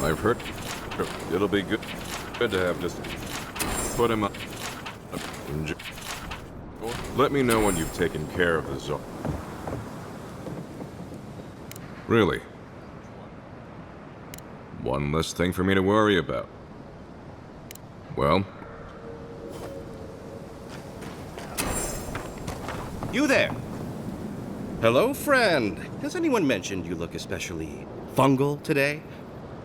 I've heard it'll be good to have just put him up. Let me know when you've taken care of the Czar. Really? One less thing for me to worry about. Well? You there! Hello, friend. Has anyone mentioned you look especially fungal today?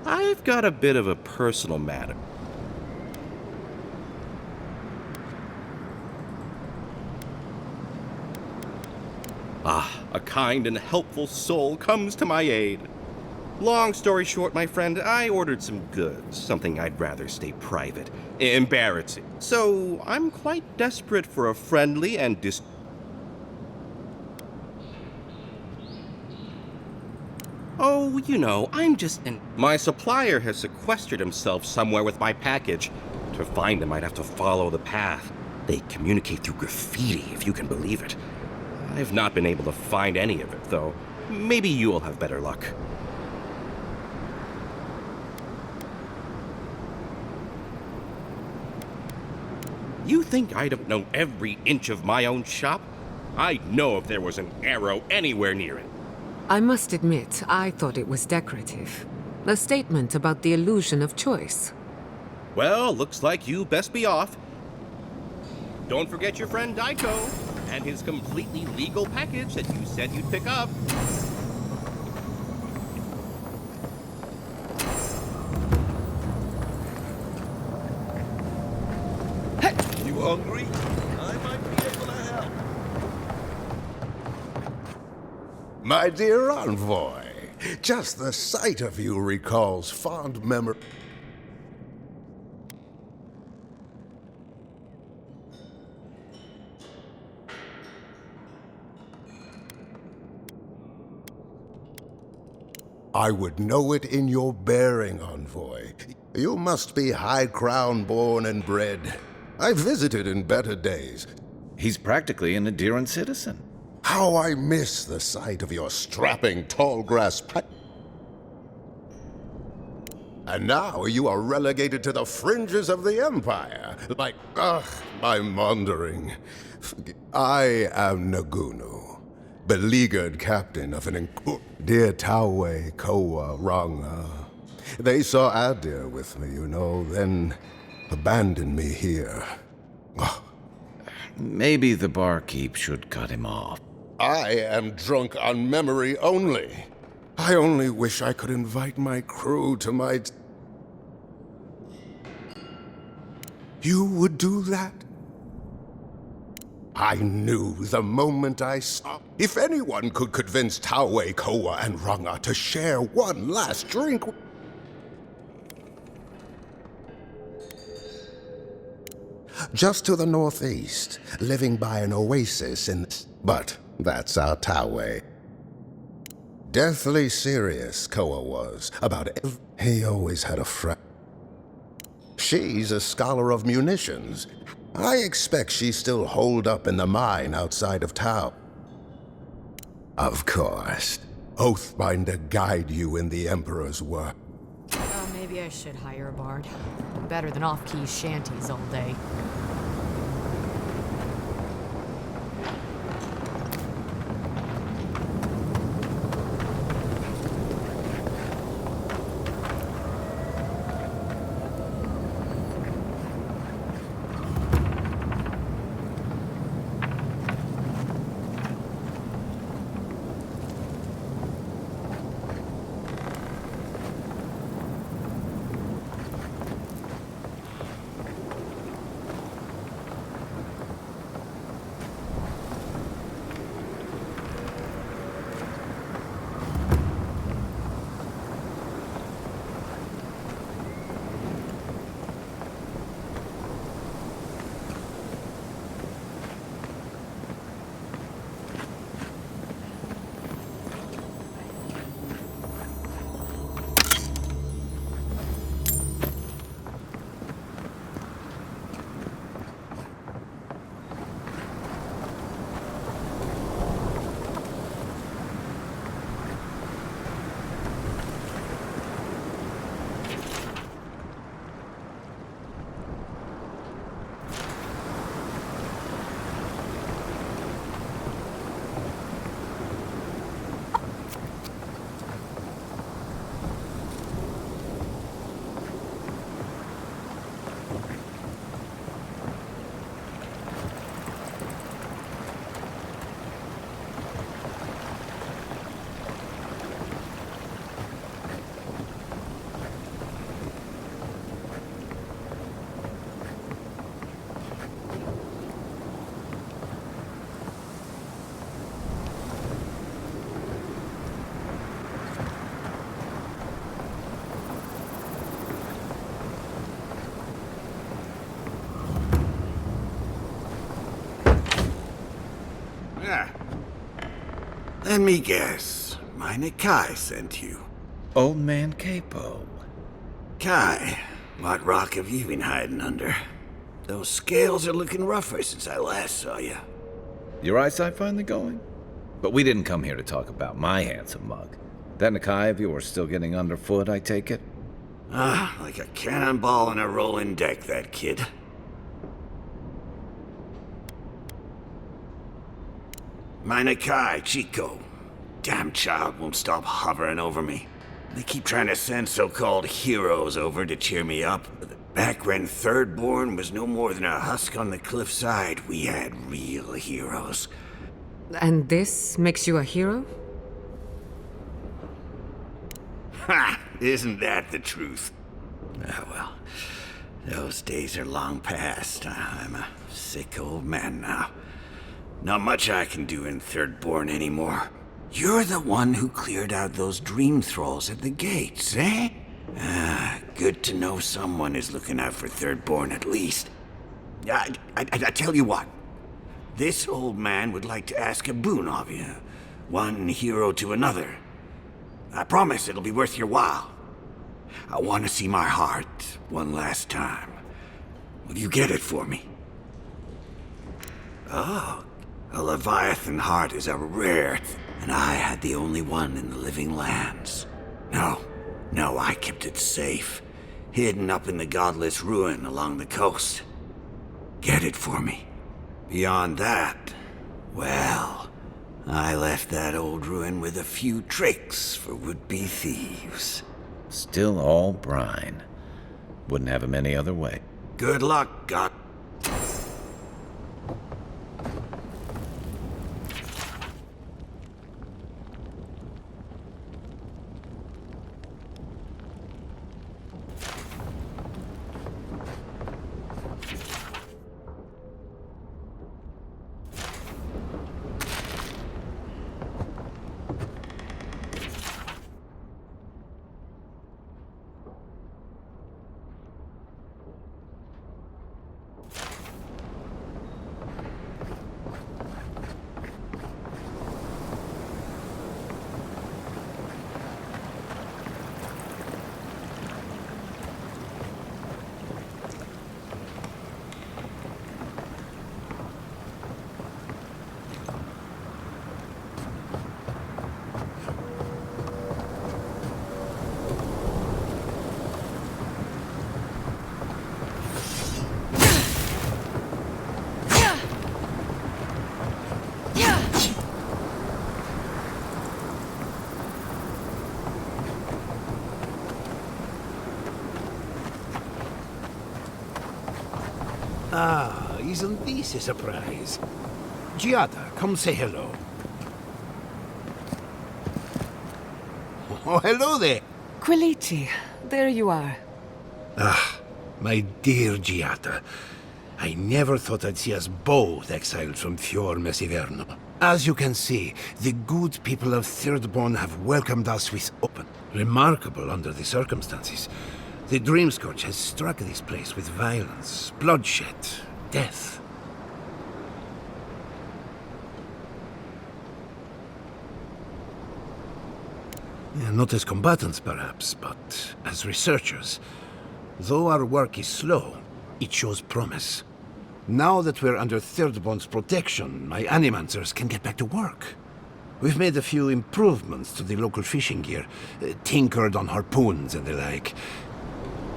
I've got a bit of a personal matter. A kind and helpful soul comes to my aid. Long story short, my friend, I ordered some goods, something I'd rather stay private. Embarrassing. So, I'm quite desperate for a friendly and Oh, you know, I'm just My supplier has sequestered himself somewhere with my package. To find him, I'd have to follow the path. They communicate through graffiti, if you can believe it. I've not been able to find any of it, though. Maybe you'll have better luck. You think I don't know every inch of my own shop? I'd know if there was an arrow anywhere near it. I must admit, I thought it was decorative. A statement about the illusion of choice. Well, looks like you best be off. Don't forget your friend Daiko and his completely legal package that you said you'd pick up. You hungry? I might be able to help. My dear envoy, just the sight of you recalls fond memory. I would know it in your bearing, envoy. You must be high crown born and bred. I visited in better days. He's practically an Adiran citizen. How I miss the sight of your strapping tall grass And now you are relegated to the fringes of the Empire. Like, I'm wandering. I am Nagunu, beleaguered captain of an dear Taue, Koa, Ranga. They saw Adir with me, you know, then abandoned me here. Maybe the barkeep should cut him off. I am drunk on memory only. I only wish I could invite my crew to my... You would do that? I knew the moment I saw. If anyone could convince Taue, Koa, and Ranga to share one last drink... Just to the northeast, living by an oasis in... But that's our Taue. Deathly serious, Koa was, about He always had a friend. She's a scholar of munitions. I expect she's still holed up in the mine outside of town. Of course. Oathbinder guide you in the Emperor's work. Oh, maybe I should hire a bard. Better than off-key shanties all day. Let me guess. Meine Kai sent you. Old Man Capo. Kai, what rock have you been hiding under? Those scales are looking rougher since I last saw you. Your eyesight finally going? But we didn't come here to talk about my handsome mug. That Nakai of yours still getting underfoot, I take it? Ah, like a cannonball on a rolling deck, that kid. Meine Kai, Chico. Damn child won't stop hovering over me. They keep trying to send so-called heroes over to cheer me up. But back when Thirdborn was no more than a husk on the cliffside, we had real heroes. And this makes you a hero? Ha! Isn't that the truth? Ah, well, those days are long past. I'm a sick old man now. Not much I can do in Thirdborn anymore. You're the one who cleared out those dream thralls at the gates, eh? Ah, good to know someone is looking out for Thirdborn at least. I tell you what. This old man would like to ask a boon of you. One hero to another. I promise it'll be worth your while. I want to see my heart one last time. Will you get it for me? Oh, a Leviathan heart is a rare, and I had the only one in the living lands. No, I kept it safe, hidden up in the godless ruin along the coast. Get it for me. Beyond that, well, I left that old ruin with a few tricks for would-be thieves. Still all brine. Wouldn't have him any other way. Good luck, God. Ah, isn't this a surprise? Giada, come say hello. Oh, hello there. Quilici, there you are. Ah, my dear Giada. I never thought I'd see us both exiled from Fior Messiverno. As you can see, the good people of Thirdborn have welcomed us with open. Remarkable under the circumstances. The Dreamscourge has struck this place with violence, bloodshed, death. Yeah, not as combatants, perhaps, but as researchers. Though our work is slow, it shows promise. Now that we're under Thirdborn's protection, my animancers can get back to work. We've made a few improvements to the local fishing gear, tinkered on harpoons and the like.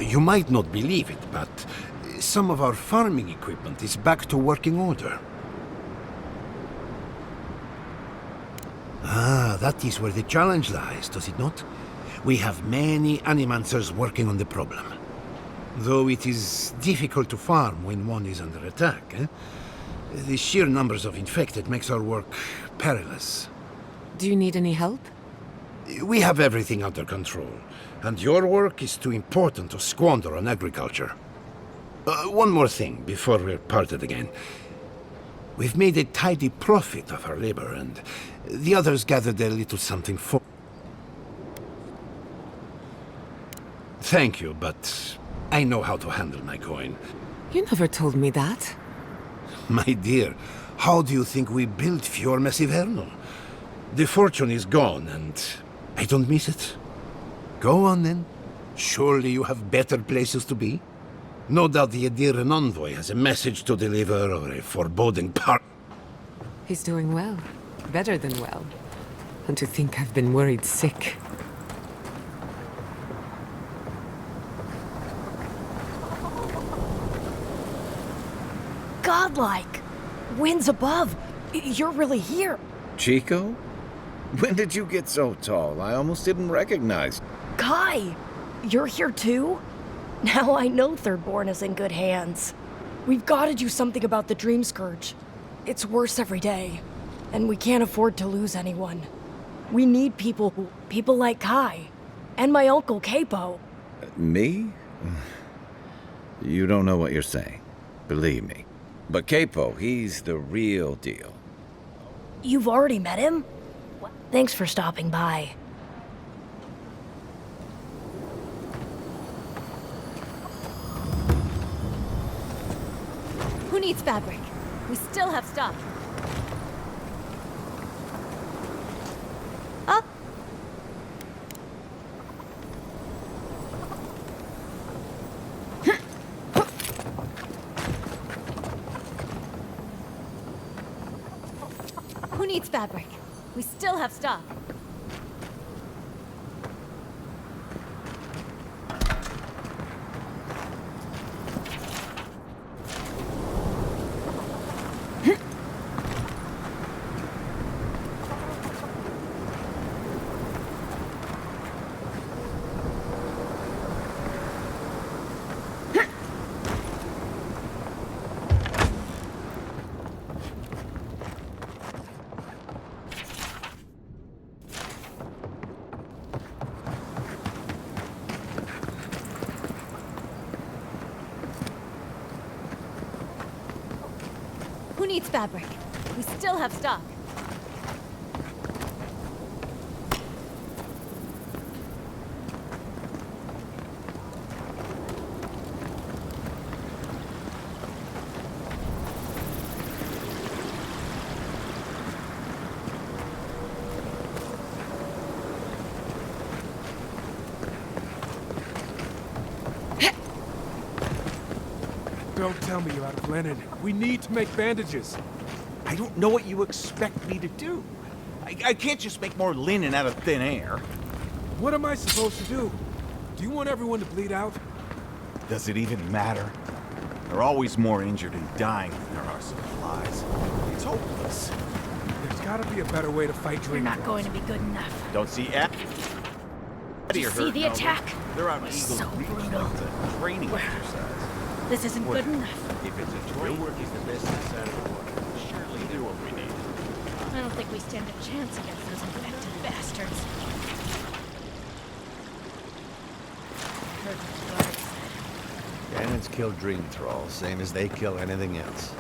You might not believe it, but some of our farming equipment is back to working order. Ah, that is where the challenge lies, does it not? We have many animancers working on the problem. Though it is difficult to farm when one is under attack, eh? The sheer numbers of infected makes our work perilous. Do you need any help? We have everything under control, and your work is too important to squander on agriculture. One more thing before we're parted again. We've made a tidy profit of our labor, and the others gathered a little something for... Thank you, but I know how to handle my coin. You never told me that. My dear, how do you think we built Fior Messiverno? The fortune is gone, and I don't miss it. Go on, then. Surely you have better places to be? No doubt the Adiran envoy has a message to deliver or a foreboding part. He's doing well. Better than well. And to think I've been worried sick. Godlike! Winds above! You're really here! Chico? When did you get so tall? I almost didn't recognize. Kai! You're here too? Now I know Thirdborn is in good hands. We've got to do something about the Dream Scourge. It's worse every day, and we can't afford to lose anyone. We need people like Kai, and my uncle Capo. Me? You don't know what you're saying. Believe me. But Capo, he's the real deal. You've already met him? Thanks for stopping by. Who needs fabric? We still have stock. Up. Who needs fabric? We still have stock. Who needs fabric? We still have stock. Don't tell me you're out of linen. We need to make bandages. I don't know what you expect me to do. I can't just make more linen out of thin air. What am I supposed to do? Do you want everyone to bleed out? Does it even matter? There are always more injured and dying than there are supplies. It's hopeless. There's gotta be a better way to fight We're dream not trolls. going to be good enough. Don't see Eddie. Did you see the attack? They're on Was Eagle so Creek brutal. like it's a training exercise. This isn't good enough. If it's a training, your work is the business out of the work. Surely they're what we need. I don't think we stand a chance against those infected bastards. Heard what the guards said. Cannons kill dream thralls, same as they kill anything else.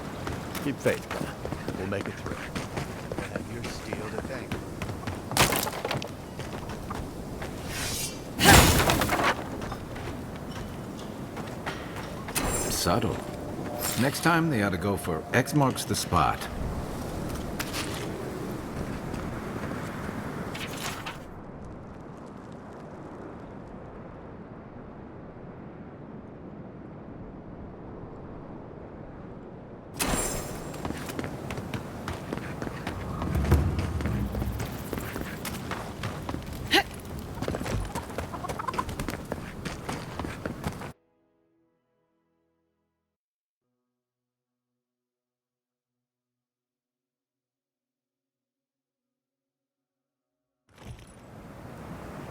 Keep faith, Connor. We'll make it through. Have your steel to thank. Subtle. Next time they ought to go for X marks the spot.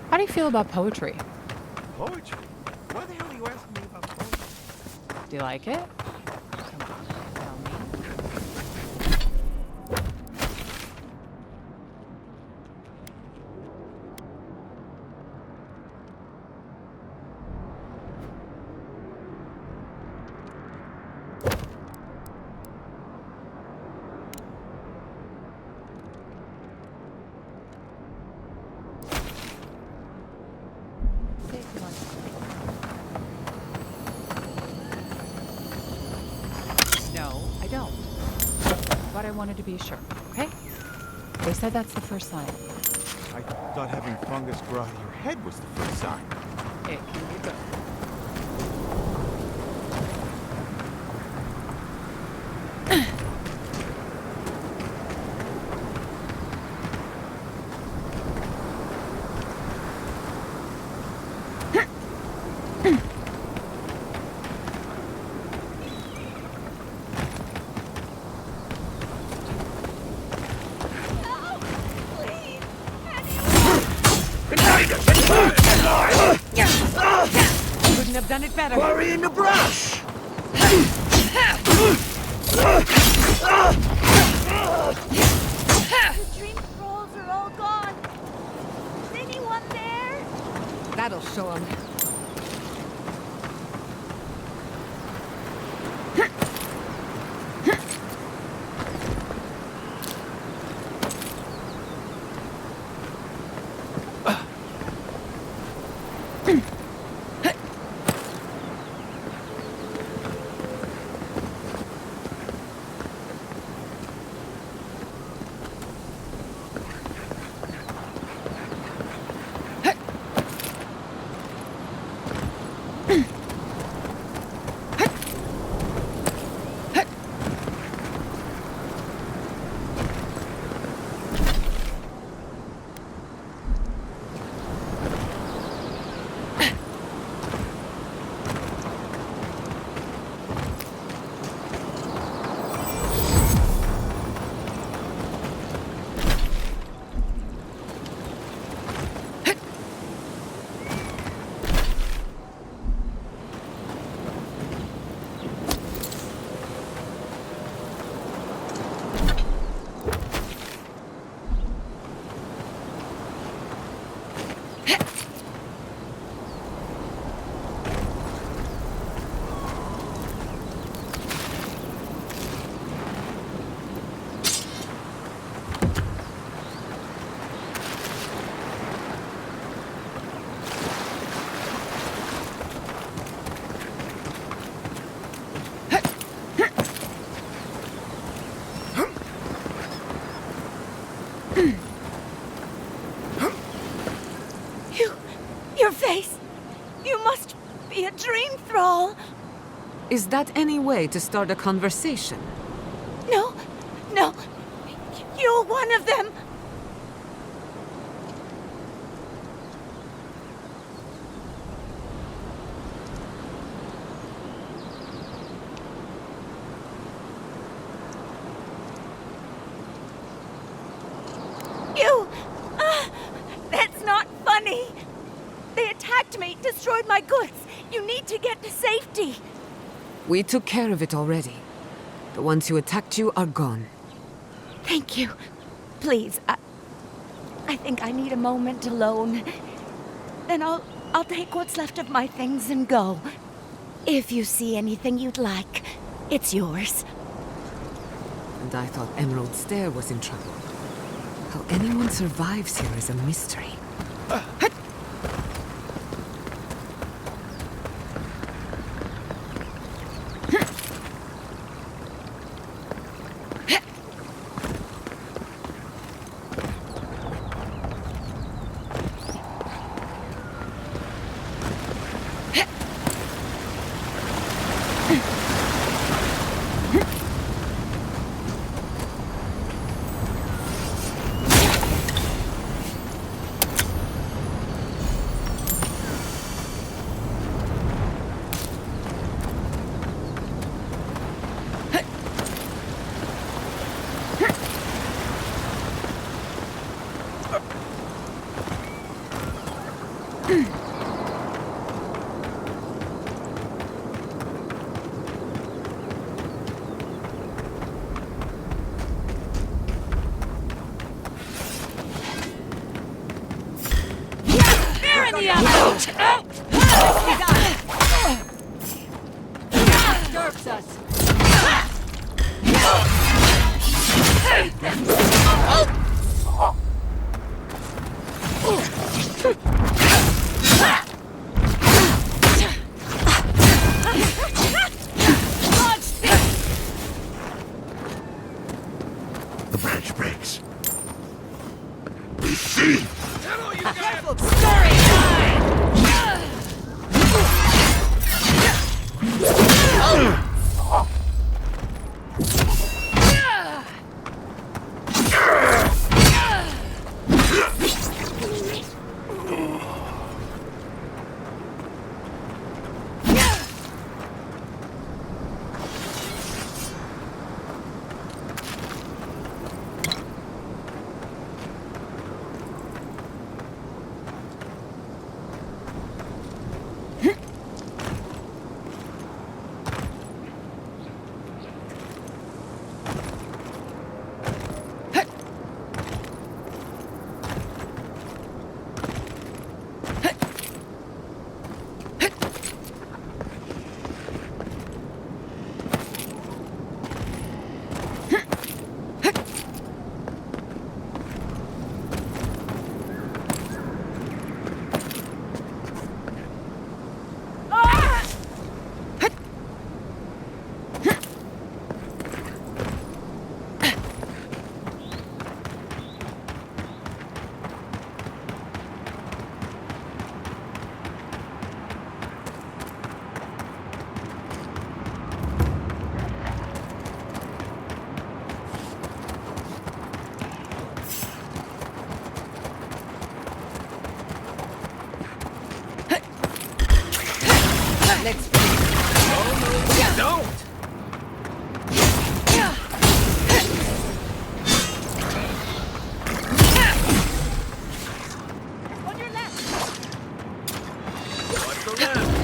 How do you feel about poetry? Poetry? Why the hell are you asking me about poetry? Do you like it? Come on, tell me. Say if you want to. No, I don't. But I wanted to be sure, okay? They said that's the first sign. I thought having fungus grow out of your head was the first sign. It can be both. Couldn't have done it better. Quarry in the brush! The dream scrolls are all gone. Is anyone there? That'll show him. Your face. You must be a dream thrall. Is that any way to start a conversation? No. You're one of them. You! That's not funny. They attacked me, destroyed my goods. You need to get to safety. We took care of it already. The ones who attacked you are gone. Thank you. Please, I think I need a moment alone. Then I'll take what's left of my things and go. If you see anything you'd like, it's yours. And I thought Emerald Stair was in trouble. How anyone survives here is a mystery. Disturbs us. The branch breaks. Let's Don't! On your left. Watch the left!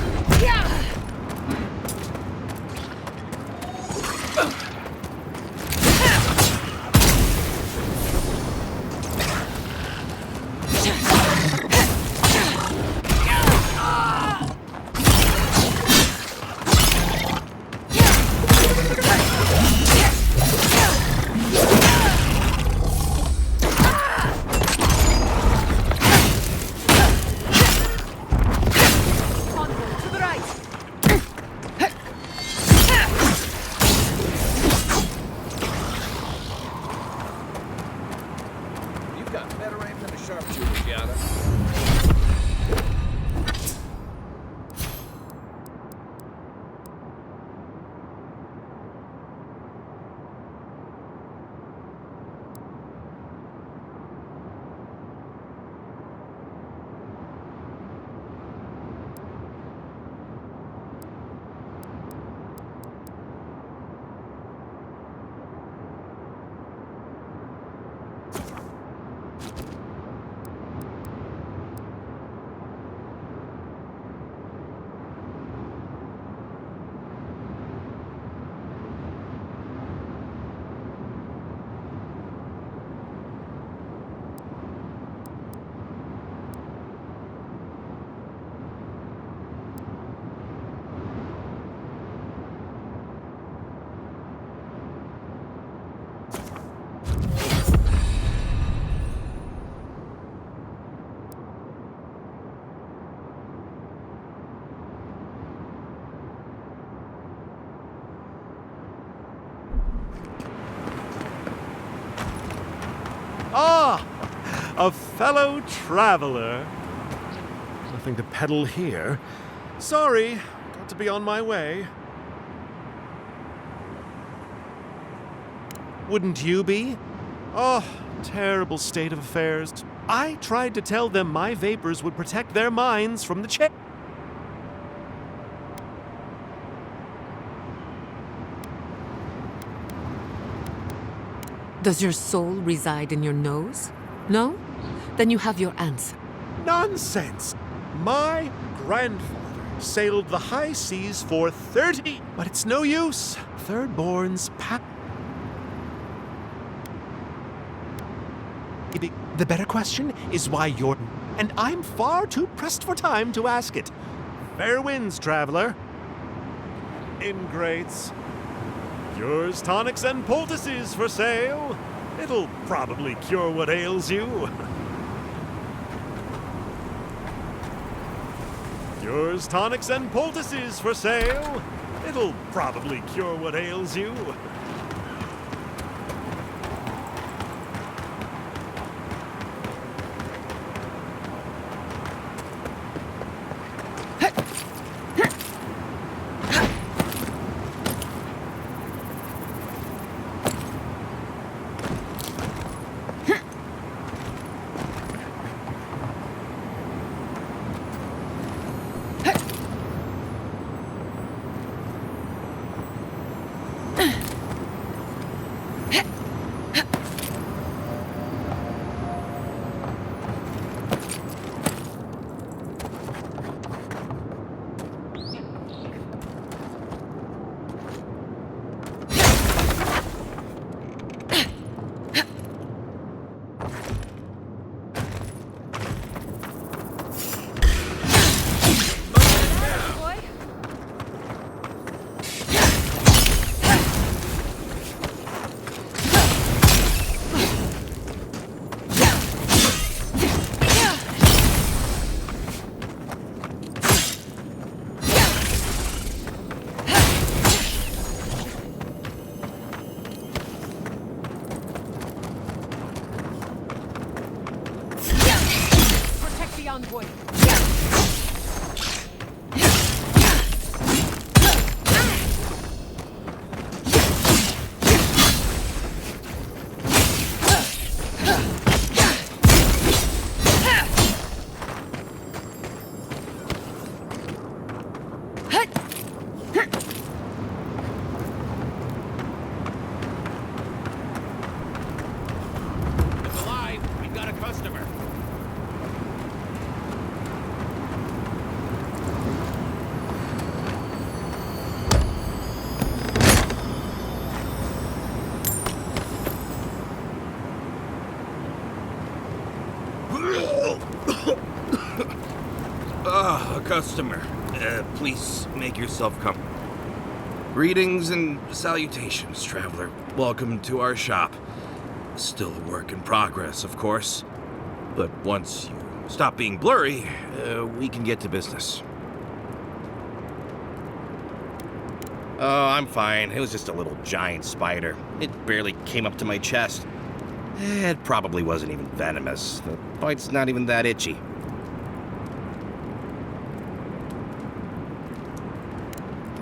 To the right. You've got better aim than a sharpshooter, Giada. Ah! A fellow traveler. Nothing to peddle here. Sorry, got to be on my way. Wouldn't you be? Oh, terrible state of affairs. I tried to tell them my vapors would protect their minds from the check. Does your soul reside in your nose? No? Then you have your answer. Nonsense! My grandfather sailed the high seas for 30, but it's no use. Thirdborn's pack. The better question is why you're... And I'm far too pressed for time to ask it. Fair winds, traveler. Ingrates. Yours tonics and poultices for sale. It'll probably cure what ails you. Yours tonics and poultices for sale. It'll probably cure what ails you. Envoy. Hut! Ah, a customer. Please make yourself comfortable. Greetings and salutations, traveler. Welcome to our shop. Still a work in progress, of course. But once you stop being blurry, we can get to business. Oh, I'm fine. It was just a little giant spider. It barely came up to my chest. It probably wasn't even venomous. The bite's not even that itchy.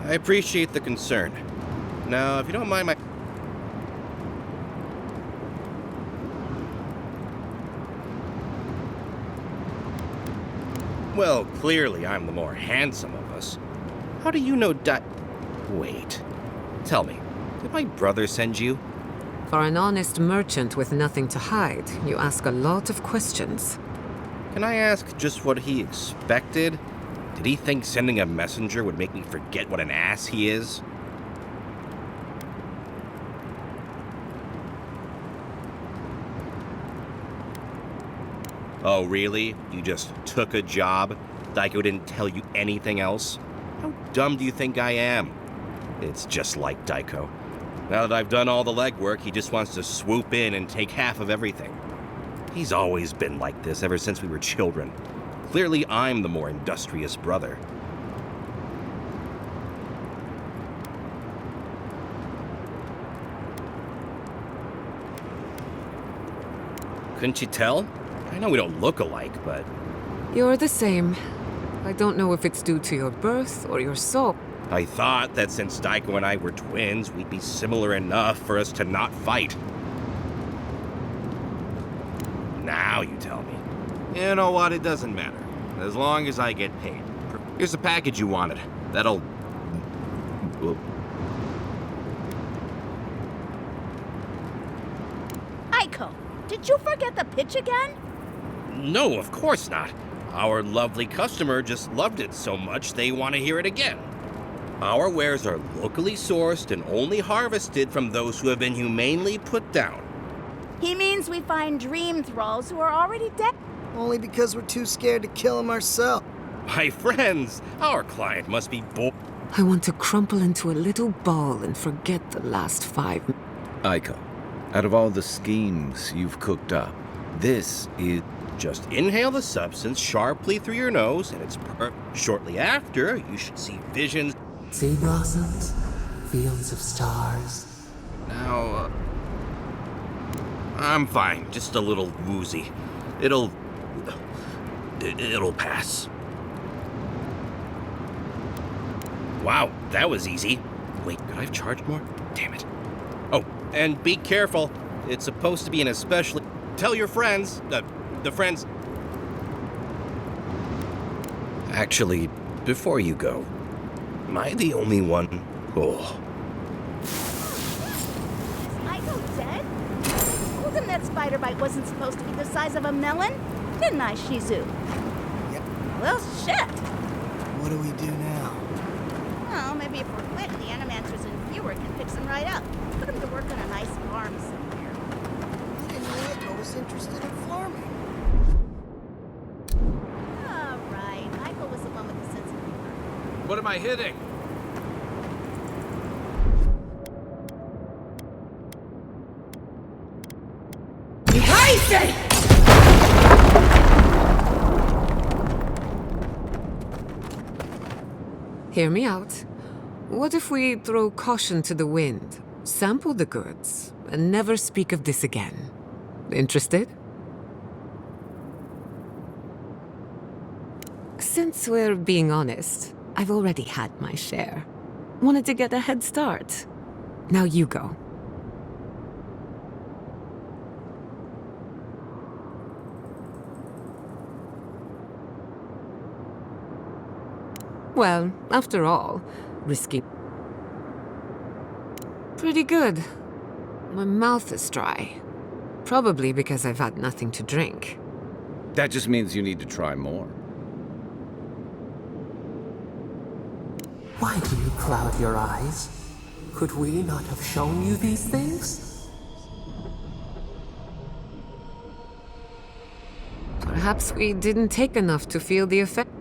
I appreciate the concern. Now, if you don't mind my... Well, clearly I'm the more handsome of us. How do you know Wait. Tell me, did my brother send you? For an honest merchant with nothing to hide, you ask a lot of questions. Can I ask just what he expected? Did he think sending a messenger would make me forget what an ass he is? Oh, really? You just took a job? Daiko didn't tell you anything else? How dumb do you think I am? It's just like Daiko. Now that I've done all the legwork, he just wants to swoop in and take half of everything. He's always been like this ever since we were children. Clearly, I'm the more industrious brother. Couldn't you tell? I know we don't look alike, but... You're the same. I don't know if it's due to your birth or your soul. I thought that since Daiko and I were twins, we'd be similar enough for us to not fight. Now you tell me. You know what? It doesn't matter. As long as I get paid. Here's the package you wanted. That'll... Whoa. Aiko, did you forget the pitch again? No, of course not. Our lovely customer just loved it so much they want to hear it again. Our wares are locally sourced and only harvested from those who have been humanely put down. He means we find dream thralls who are already dead. Only because we're too scared to kill them ourselves. My friends, our client must be I want to crumple into a little ball and forget the last 5 minutes. Aiko, out of all the schemes you've cooked up, this is... Just inhale the substance sharply through your nose, and it's shortly after, you should see visions. Sea blossoms, fields of stars. Now, I'm fine. Just a little woozy. It'll pass. Wow, that was easy. Wait, could I have charged more? Damn it. Oh, and be careful. It's supposed to be an especially... Tell your friends, the friends... Actually, before you go, am I the only one? Oh. Is Aiko dead? I told him that spider bite wasn't supposed to be the size of a melon. Didn't I, Shizu? Yep. Well, shit. What do we do now? Well, maybe if we're quit, the animancers and viewer can fix him right up. Put him to work on a nice farm somewhere. I didn't know Aiko was interested in farming. All right, Aiko was the one with the sense of humor. What am I hitting? Hear me out. What if we throw caution to the wind, sample the goods, and never speak of this again? Interested? Since we're being honest, I've already had my share. Wanted to get a head start. Now you go. Well, after all, risky. Pretty good. My mouth is dry. Probably because I've had nothing to drink. That just means you need to try more. Why do you cloud your eyes? Could we not have shown you these things? Perhaps we didn't take enough to feel the effect.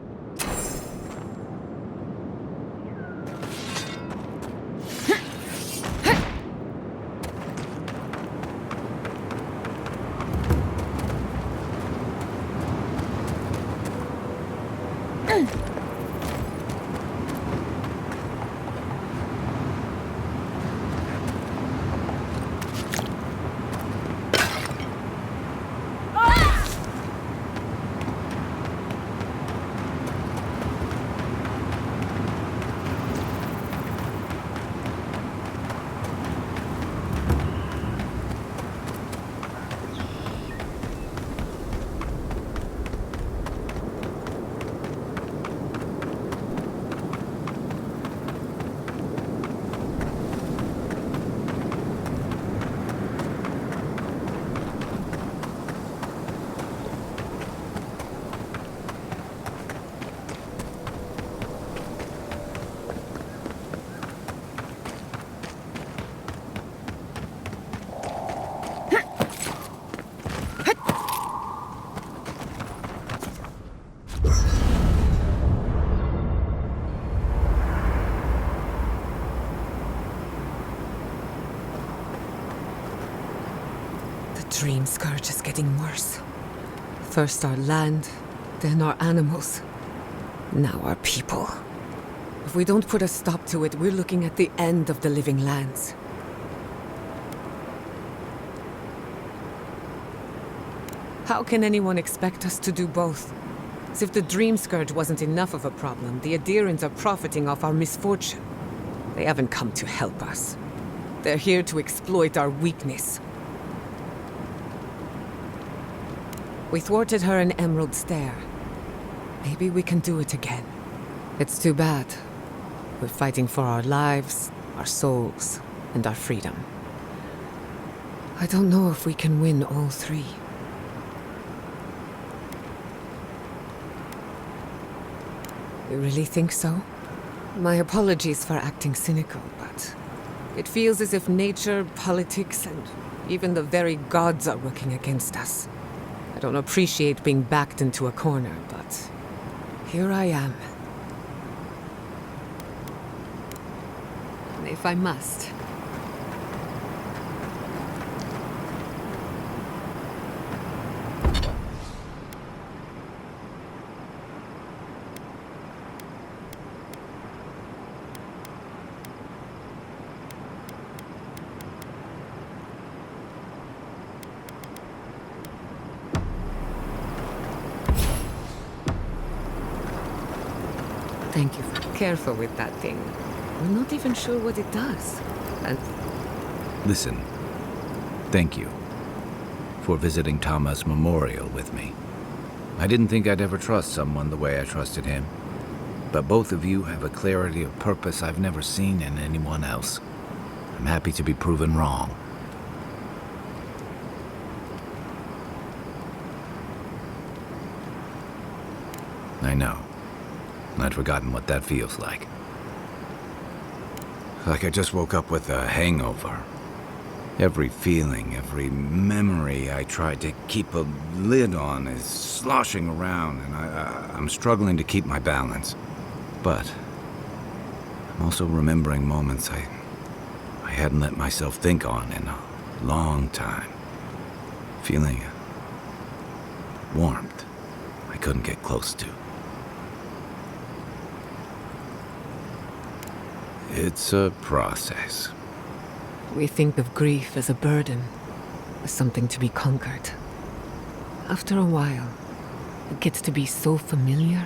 Dream Scourge is getting worse. First our land, then our animals. Now our people. If we don't put a stop to it, we're looking at the end of the living lands. How can anyone expect us to do both? As if the Dream Scourge wasn't enough of a problem, the Adherents are profiting off our misfortune. They haven't come to help us. They're here to exploit our weakness. We thwarted her in Emerald Stair. Maybe we can do it again. It's too bad. We're fighting for our lives, our souls, and our freedom. I don't know if we can win all three. You really think so? My apologies for acting cynical, but it feels as if nature, politics, and even the very gods are working against us. I don't appreciate being backed into a corner, but here I am. If I must. Thank you. Careful with that thing. We're not even sure what it does. And Listen, thank you for visiting Tama's memorial with me. I didn't think I'd ever trust someone the way I trusted him. But both of you have a clarity of purpose I've never seen in anyone else. I'm happy to be proven wrong. I know. I'd forgotten what that feels like. Like I just woke up with a hangover. Every feeling, every memory I tried to keep a lid on is sloshing around, and I'm struggling to keep my balance. But I'm also remembering moments I hadn't let myself think on in a long time. Feeling a warmth I couldn't get close to. It's a process. we think of grief as a burden, as something to be conquered. After a while, it gets to be so familiar,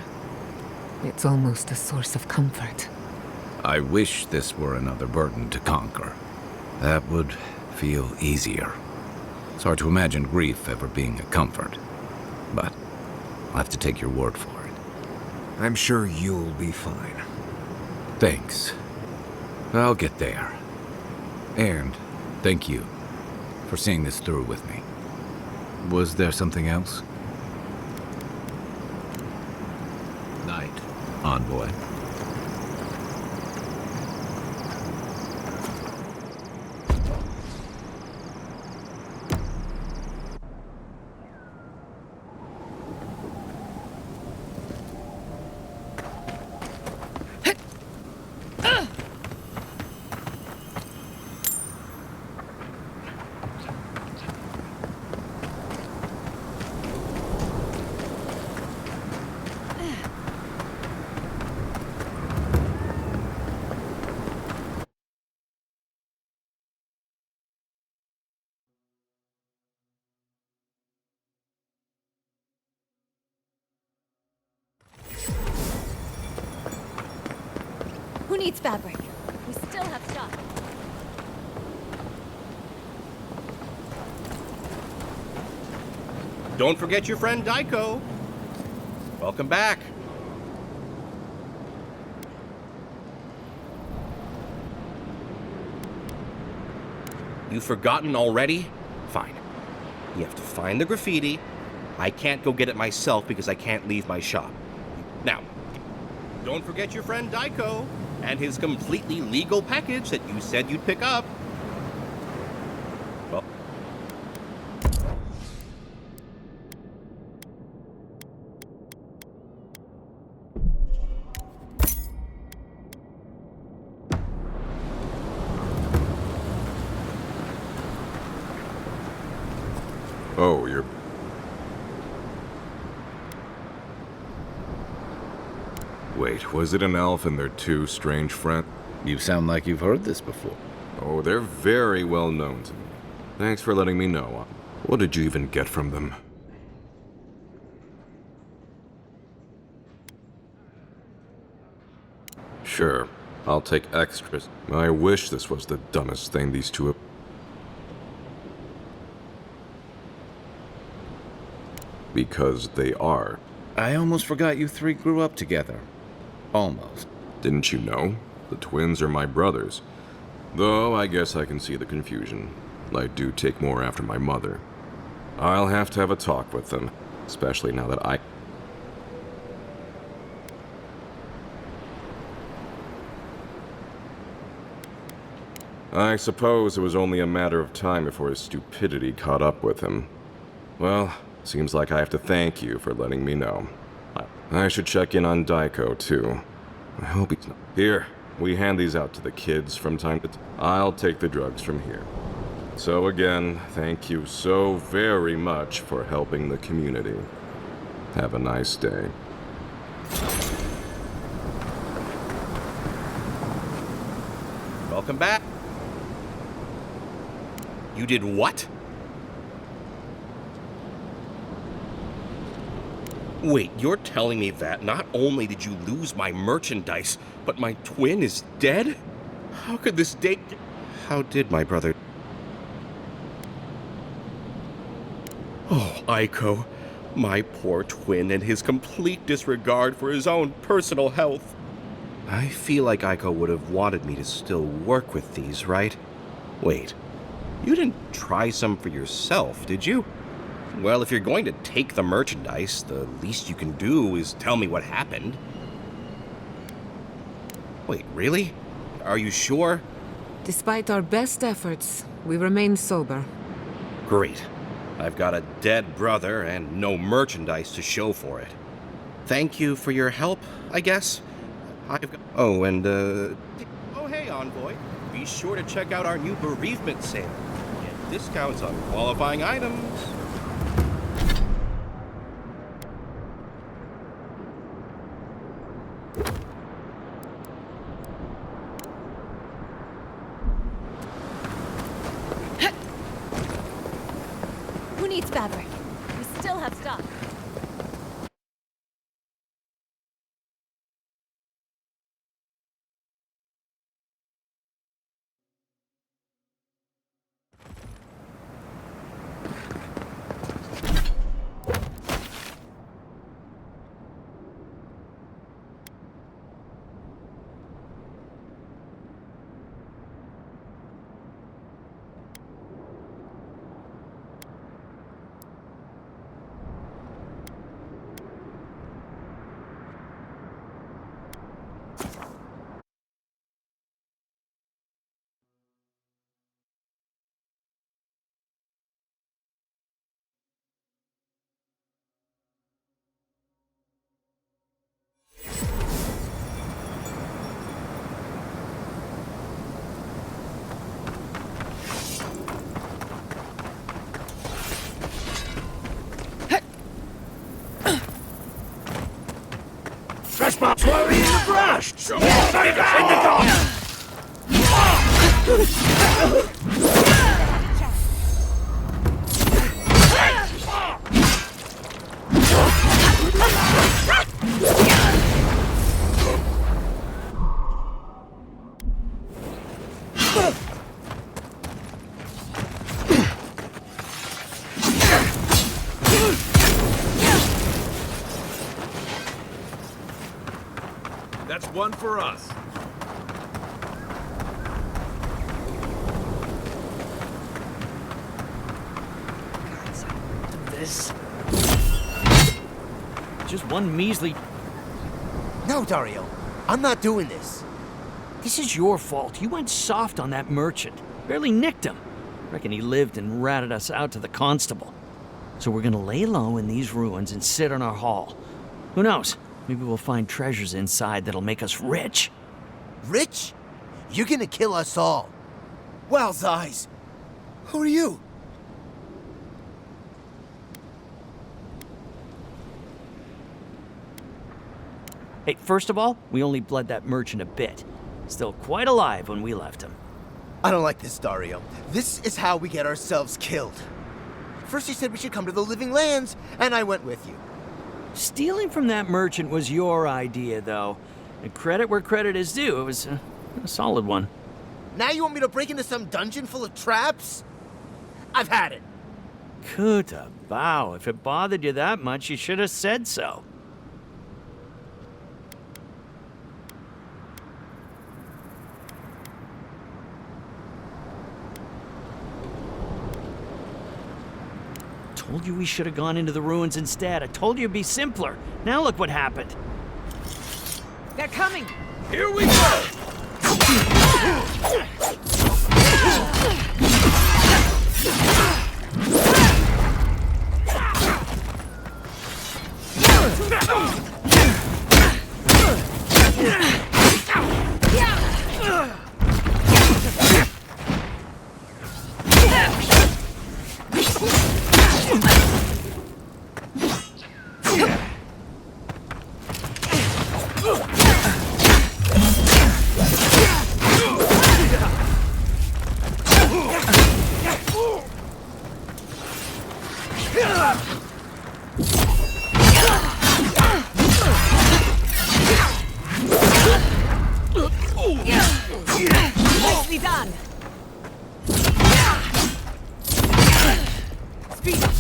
it's almost a source of comfort. I wish this were another burden to conquer. That would feel easier. It's hard to imagine grief ever being a comfort, but I'll have to take your word for it. I'm sure you'll be fine. Thanks. I'll get there. And thank you for seeing this through with me. Was there something else? Night, envoy. Who needs fabric? We still have stock. Don't forget your friend Daiko. Welcome back. You've forgotten already? Fine. You have to find the graffiti. I can't go get it myself because I can't leave my shop. Now, don't forget your friend Daiko and his completely legal package that you said you'd pick up. Well, Oh, you're... Wait, was it an elf and their two strange friends? You sound like you've heard this before. Oh, they're very well known to me. Thanks for letting me know. What did you even get from them? Sure, I'll take extras. I wish this was the dumbest thing these two have... Because they are. I almost forgot you three grew up together. Almost. Didn't you know? The twins are my brothers. Though I guess I can see the confusion. I do take more after my mother. I'll have to have a talk with them, especially now that I suppose it was only a matter of time before his stupidity caught up with him. Well, seems like I have to thank you for letting me know. I should check in on Daiko, too. I hope he's not... Here, we hand these out to the kids from time to time. I'll take the drugs from here. So again, thank you so very much for helping the community. Have a nice day. welcome back. You did what? Wait, you're telling me that not only did you lose my merchandise, but my twin is dead? How could this date... How did my brother... Oh, Aiko, my poor twin and his complete disregard for his own personal health. I feel like Aiko would have wanted me to still work with these, right? Wait, you didn't try some for yourself, did you? Well, if you're going to take the merchandise, the least you can do is tell me what happened. Wait, really? Are you sure? Despite our best efforts, we remain sober. Great. I've got a dead brother and no merchandise to show for it. Thank you for your help, I guess. Oh, and, oh, hey, Envoy. Be sure to check out our new bereavement sale. Get discounts on qualifying items. Who needs fabric? We still have stock. Trespass warrior in the brush! In the dark! That's one for us. This. Just one measly. No, Dario. I'm not doing this. This is your fault. You went soft on that merchant. Barely nicked him. Reckon he lived and ratted us out to the constable. So we're gonna lay low in these ruins and sit on our haul. Who knows? Maybe we'll find treasures inside that'll make us rich. Rich? You're gonna kill us all. Wow's eyes. Who are you? Hey, first of all, we only bled that merchant a bit. Still quite alive when we left him. I don't like this, Dario. This is how we get ourselves killed. First you said we should come to the Living Lands, and I went with you. Stealing from that merchant was your idea, though. And credit where credit is due. It was a solid one. Now you want me to break into some dungeon full of traps? I've had it. Kuta, bow. If it bothered you that much, you should have said so. Told you we should have gone into the ruins instead. I told you it'd be simpler. Now look what happened. They're coming! Here we go! Nicely done! Speed up!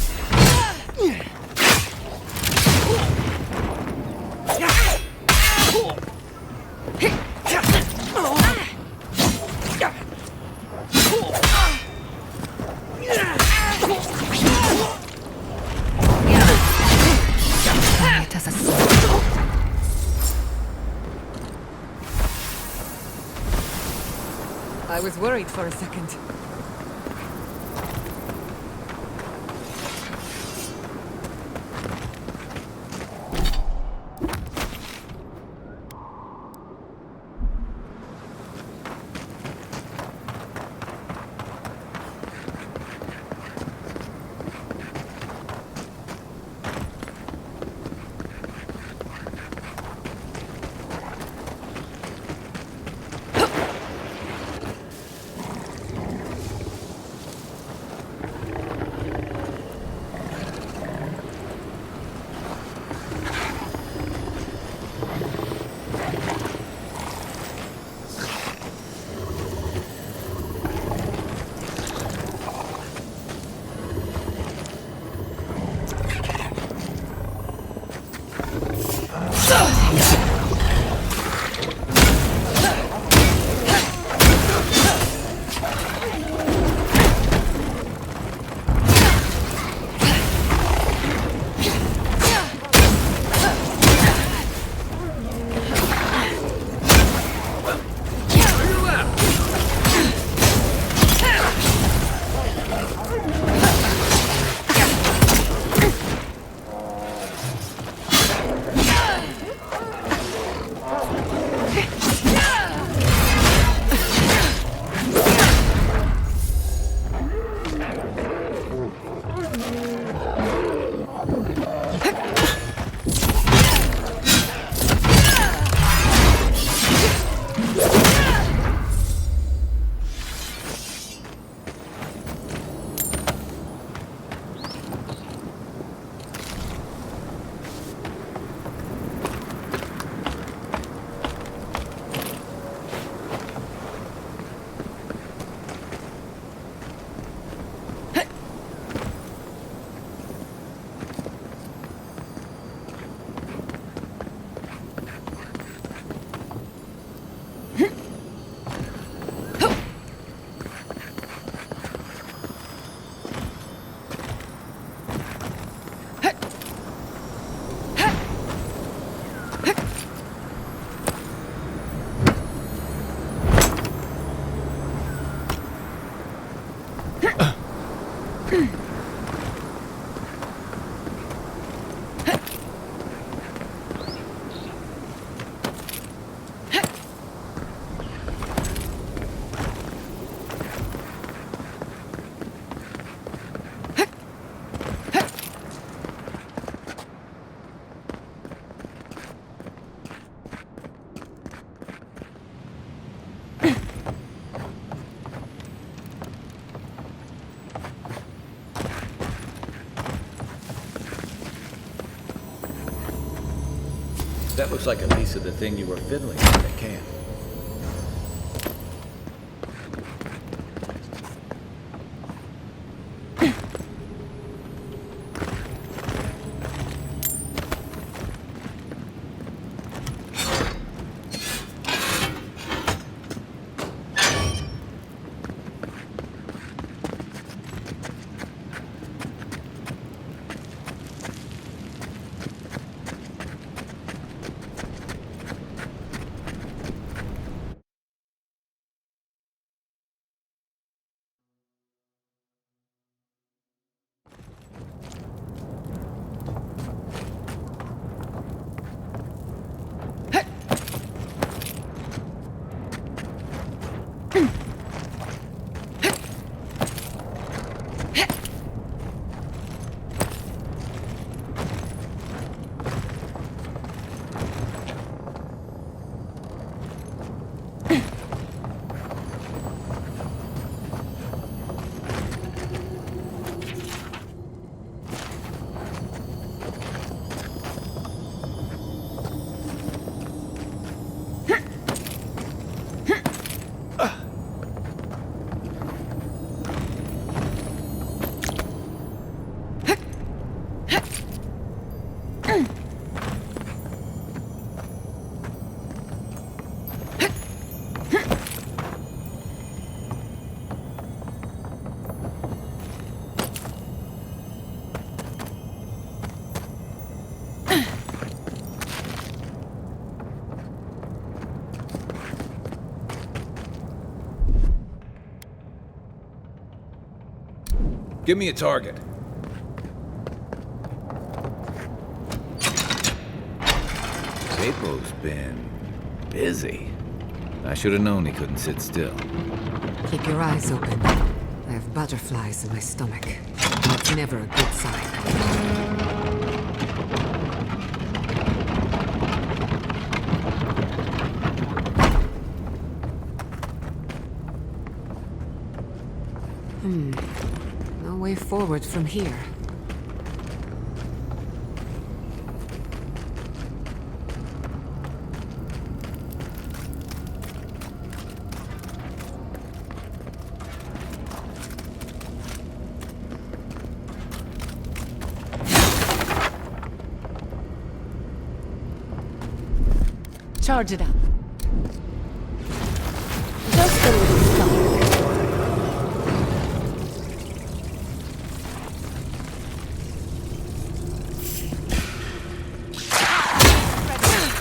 I was worried for a second. That looks like a piece of the thing you were fiddling with at camp. Give me a target. Capo's been busy. I should have known he couldn't sit still. Keep your eyes open. I have butterflies in my stomach. That's never a good sign. No way forward from here. Charge it up. Just a little spark.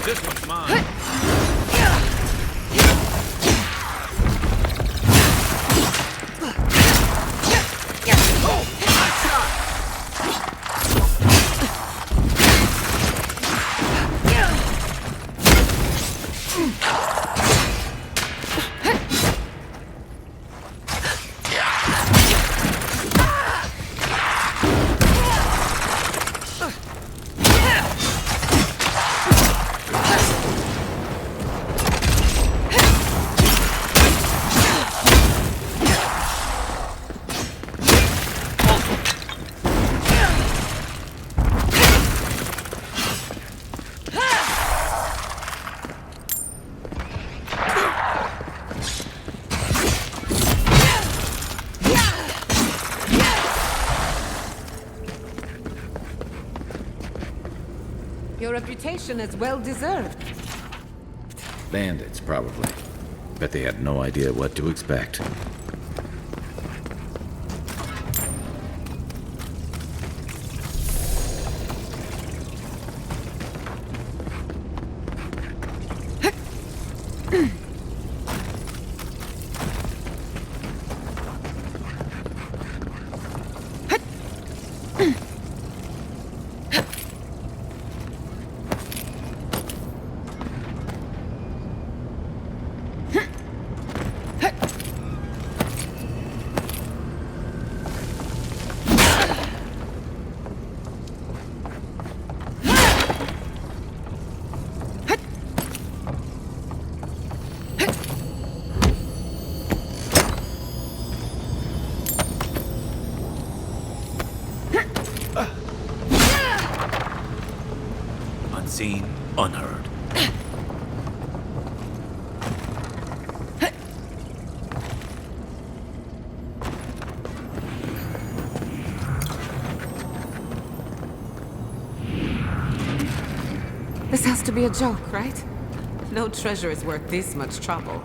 This one's mine. Your reputation is well deserved. Bandits, probably. Bet they had no idea what to expect. be a joke, right? No treasure is worth this much trouble.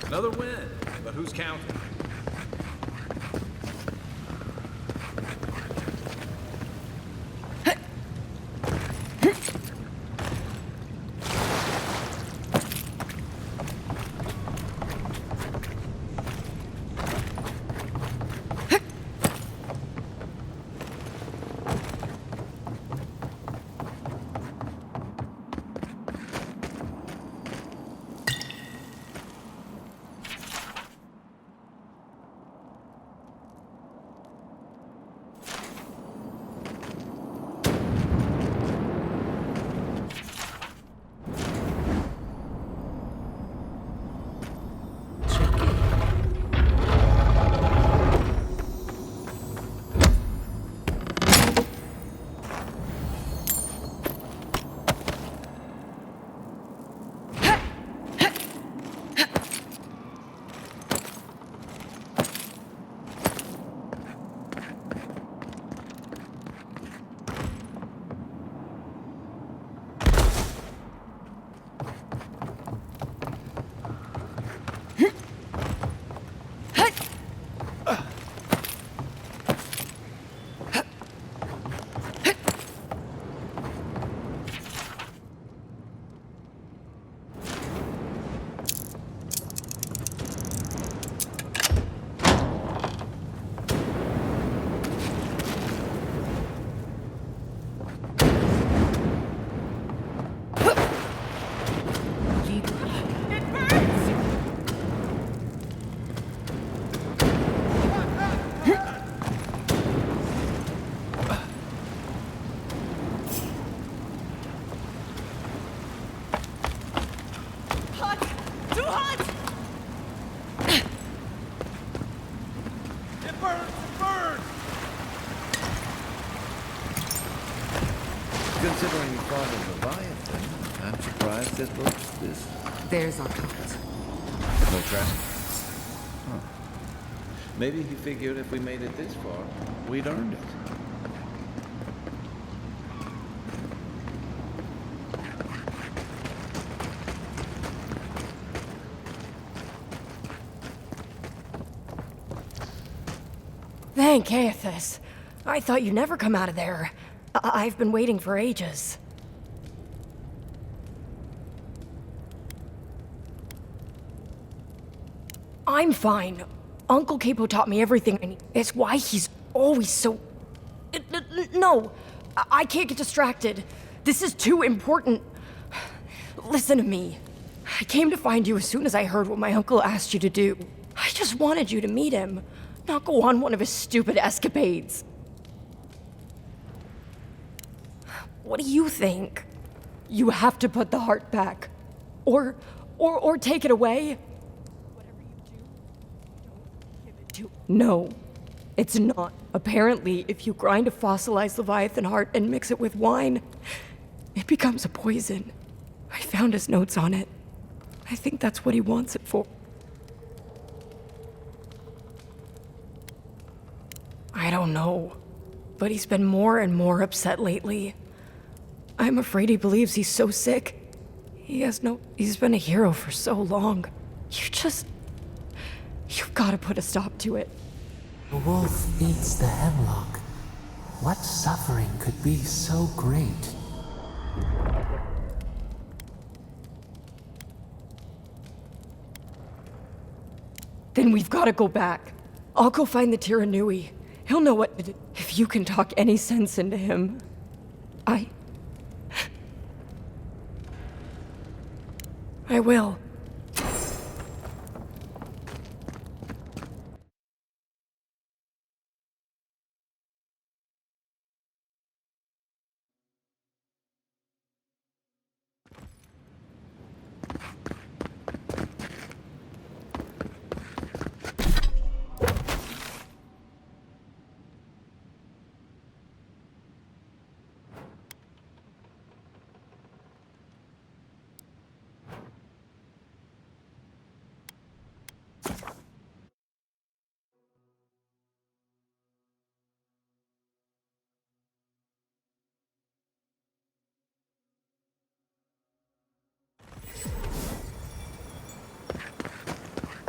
Another win, but who's counting? Considering you fought a Leviathan, I'm surprised it looks this There's our cart. No traffic. Huh. Maybe he figured if we made it this far, we'd earned it. Thank Aethys. I thought you'd never come out of there. I've been waiting for ages. I'm fine. Uncle Capo taught me everything I need. It's why he's always so... No, I can't get distracted. This is too important. Listen to me. I came to find you as soon as I heard what my uncle asked you to do. I just wanted you to meet him, not go on one of his stupid escapades. What do you think? You have to put the heart back. Or take it away? No, it's not. Apparently, if you grind a fossilized Leviathan heart and mix it with wine, it becomes a poison. I found his notes on it. I think that's what he wants it for. I don't know, but he's been more and more upset lately. I'm afraid he believes he's so sick. He's been a hero for so long. You've got to put a stop to it. The wolf eats the hemlock. What suffering could be so great? Then we've got to go back. I'll go find the Tiranui. He'll know what to do. If you can talk any sense into him, I will.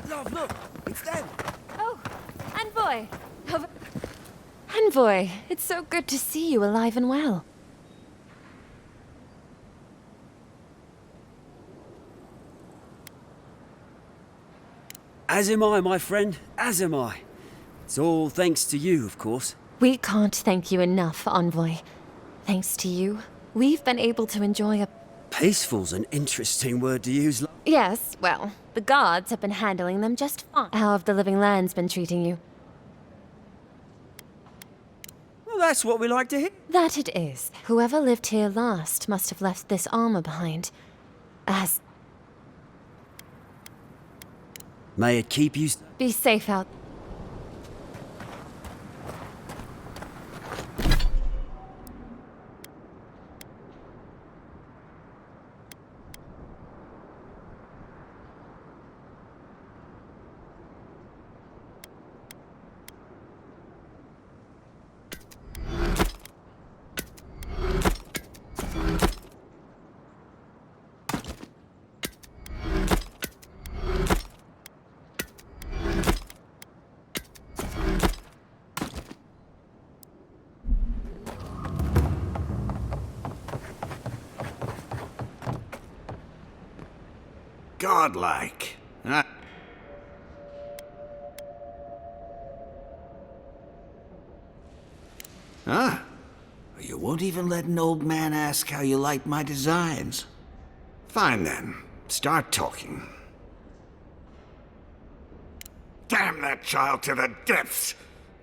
Love, look! It's them! Oh, Envoy! Envoy, it's so good to see you alive and well. As am I, my friend, as am I. It's all thanks to you, of course. We can't thank you enough, Envoy. Thanks to you, we've been able to enjoy a... Peaceful's an interesting word to use. Yes, well, the gods have been handling them just fine. How have the living lands been treating you? Well, that's what we like to hear. That it is. Whoever lived here last must have left this armor behind. As... May it keep you... Be safe out. Godlike. Huh? You won't even let an old man ask how you like my designs. Fine then. Start talking. Damn that child to the depths!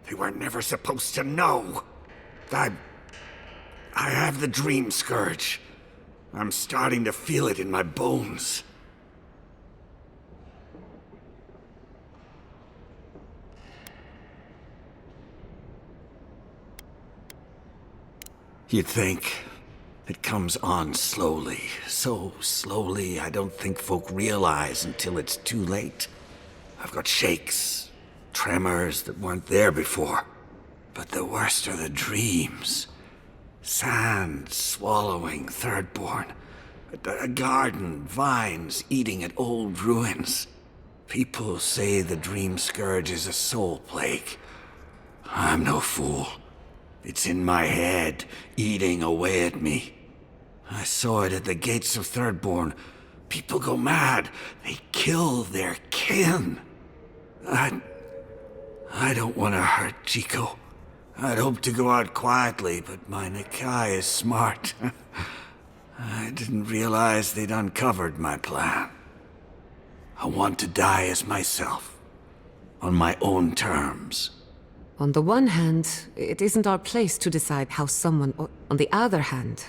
They were never supposed to know. I have the dream scourge. I'm starting to feel it in my bones. You'd think. It comes on slowly, so slowly I don't think folk realize until it's too late. I've got shakes, tremors that weren't there before. But the worst are the dreams. Sand swallowing Thirdborn. A garden, vines eating at old ruins. People say the dream scourge is a soul plague. I'm no fool. It's in my head, eating away at me. I saw it at the gates of Thirdborn. People go mad. They kill their kin. I don't want to hurt Chico. I'd hoped to go out quietly, but my Nikai is smart. I didn't realize they'd uncovered my plan. I want to die as myself, on my own terms. On the one hand, it isn't our place to decide how someone... On the other hand,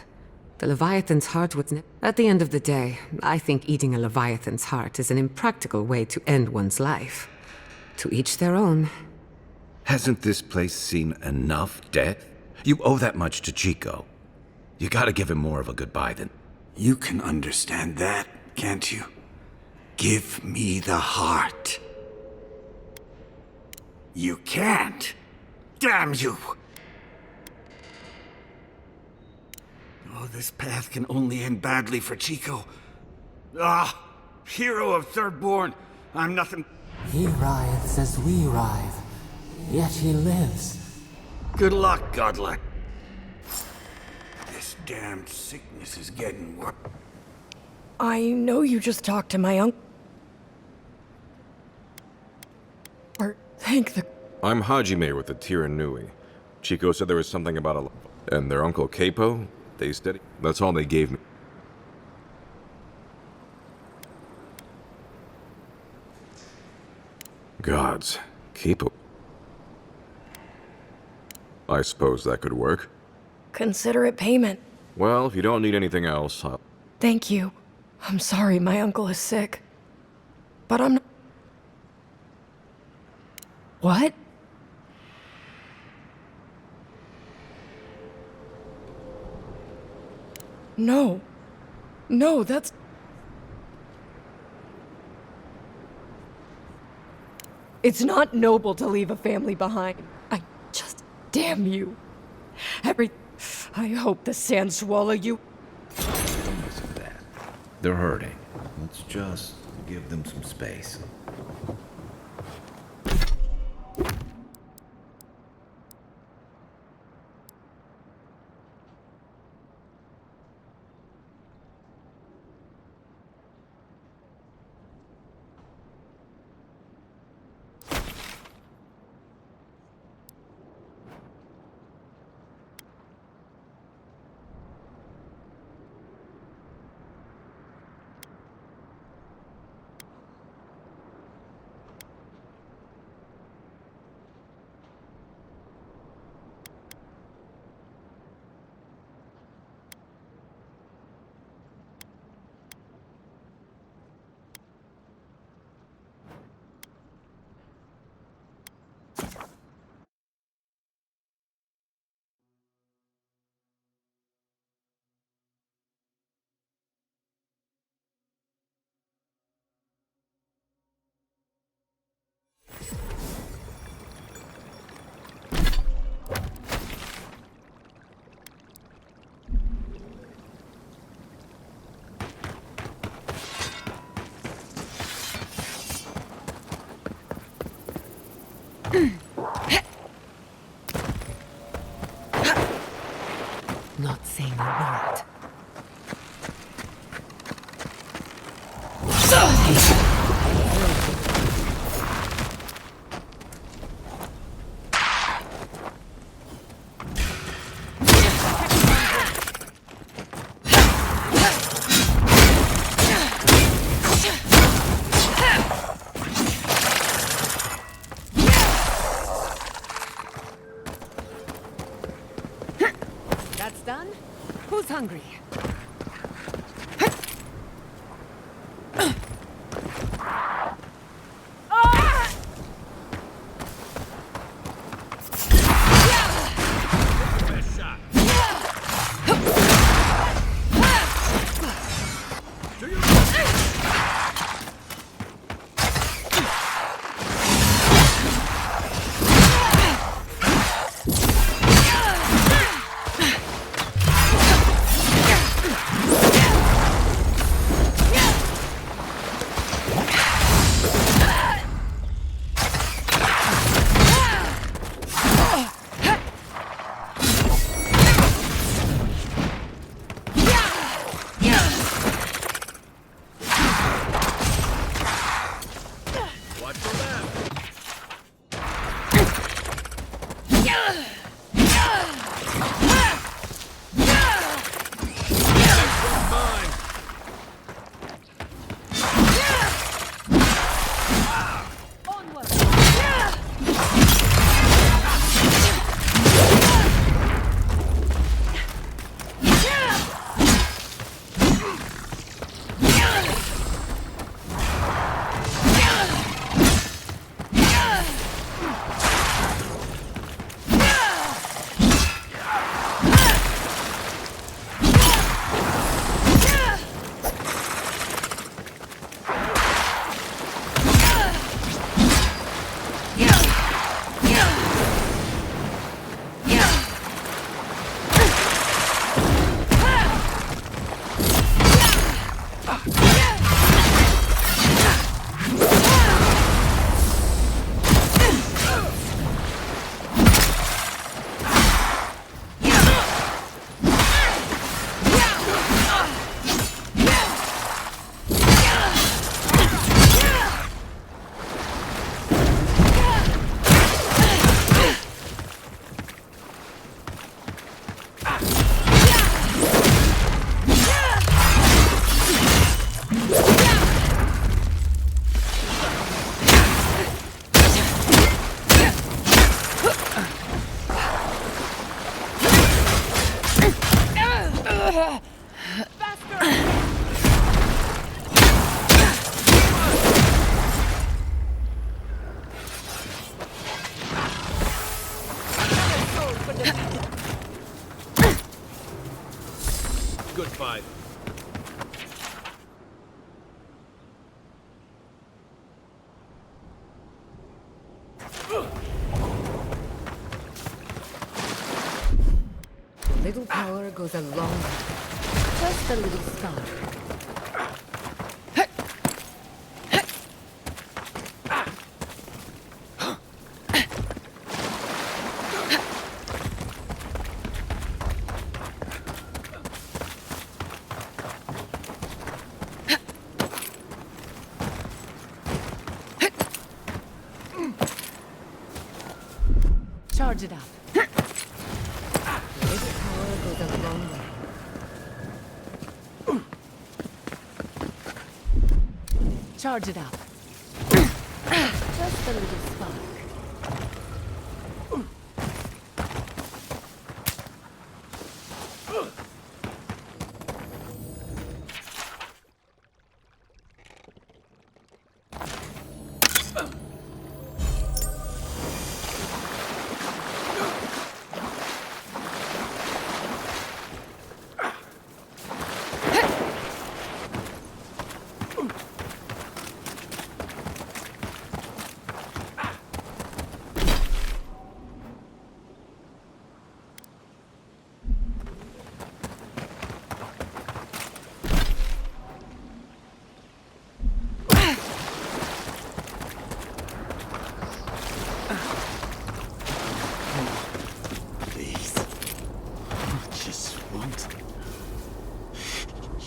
the Leviathan's heart would... At the end of the day, I think eating a Leviathan's heart is an impractical way to end one's life. To each their own. Hasn't this place seen enough death? You owe that much to Chico. You gotta give him more of a goodbye than... You can understand that, can't you? Give me the heart. You can't. Damn you! Oh, this path can only end badly for Chico. Ah, hero of Thirdborn. I'm nothing... He writhes as we writhe, yet he lives. Good luck, Godlike. This damned sickness is getting worse. I know you just talked to my uncle. Or thank the... I'm Hajime with the Tiranui. Chico said there was something about a... And their Uncle Capo? They steady. That's all they gave me. Gods. Capo. I suppose that could work. Consider it payment. Well, if you don't need anything else, I'll... Thank you. I'm sorry my uncle is sick. But I'm... What? No. No, that's... It's not noble to leave a family behind. I just... Damn you. I hope the sand swallow you. Don't listen to that. They're hurting. Let's just give them some space. Not saying a word. That's done? Who's hungry? Watch the left. Good fight. A little power goes a long way. Just a little spark. Charge it up. A little power goes a long way. Charge it up. Just a little spark.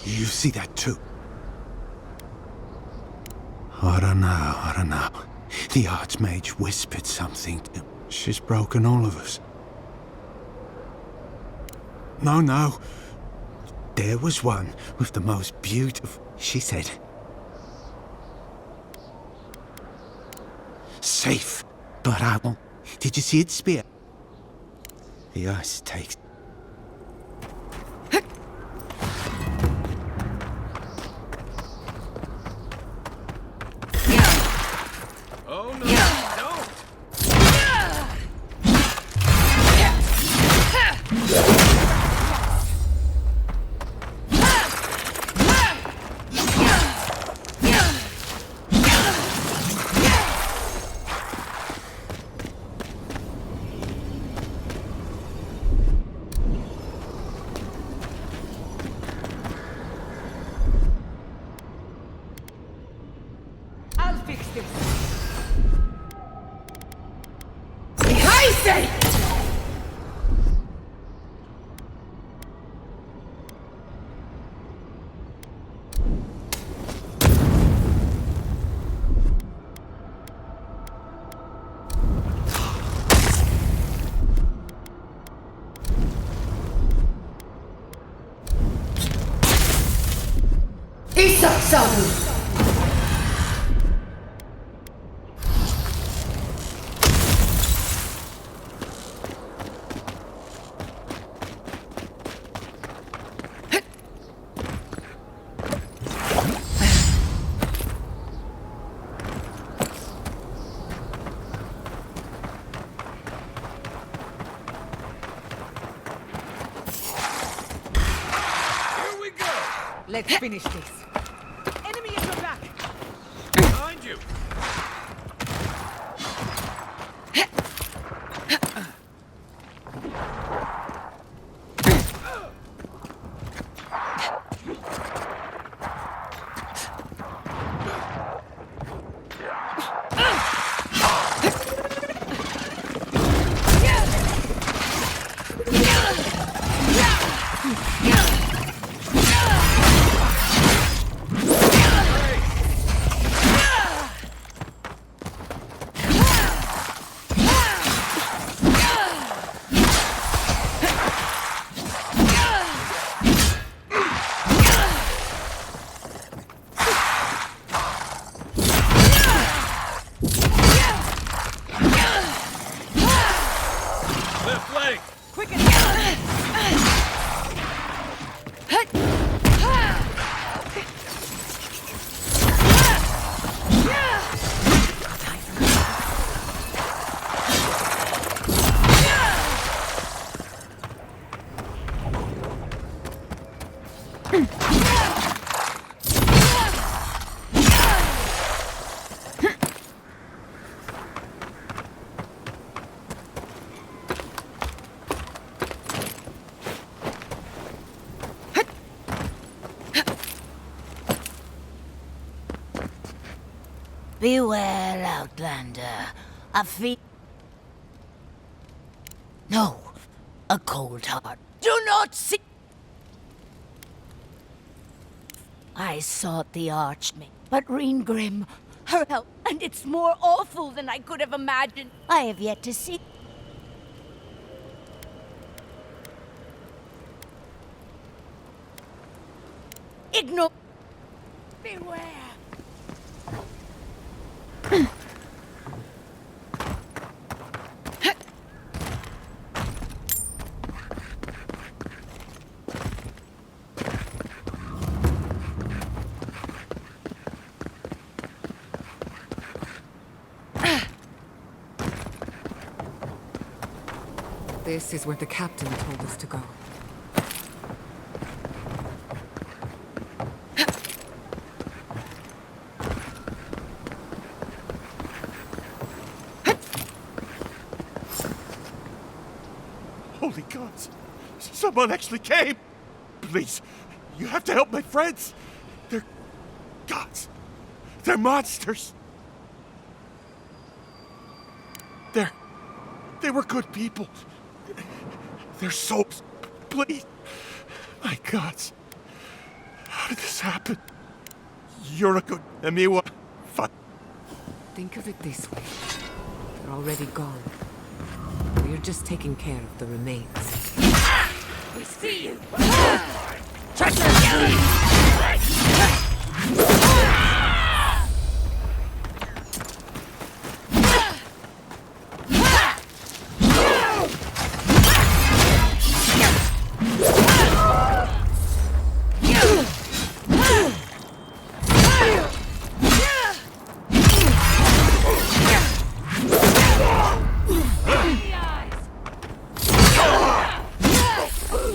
You see that too? I don't know. The Archmage whispered something. She's broken all of us. No. There was one with the most beautiful... She said... safe, but I won't. Did you see its spear? The ice takes... Oh no, don't! I'll fix this. I say! Let's finish this. Enemy at your back! Behind you! Left leg! Quicken! Beware, Outlander. A feet. No, a cold heart. Do not see. I sought the Archmage, but Reengrim, her help, and it's more awful than I could have imagined. I have yet to see. Ignore. Beware. This is where the captain told us to go. Holy gods! Someone actually came! Please, you have to help my friends! They're gods! They're monsters! They were good people. They're souls. Please. My gods. How did this happen? You're a good Amiwa. Fun. Think of it this way. They're already gone. We're just taking care of the remains. We see you.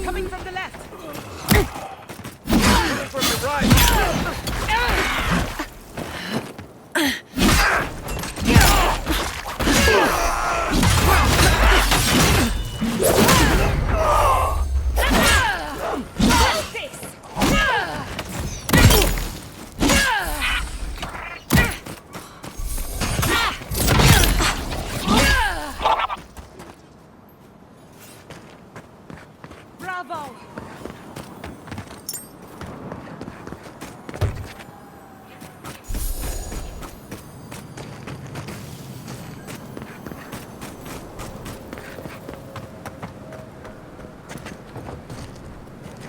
Coming from the left! From the right! Bravo!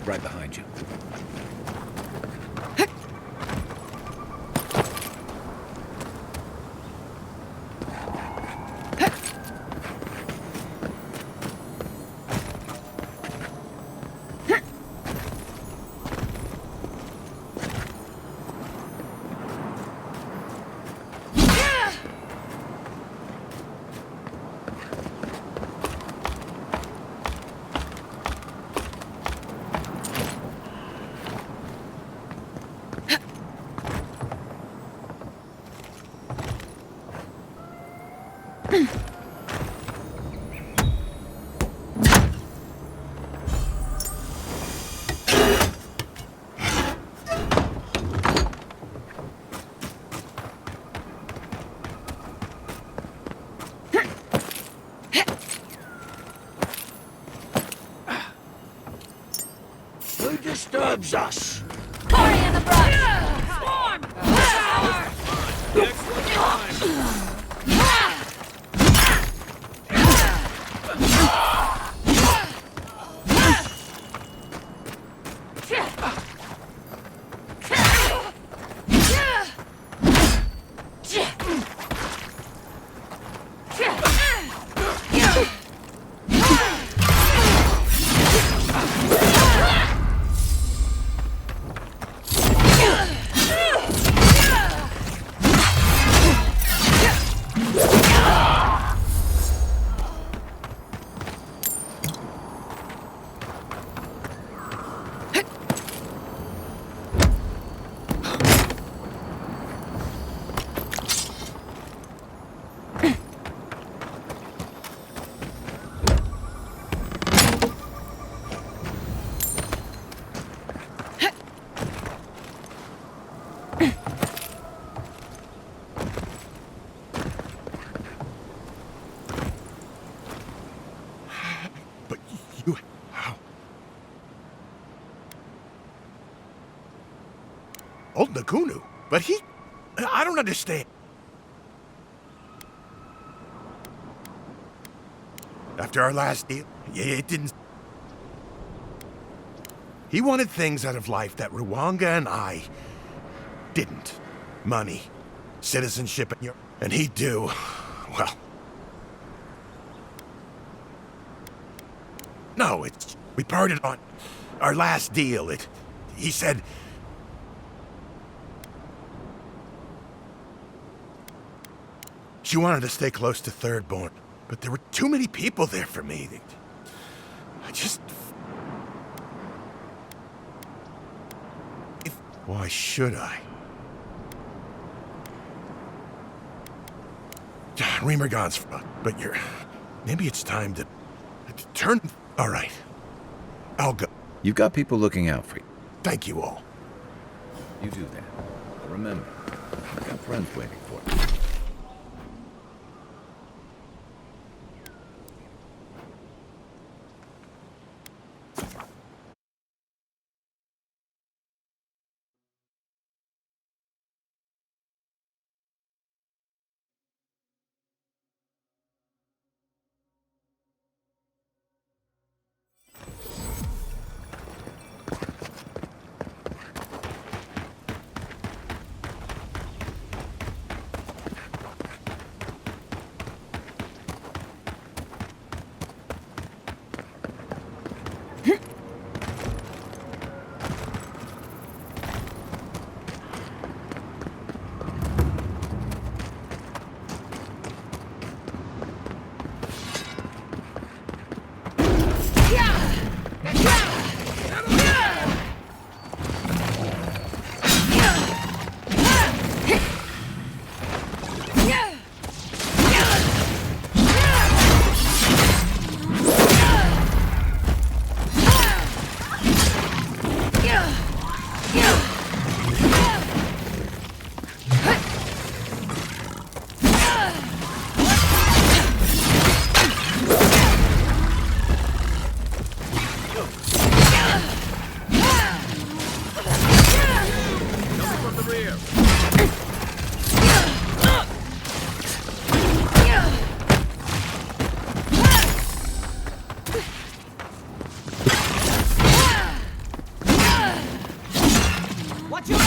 Right behind you. Who disturbs us? Party in the brush! But you... How? Old Nagunu? But he... I don't understand. After our last deal, it didn't... He wanted things out of life that Ruanga and I didn't. Money, citizenship, and he'd do... well... No, it's... We parted on our last deal. He said... She wanted to stay close to Thirdborn, but there were too many people there for me. I just... Why should I? Remergon's front, but you're... Maybe it's time to turn... All right. I'll go. You've got people looking out for you. Thank you all. You do that. But remember, you've got friends waiting for you. Watch your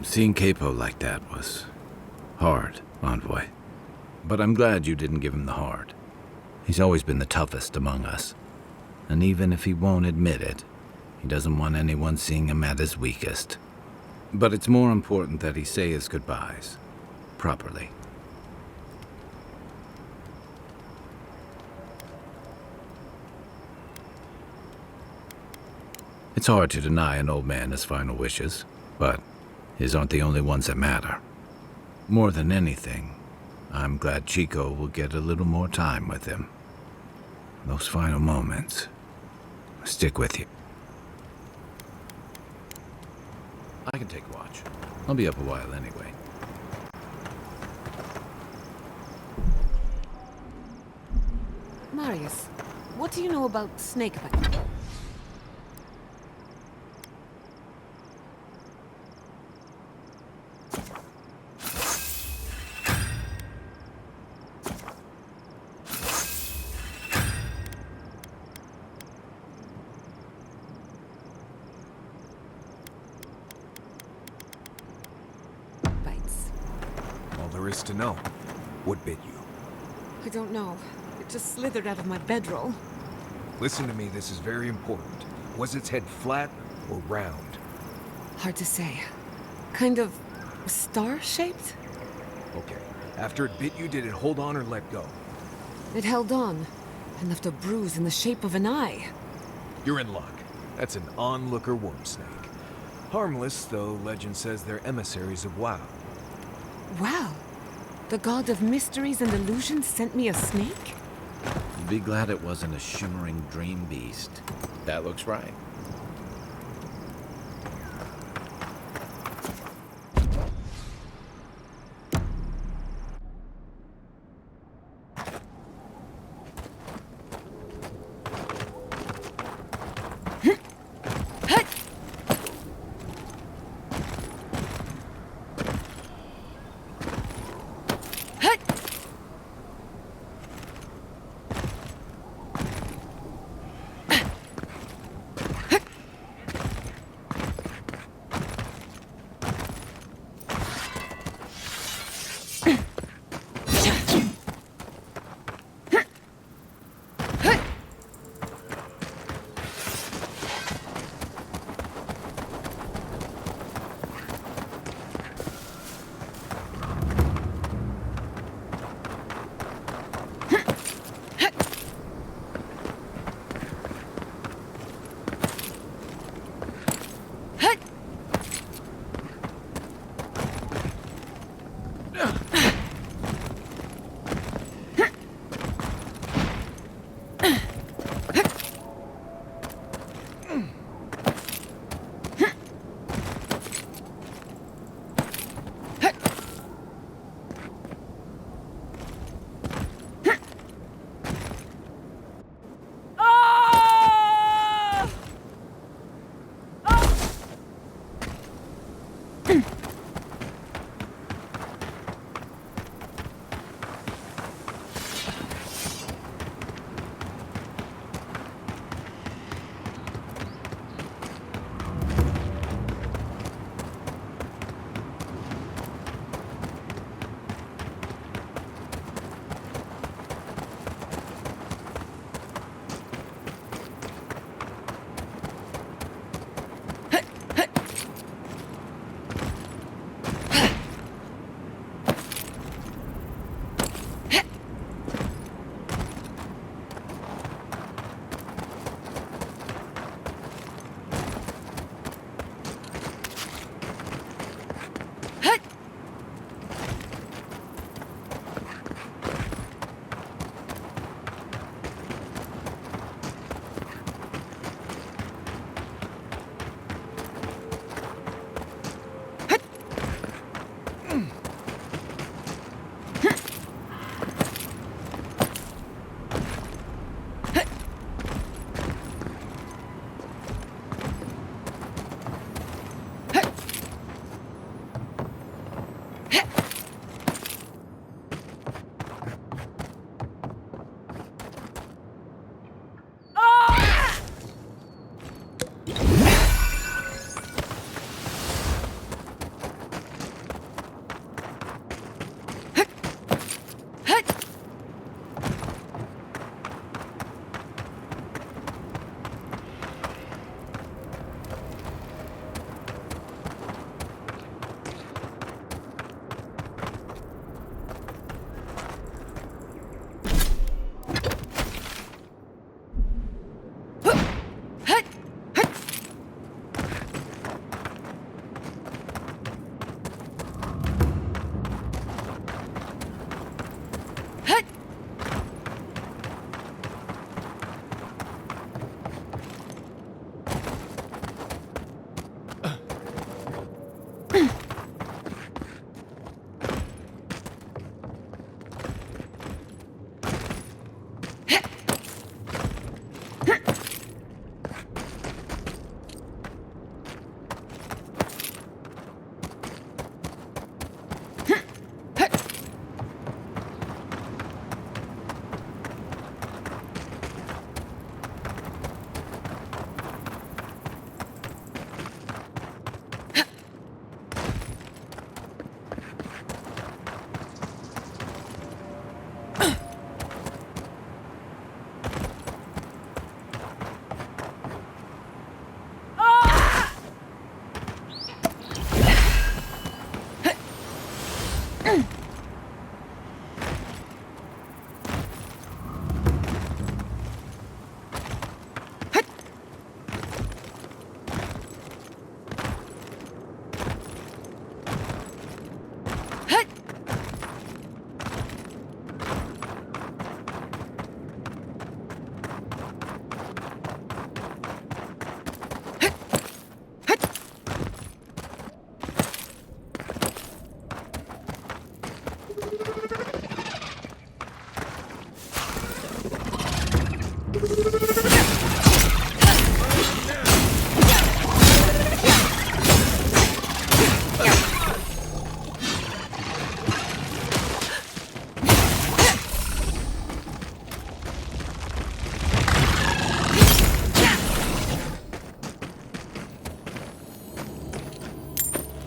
Seeing Capo like that was hard, Envoy. But I'm glad you didn't give him the hard. He's always been the toughest among us. And even if he won't admit it, he doesn't want anyone seeing him at his weakest. But it's more important that he say his goodbyes. Properly. It's hard to deny an old man his final wishes, but his aren't the only ones that matter. More than anything, I'm glad Chico will get a little more time with him. Those final moments stick with you. I can take watch. I'll be up a while anyway. Marius, what do you know about snakebite? All there is to know. What bit you? I don't know. It just slithered out of my bedroll. Listen to me, this is very important. Was its head flat or round? Hard to say. Kind of star-shaped? Okay. After it bit you, did it hold on or let go? It held on, and left a bruise in the shape of an eye. You're in luck. That's an onlooker worm snake. Harmless, though legend says they're emissaries of Wow. Wow! The god of mysteries and illusions sent me a snake? You'd be glad it wasn't a shimmering dream beast. That looks right.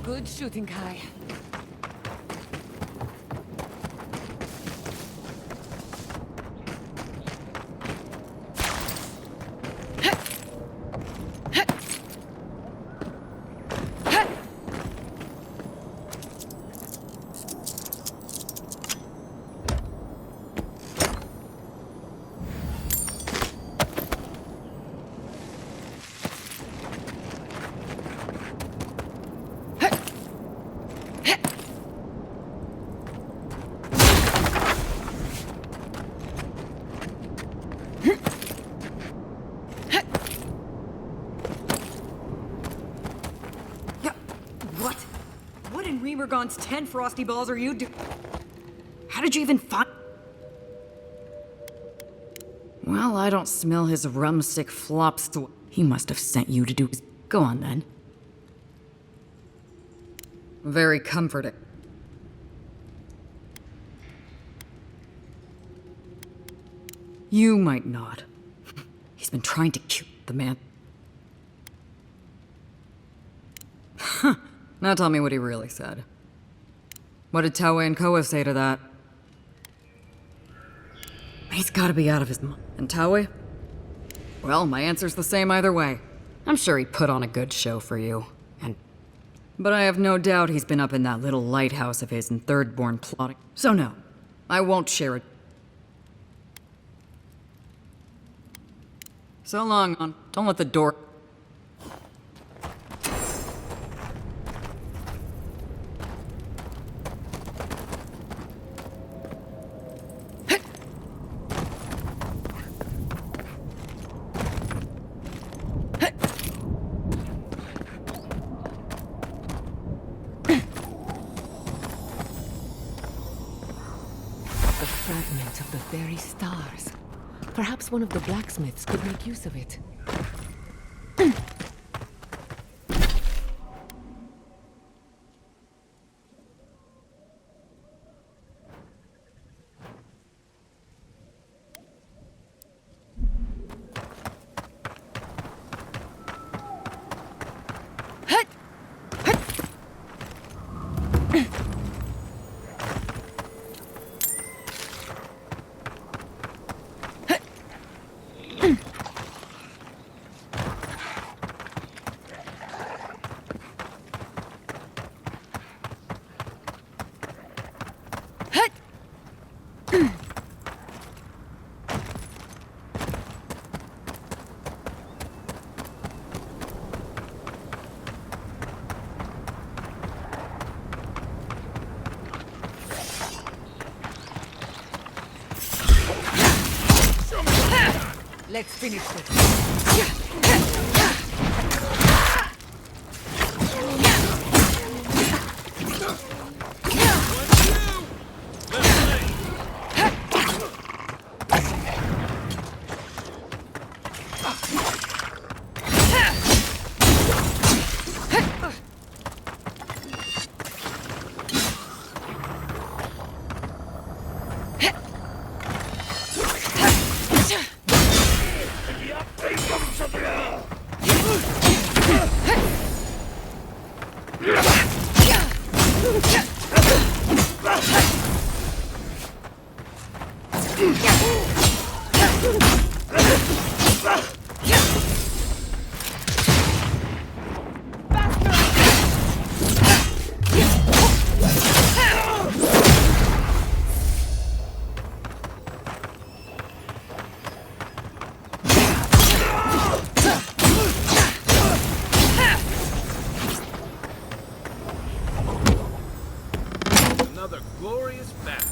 Good shooting, Kai. Remergon's 10 frosty balls are you do? How did you even find? Well, I don't smell his rumstick flops. He must have sent you to do his... Go on, then. Very comforting. You might not. He's been trying to kill the man. Huh. Now tell me what he really said. What did Taue and Koa say to that? He's gotta be out of his mind. And Taue? Well, my answer's the same either way. I'm sure he put on a good show for you. But I have no doubt he's been up in that little lighthouse of his in Thirdborn plotting. So no, I won't share it. So long, on. Don't let the door... Fragment of the very stars. Perhaps one of the blacksmiths could make use of it. Let's finish this. Another glorious battle.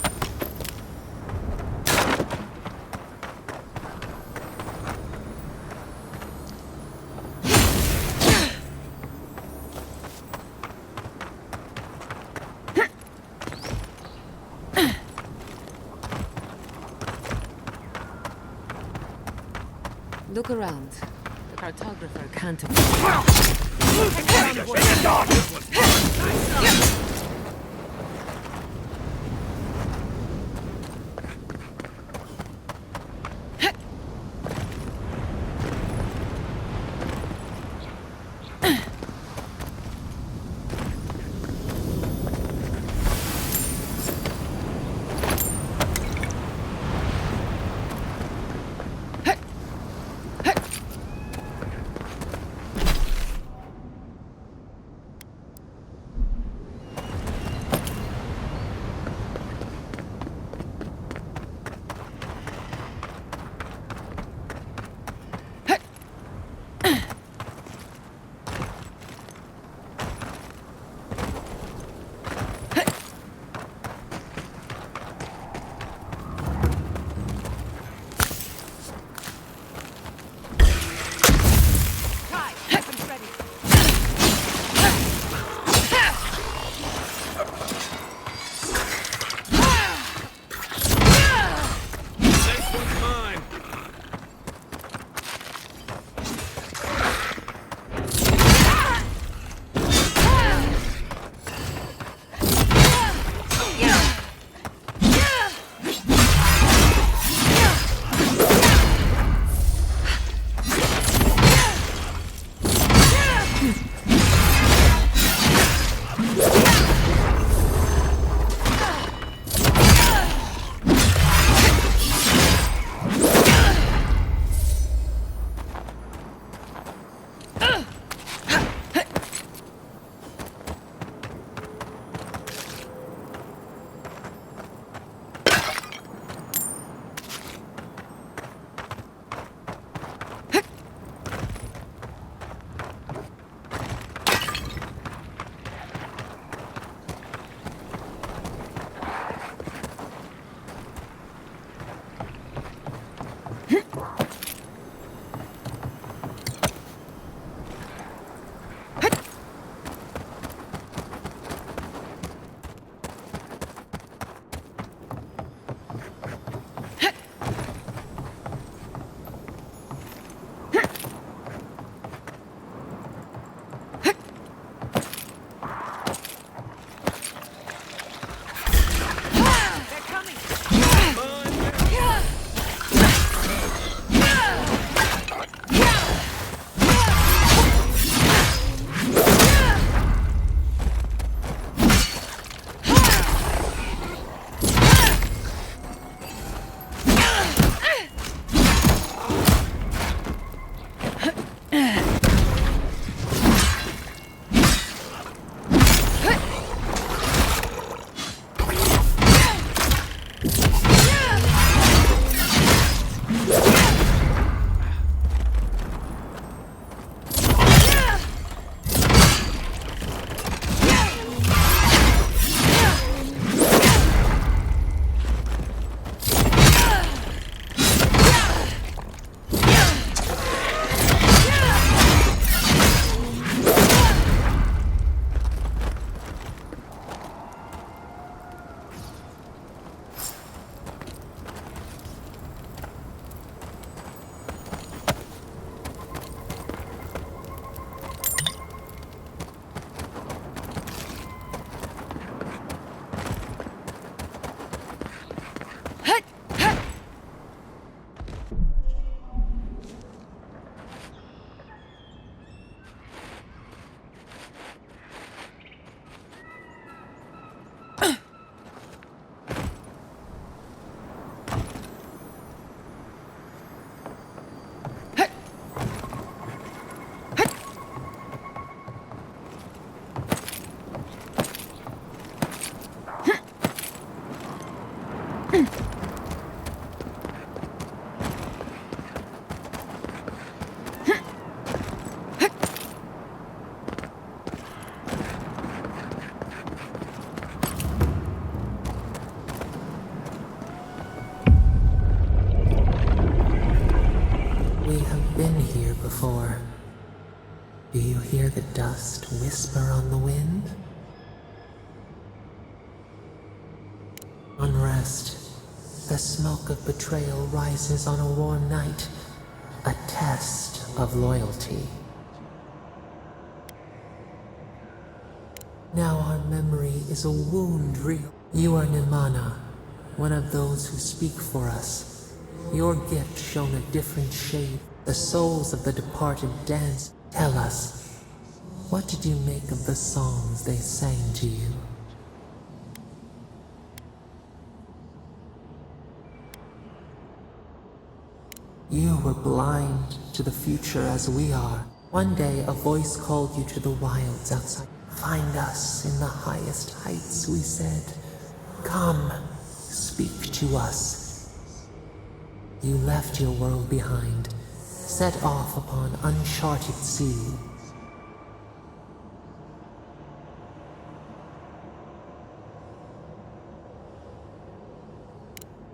Look around. The cartographer can't Do you hear the dust whisper on the wind? Unrest. The smoke of betrayal rises on a warm night. A test of loyalty. Now our memory is a wound real. You are Nimana, one of those who speak for us. Your gift shone a different shade. The souls of the departed dance. Tell us, what did you make of the songs they sang to you? You were blind to the future as we are. One day a voice called you to the wilds outside. Find us in the highest heights, we said. Come, speak to us. You left your world behind, set off upon uncharted sea.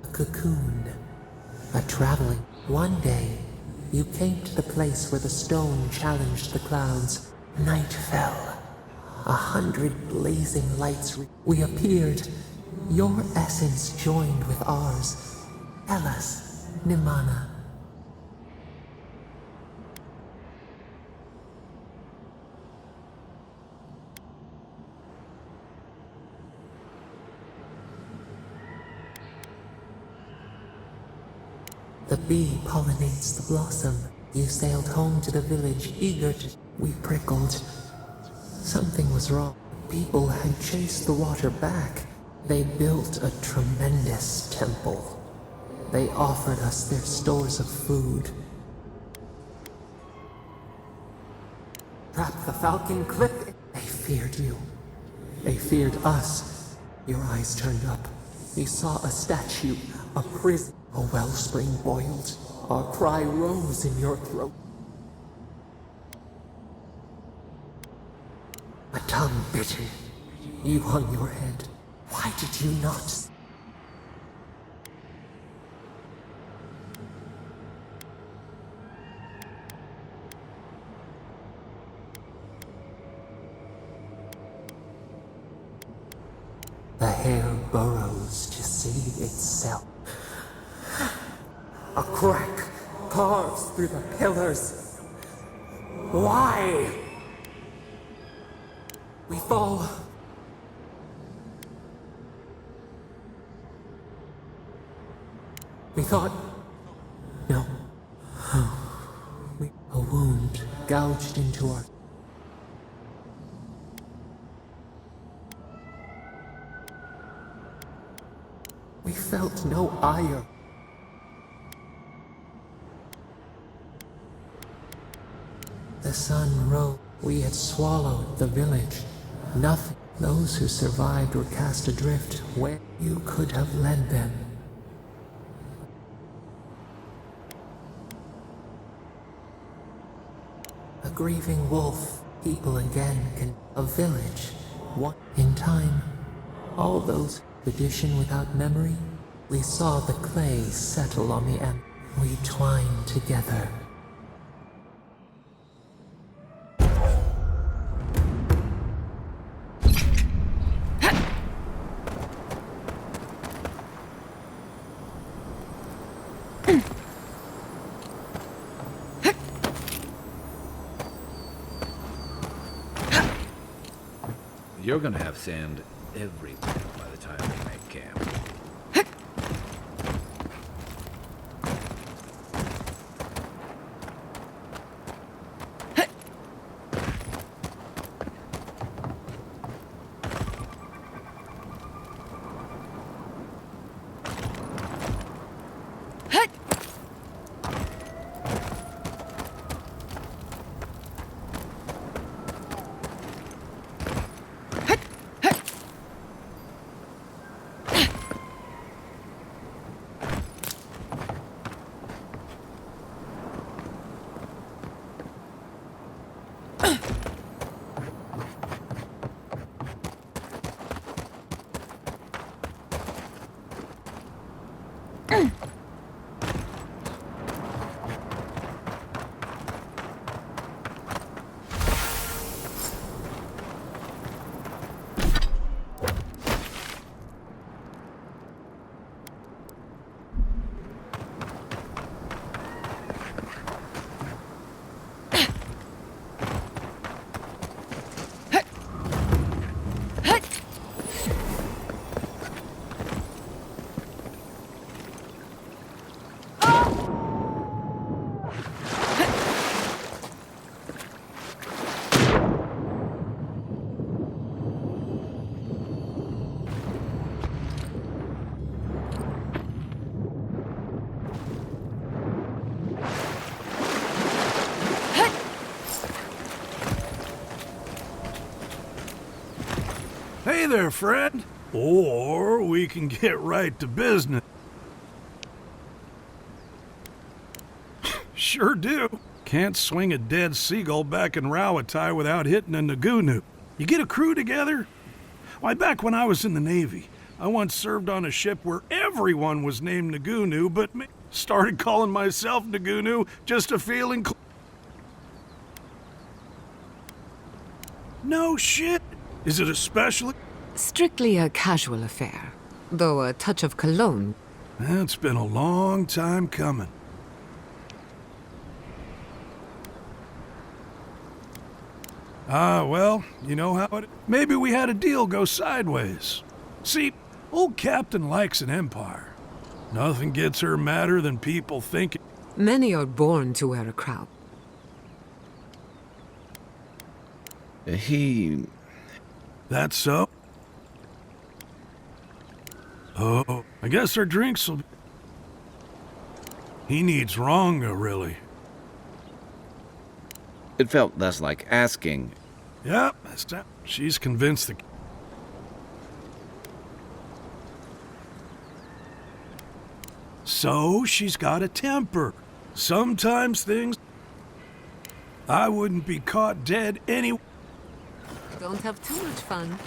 A cocoon, a traveling. One day, you came to the place where the stone challenged the clouds. Night fell. 100 blazing lights. We appeared. Your essence joined with ours. Tell us, Nimana. The bee pollinates the blossom. You sailed home to the village, eager to... We prickled. Something was wrong. People had chased the water back. They built a tremendous temple. They offered us their stores of food. Trap the falcon cliff. They feared you. They feared us. Your eyes turned up. You saw a statue, a prison. A wellspring boiled. Our cry rose in your throat. A tongue bitten. You hung your head. Why did you not? The hair burrows to see itself. A crack carves through the pillars. Why? We fall. We thought... No. A wound gouged into our... We felt no ire. The sun rose. We had swallowed the village. Nothing. Those who survived were cast adrift where you could have led them. A grieving wolf. People again can... A village. What? In time. All those... Tradition without memory. We saw the clay settle on the end. We twined together. You're gonna have sand everywhere by the time we make camp. Hey there, friend. Or we can get right to business. Sure do. Can't swing a dead seagull back in Rawatai without hitting a Nagunu. You get a crew together? Why, back when I was in the Navy, I once served on a ship where everyone was named Nagunu, but me. Started calling myself Nagunu just to feel No shit. Is it a special? Strictly a casual affair, though a touch of cologne. It's been a long time coming. Well, you know how it... Maybe we had a deal go sideways. See, old Captain likes an empire. Nothing gets her madder than people thinking. Many are born to wear a crown. That's so? Oh, I guess our drinks will... He needs Ronga, really. It felt less like asking. Yep, that's that. She's convinced the... So she's got a temper. Sometimes things... I wouldn't be caught dead any... Don't have too much fun.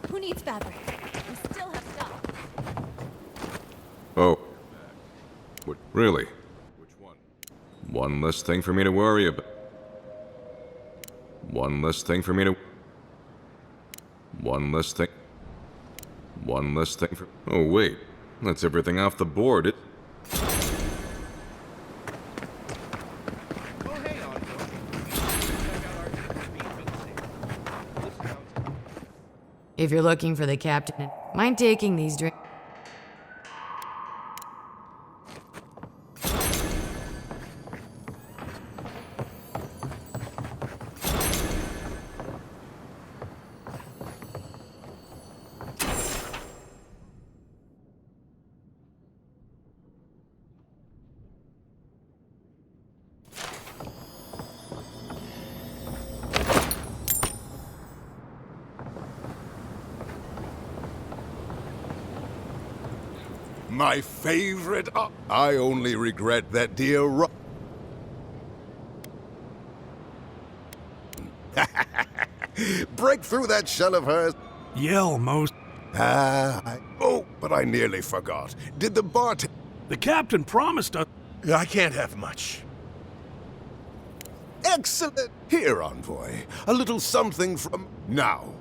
Who needs fabric? We still have stuff. Oh. What, really? Which one? One less thing for me to worry about. One less thing for me to... One less thing... One less thing for... Oh, wait. That's everything off the board. If you're looking for the captain, mind taking these drinks? My favorite. I only regret that dear Break through that shell of hers. Yell, most. Oh, but I nearly forgot. Did the The captain promised us... I can't have much. Excellent. Here, envoy. A little something from... Now.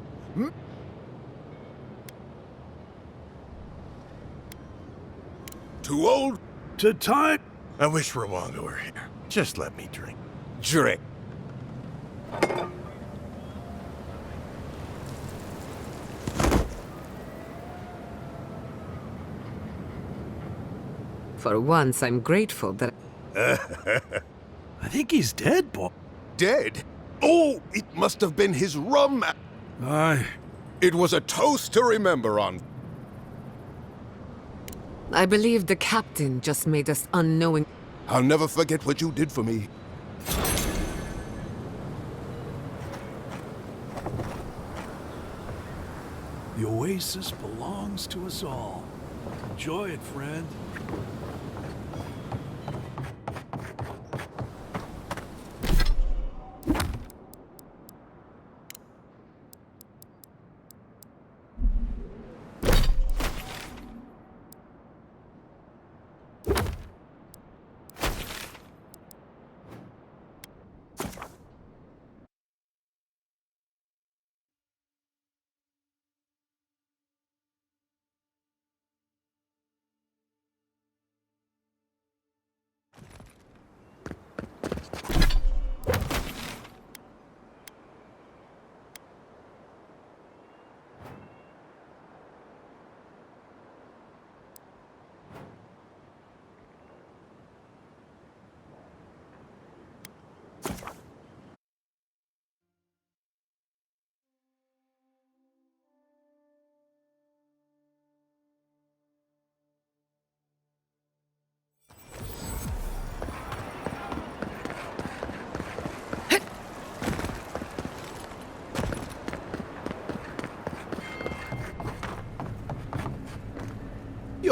Too old? To time? I wish Rwanga were here. Just let me drink. Drink. For once, I'm grateful that... I think he's dead, boy. Dead? Oh, it must have been his rum. Aye. It was a toast to remember on. I believe the captain just made us unknowing. I'll never forget what you did for me. The oasis belongs to us all. Enjoy it, friend.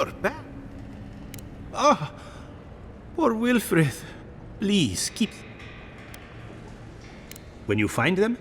you're back. Ah, poor Wilfred. Please, keep... When you find them,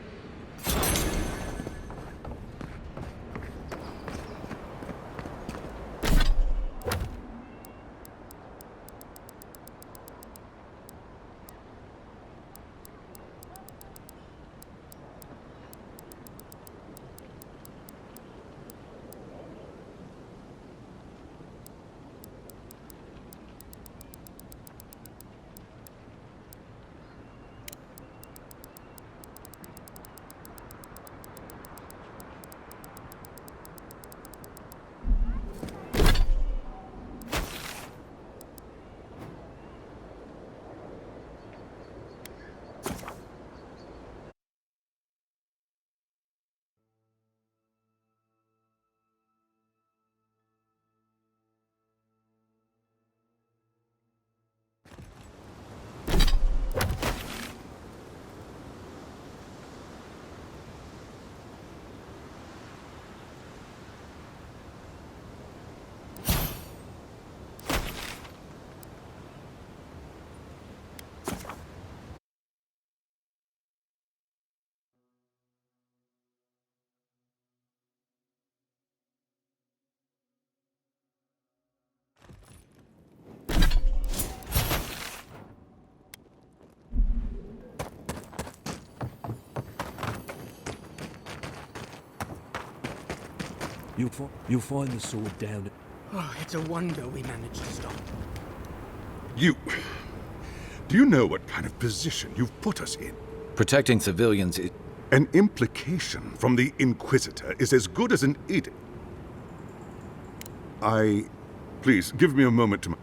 You'll find the sword down. Oh, it's a wonder we managed to stop. You... Do you know what kind of position you've put us in? Protecting civilians is... An implication from the Inquisitor is as good as an edict. Please, give me a moment to...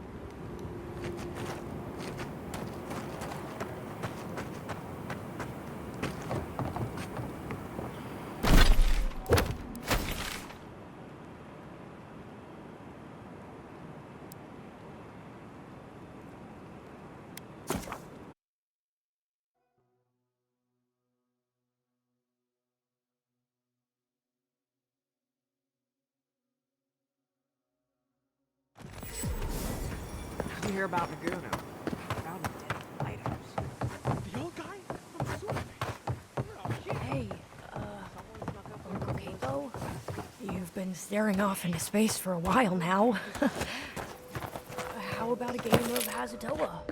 How'd you hear about Naguno? Found a dead lighthouse. The old guy? I'm sorry. Hey, Uncle Capo? You've been staring off into space for a while now. How about a game of Hazatoa?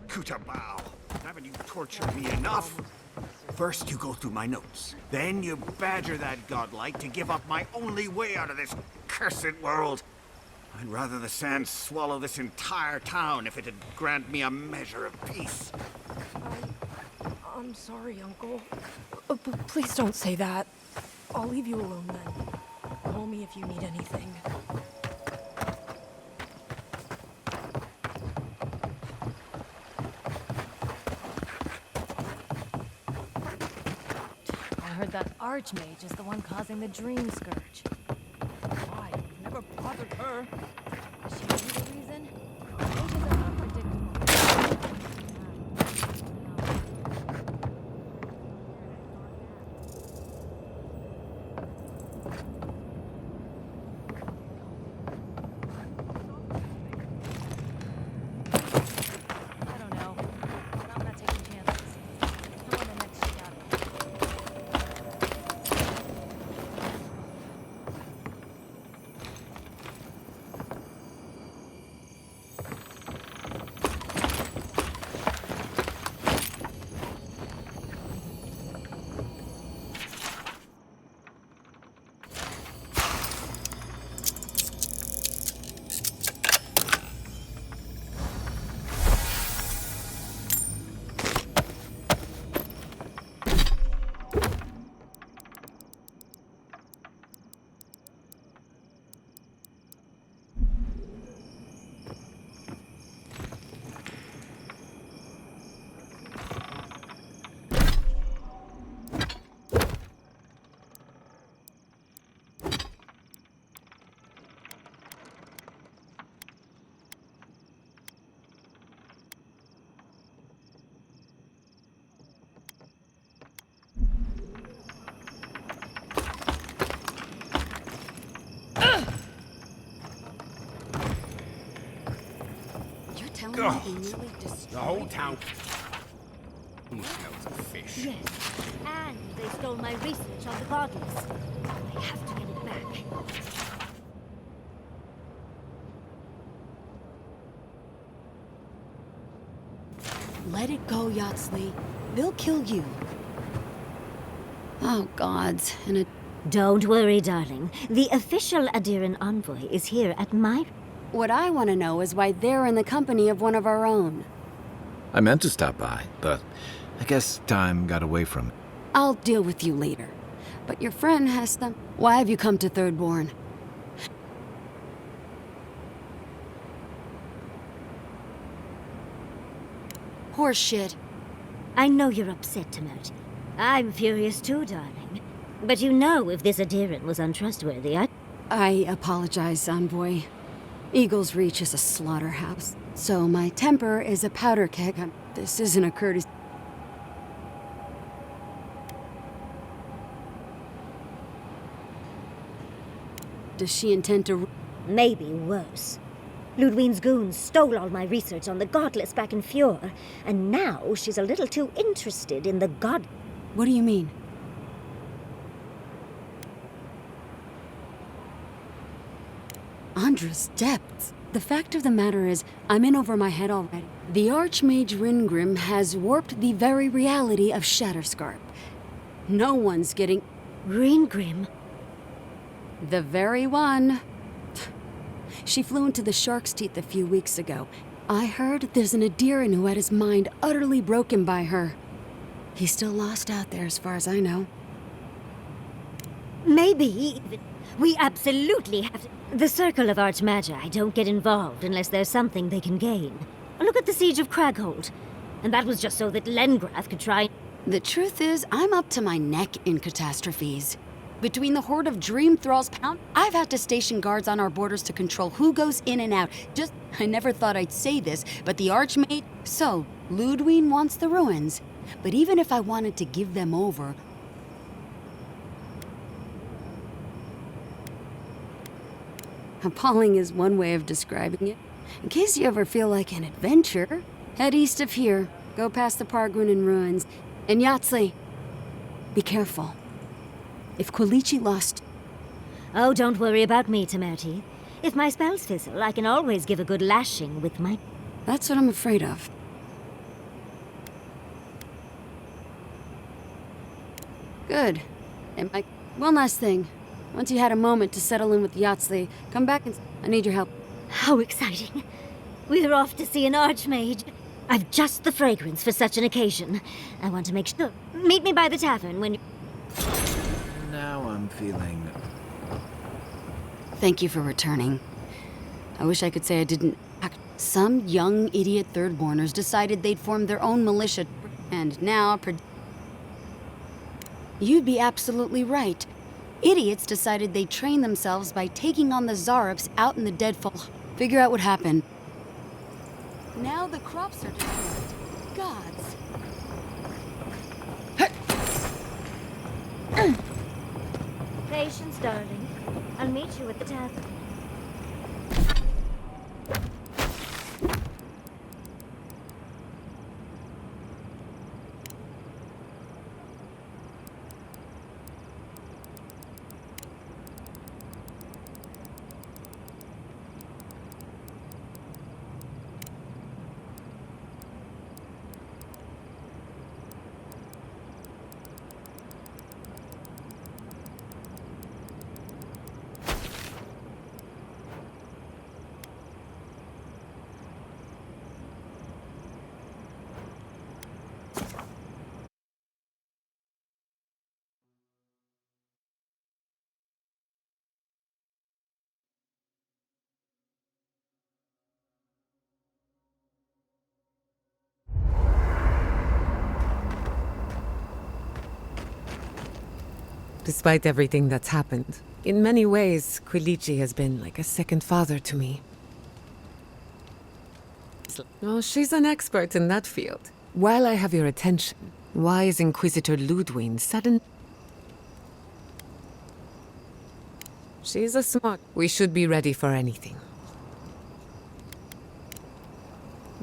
Kutabao, haven't you tortured me enough? First you go through my notes, then you badger that godlike to give up my only way out of this cursed world. I'd rather the sands swallow this entire town if it'd grant me a measure of peace. I'm sorry, Uncle. Please don't say that. I'll leave you alone then. Call me if you need anything. I heard that Archmage is the one causing the Dream Scourge. Why? Never bothered her. Is she the reason? Mages are unpredictable. I don't know, but I'm not taking chances. I'm on the next shadow. Oh, the whole town smells of fish. Yes, and they stole my research on the godless. I have to get it back. Let it go, Yatsley. They'll kill you. Oh, gods, and it... Don't worry, darling. The official Adiran envoy is here at my... What I want to know is why they're in the company of one of our own. I meant to stop by, but I guess time got away from me. I'll deal with you later. But your friend has some... Why have you come to Thirdborn? Horse shit. I know you're upset, Timot. I'm furious too, darling. But you know if this Adiran was untrustworthy, I apologize, Envoy. Eagle's Reach is a slaughterhouse, so my temper is a powder keg. This isn't a courtesy. Does she intend to... Maybe worse. Ludwine's goons stole all my research on the godless back in Fjord, and now she's a little too interested in the god... What do you mean? Andra's depths. The fact of the matter is, I'm in over my head already. The Archmage Ringrim has warped the very reality of Shatterscarp. No one's getting... Ringrim? The very one. She flew into the Shark's Teeth a few weeks ago. I heard there's an Adiran who had his mind utterly broken by her. He's still lost out there as far as I know. Maybe. We absolutely have to... The Circle of Archmagi don't get involved unless there's something they can gain. Look at the Siege of Craghold. And that was just so that Lengrath could try... The truth is, I'm up to my neck in catastrophes. Between the horde of Dream Thralls pound, I've had to station guards on our borders to control who goes in and out. I never thought I'd say this, but the Archmage... So, Ludwine wants the ruins. But even if I wanted to give them over... Appalling is one way of describing it. In case you ever feel like an adventure, head east of here, go past the Pargrunen ruins, and Yatsley, be careful. If Quilichi lost... Oh, don't worry about me, Temerti. If my spells fizzle, I can always give a good lashing with my... That's what I'm afraid of. Good. And one last thing. Once you had a moment to settle in with Yatsley, come back and... I need your help. How exciting. We're off to see an Archmage. I've just the fragrance for such an occasion. I want to make sure... Meet me by the tavern when you... Now I'm feeling... Thank you for returning. I wish I could say I didn't act. Some young idiot Thirdborners decided they'd form their own militia, and now... You'd be absolutely right. Idiots decided they'd train themselves by taking on the Zarops out in the Deadfall. Figure out what happened. Now the crops are destroyed. Gods. Patience, darling. I'll meet you at the tavern. Despite everything that's happened, in many ways, Quilichi has been like a second father to me. Oh, she's an expert in that field. While I have your attention, why is Inquisitor Ludwine sudden? She's a smart... We should be ready for anything.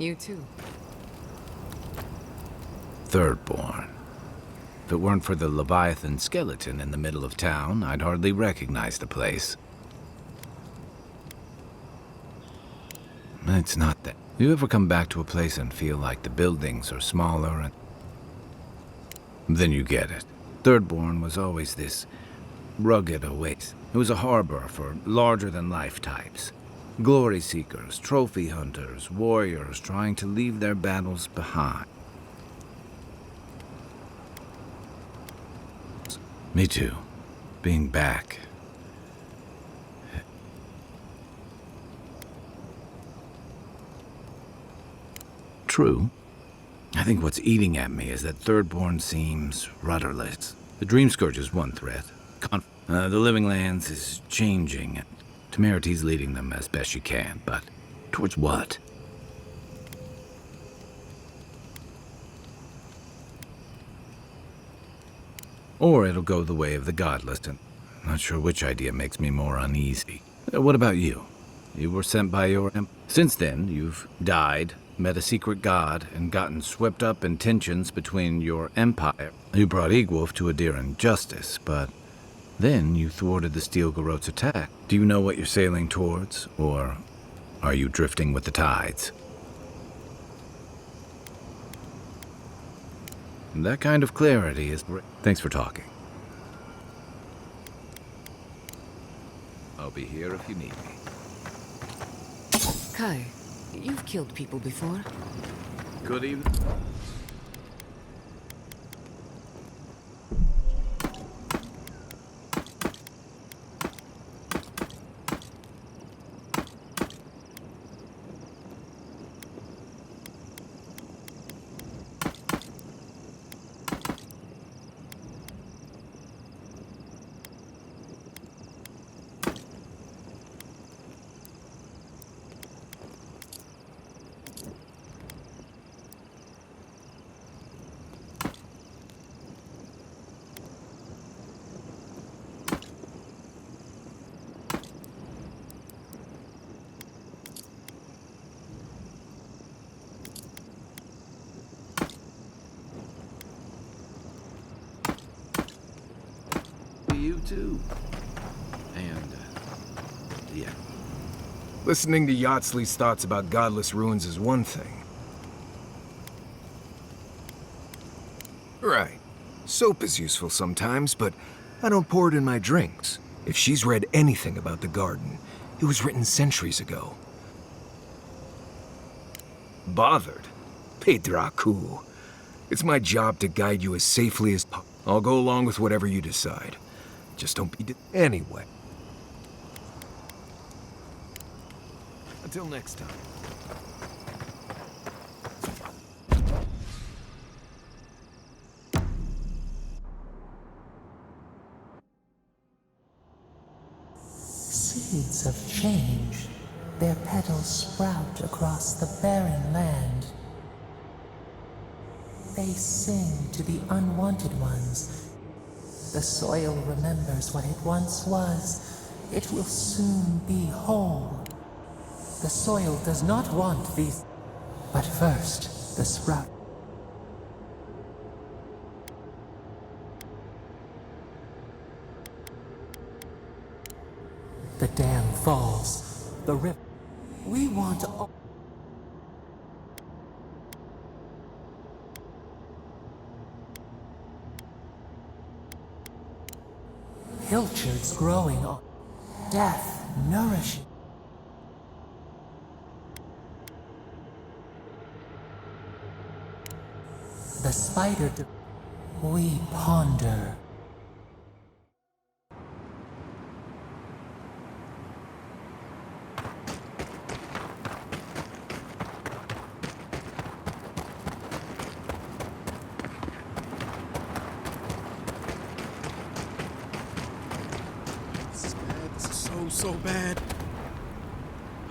You too. Thirdborn. If it weren't for the Leviathan skeleton in the middle of town, I'd hardly recognize the place. It's not that. You ever come back to a place and feel like the buildings are smaller and... Then you get it. Thirdborn was always this rugged oasis. It was a harbor for larger-than-life types. Glory seekers, trophy hunters, warriors trying to leave their battles behind. Me too. Being back. True. I think what's eating at me is that Thirdborn seems rudderless. The Dream Scourge is one threat. The Living Lands is changing. Temerity's leading them as best she can, but towards what? Or it'll go the way of the godless, and I'm not sure which idea makes me more uneasy. What about you? You were sent by your... Since then, you've died, met a secret god, and gotten swept up in tensions between your empire. You brought Egwolf to a dear injustice, but then you thwarted the Steel Garrote's attack. Do you know what you're sailing towards, or are you drifting with the tides? That kind of clarity is... Thanks for talking. I'll be here if you need me. Kai, you've killed people before. Good evening. You too. And, yeah. Listening to Yardsley's thoughts about godless ruins is one thing. Right. Soap is useful sometimes, but I don't pour it in my drinks. If she's read anything about the garden, it was written centuries ago. Bothered? Pedraku. It's my job to guide you as safely as possible. I'll go along with whatever you decide. Just don't be... Anyway. Until next time. Seeds of change. Their petals sprout across the barren land. They sing to the unwanted ones. The soil remembers what it once was. It will soon be whole. The soil does not want these. But first, the sprout. The dam falls. The river. We want all. Pilchards growing on death nourishing. The spider we ponder. So bad.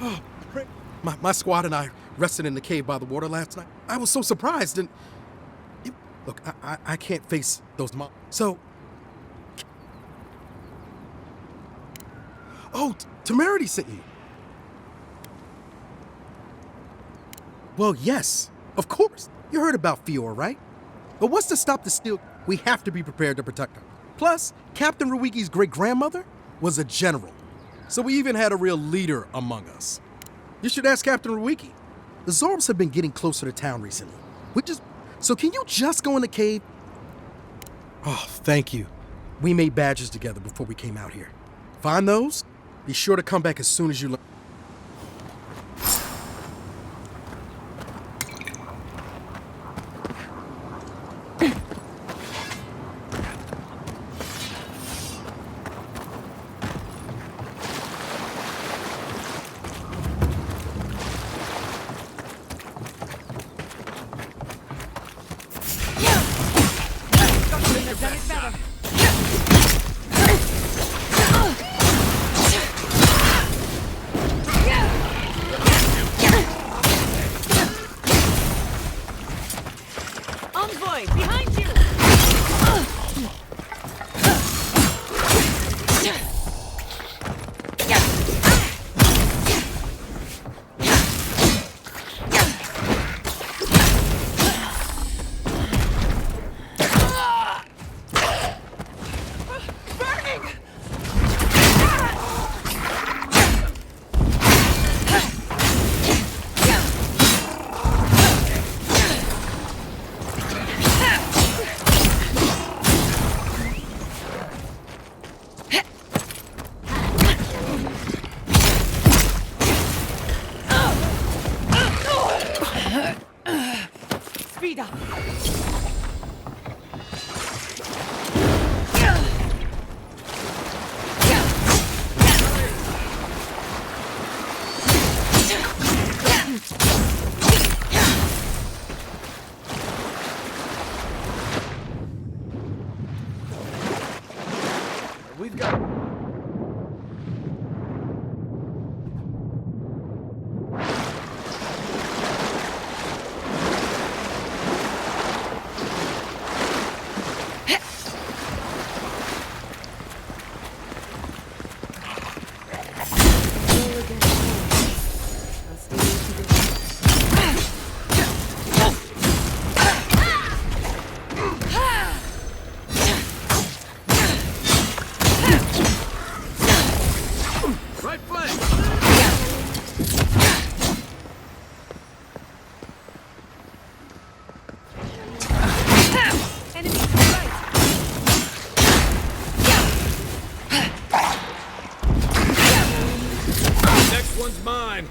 Oh, my squad and I rested in the cave by the water last night. I was so surprised and... Look, I can't face those So... Oh, Temerity sent you. Well, yes, of course. You heard about Fior, right? But what's to stop the steal? We have to be prepared to protect her. Plus, Captain Ruiki's great-grandmother was a general. So we even had a real leader among us. You should ask Captain Ruiki. The Zorbs have been getting closer to town recently. So can you just go in the cave? Oh, thank you. We made badges together before we came out here. Find those. Be sure to come back as soon as you learn. Envoy, behind you! Speed up! We've got... Right flank! Enemy to the right! Next one's mine!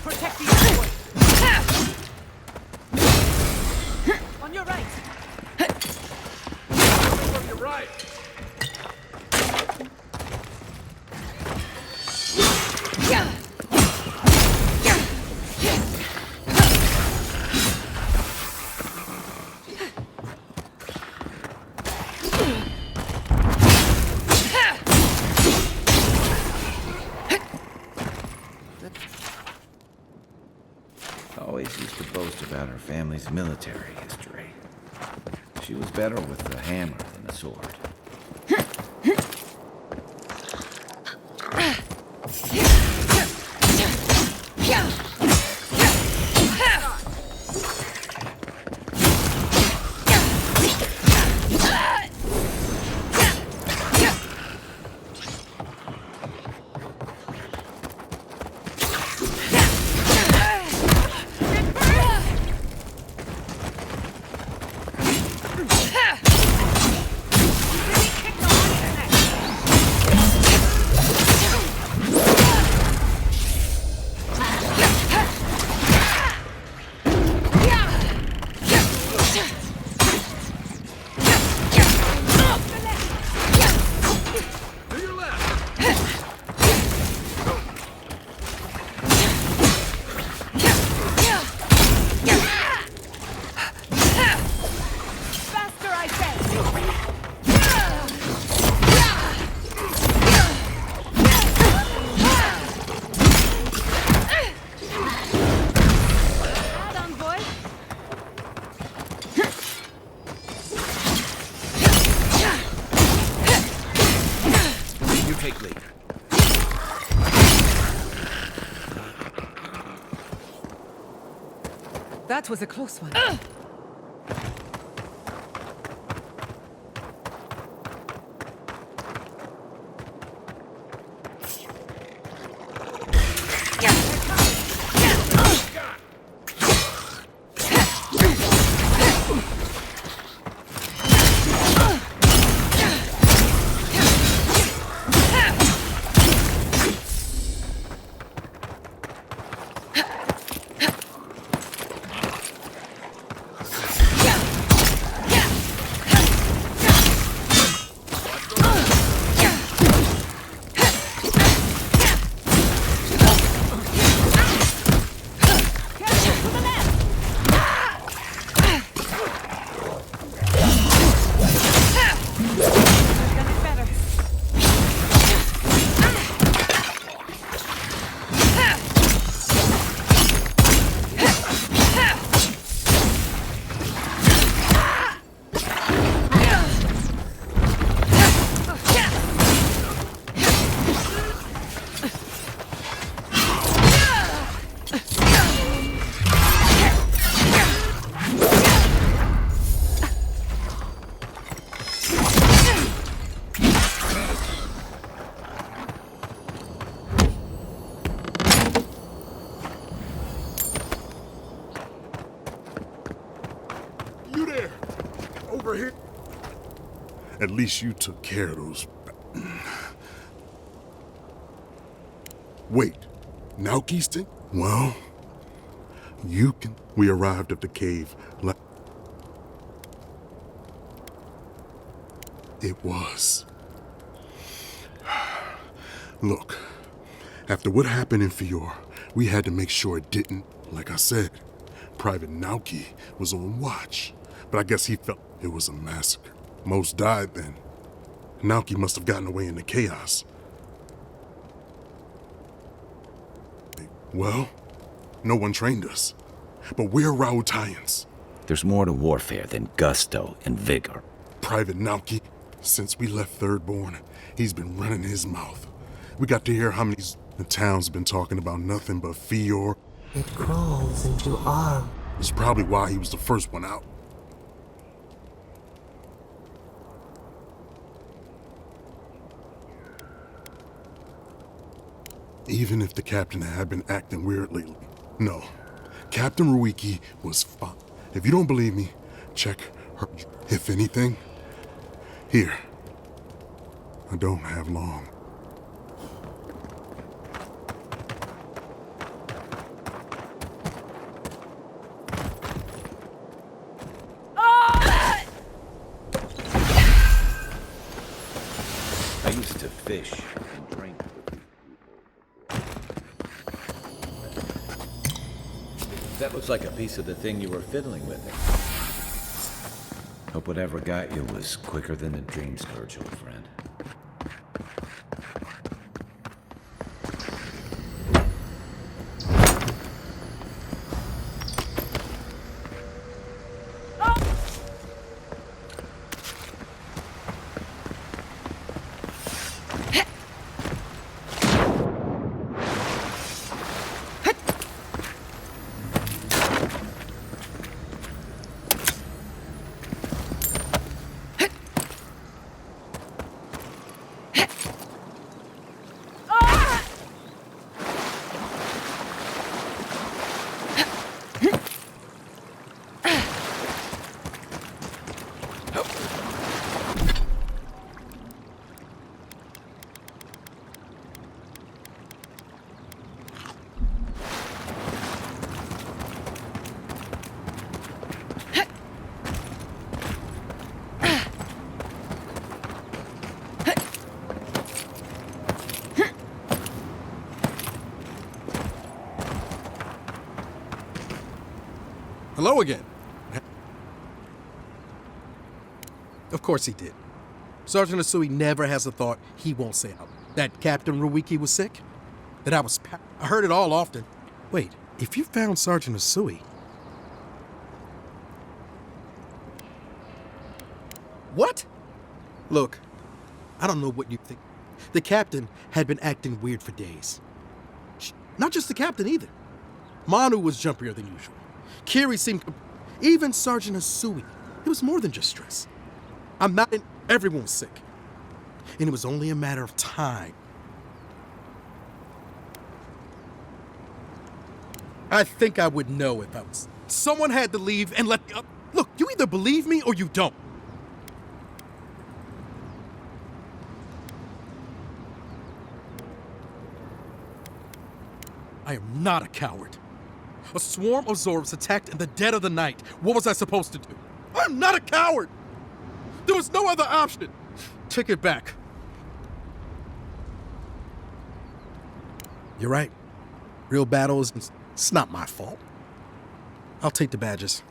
Protect the envoy! On your right! From your right! Always used to boast about her family's military history. She was better with a hammer than a sword. That was a close one. You there! Over here! At least you took care of those. Wait, now Keyston? Well, you can. We arrived at the cave. It was. Look, after what happened in Fior, we had to make sure it didn't. Like I said, Private Nauki was on watch, but I guess he felt it was a massacre. Most died then. Nauki must have gotten away in the chaos. Well, no one trained us, but we're Rautaians. There's more to warfare than gusto and vigor. Private Nauki, since we left Thirdborn, he's been running his mouth. We got to hear how many the town's been talking about nothing but Fior. It crawls into our... It's probably why he was the first one out. Even if the captain had been acting weird lately. No, Captain Ruiki was fine. If you don't believe me, check her. If anything, here. I don't have long. I used to fish and drink with these people. That looks like a piece of the thing you were fiddling with. Hope whatever got you was quicker than the dream scourge, old friend. Hello again. Of course he did. Sergeant Asui never has a thought he won't say out. That Captain Ruiki was sick? That I heard it all often. Wait, if you found Sergeant Asui... What? Look, I don't know what you think. The captain had been acting weird for days. Not just the captain either. Manu was jumpier than usual. Kiri seemed... Even Sergeant Asui. It was more than just stress. I'm not in... Everyone was sick. And it was only a matter of time. I think I would know if I was... Someone had to leave and let... Look, you either believe me or you don't. I am not a coward. A swarm of Zords attacked in the dead of the night. What was I supposed to do? I'm not a coward! There was no other option. Take it back. You're right. Real battles, it's not my fault. I'll take the badges.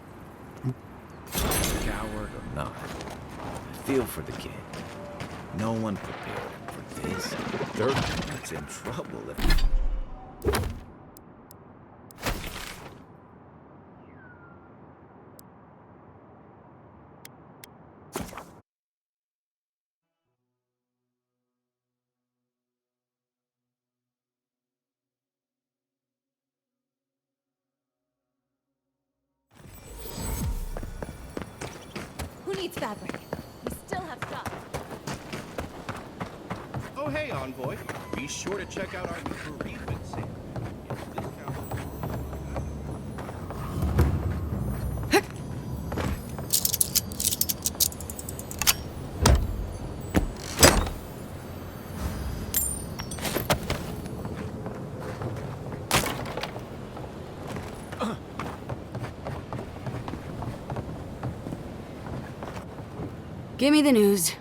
Coward or not, I feel for the kid. No one prepared him for this. Third one's in trouble if... Who needs fabric? We still have stuff. Oh, hey, Envoy. Be sure to check out our new bereavement sale. Give me the news.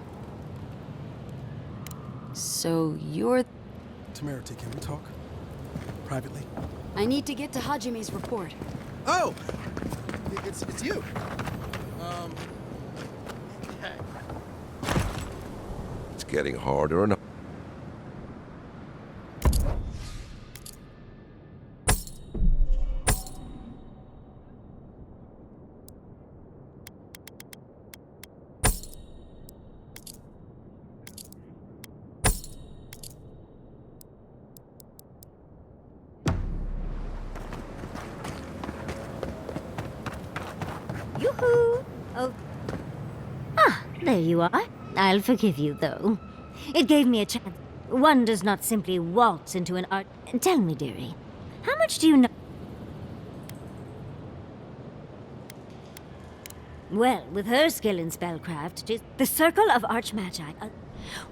So you're... Temerity, can we talk? Privately? I need to get to Hajime's report. Oh! It's you. It's getting harder and Yoo-hoo! Oh. Ah, there you are. I'll forgive you, though. It gave me a chance. One does not simply waltz into an art... Tell me, dearie, how much do you know? Well, with her skill in spellcraft, it is the Circle of Archmagi.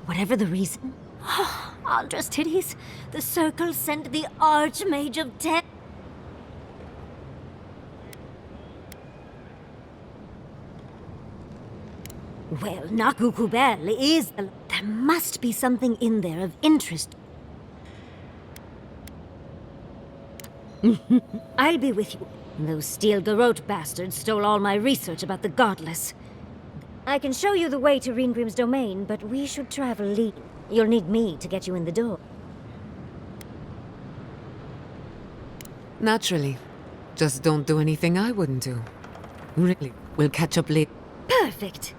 Whatever the reason... Oh, Aldrus titties. The Circle sent the Archmage of Death. Well, Nakukubel is the... There must be something in there of interest. I'll be with you. Those Steel Garrote bastards stole all my research about the Godless. I can show you the way to Reengrim's domain, but we should travel lean. You'll need me to get you in the door. Naturally. Just don't do anything I wouldn't do. Really. We'll catch up later. Perfect.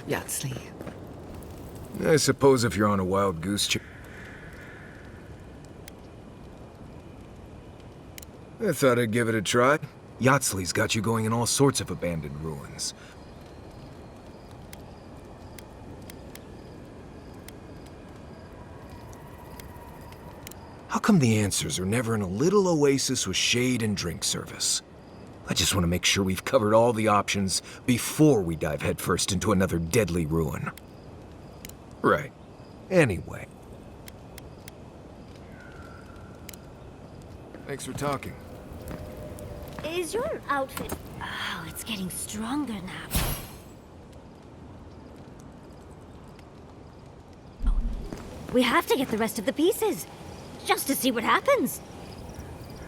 Yatsley. I suppose if you're on a wild goose chase. I thought I'd give it a try. Yatsley's got you going in all sorts of abandoned ruins. How come the answers are never in a little oasis with shade and drink service? I just want to make sure we've covered all the options before we dive headfirst into another deadly ruin. Right. Anyway. Thanks for talking. Is your outfit... Oh, it's getting stronger now. We have to get the rest of the pieces, just to see what happens.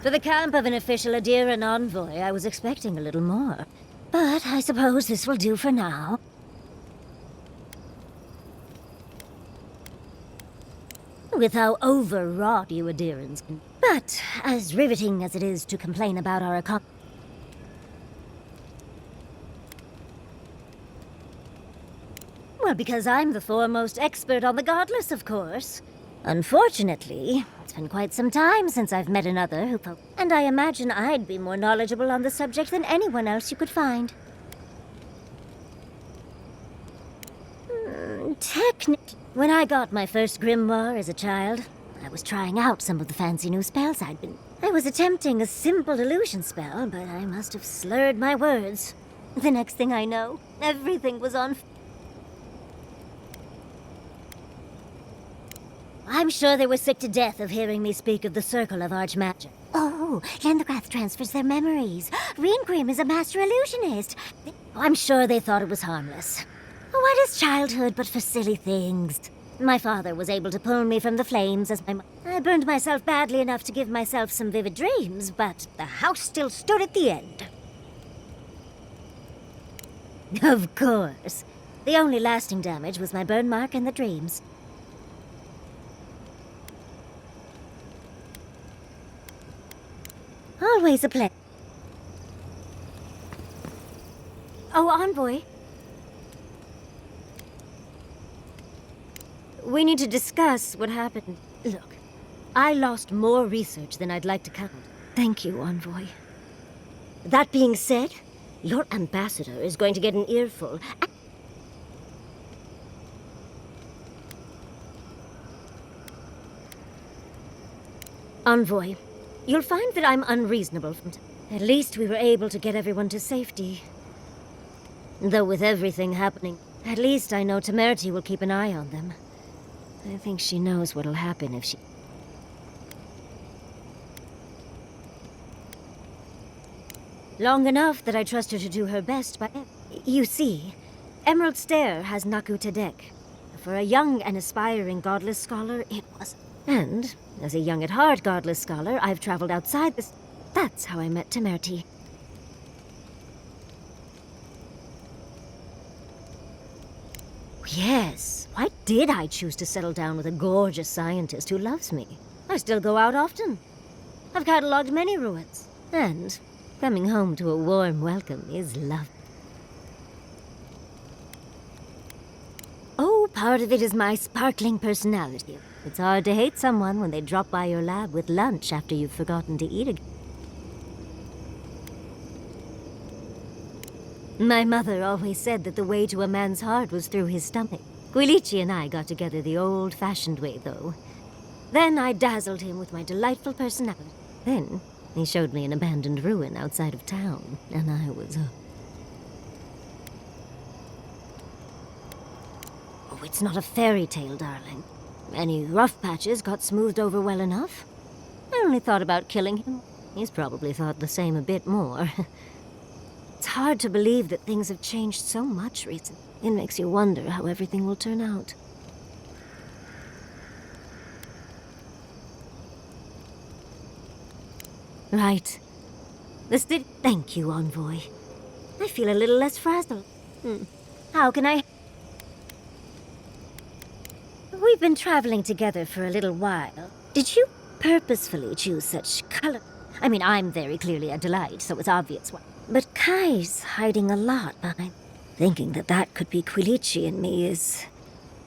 For the camp of an official Adiran envoy, I was expecting a little more. But I suppose this will do for now. With how overwrought you Adirans can... But as riveting as it is to complain about our economy... Well, because I'm the foremost expert on the godless, of course. Unfortunately, it's been quite some time since I've met another who... And I imagine I'd be more knowledgeable on the subject than anyone else you could find. Technically, when I got my first grimoire as a child, I was trying out some of the fancy new spells I'd been... I was attempting a simple illusion spell, but I must have slurred my words. The next thing I know, everything was on... I'm sure they were sick to death of hearing me speak of the Circle of Archmagic. Oh, Lendegrath transfers their memories. Reengrim is a master illusionist. I'm sure they thought it was harmless. What is childhood but for silly things? My father was able to pull me from the flames as my... I burned myself badly enough to give myself some vivid dreams, but the house still stood at the end. Of course. The only lasting damage was my burn mark and the dreams. Always a pleasure. Oh, Envoy. We need to discuss what happened. Look, I lost more research than I'd like to count. Thank you, Envoy. That being said, your ambassador is going to get an earful. Envoy, you'll find that I'm unreasonable from time. At least we were able to get everyone to safety. Though with everything happening, at least I know Temerity will keep an eye on them. I think she knows what'll happen if she... Long enough that I trust her to do her best, but... You see, Emerald Stair has Naku Tedek. For a young and aspiring godless scholar, it was... And, as a young-at-heart godless scholar, I've traveled outside this... That's how I met Temerity. Yes, why did I choose to settle down with a gorgeous scientist who loves me? I still go out often. I've catalogued many ruins. And coming home to a warm welcome is love. Oh, part of it is my sparkling personality. It's hard to hate someone when they drop by your lab with lunch after you've forgotten to eat again. My mother always said that the way to a man's heart was through his stomach. Guilichi and I got together the old-fashioned way, though. Then I dazzled him with my delightful personality. Then he showed me an abandoned ruin outside of town, and I was hooked. Oh, it's not a fairy tale, darling. Any rough patches got smoothed over well enough. I only thought about killing him. He's probably thought the same a bit more. It's hard to believe that things have changed so much recently. It makes you wonder how everything will turn out. Right. Thank you, Envoy. I feel a little less frazzled. How can I... We've been traveling together for a little while. Did you purposefully choose such color? I mean, I'm very clearly a delight, so it's obvious why. But Kai's hiding a lot behind. Thinking that that could be Quilici in me is...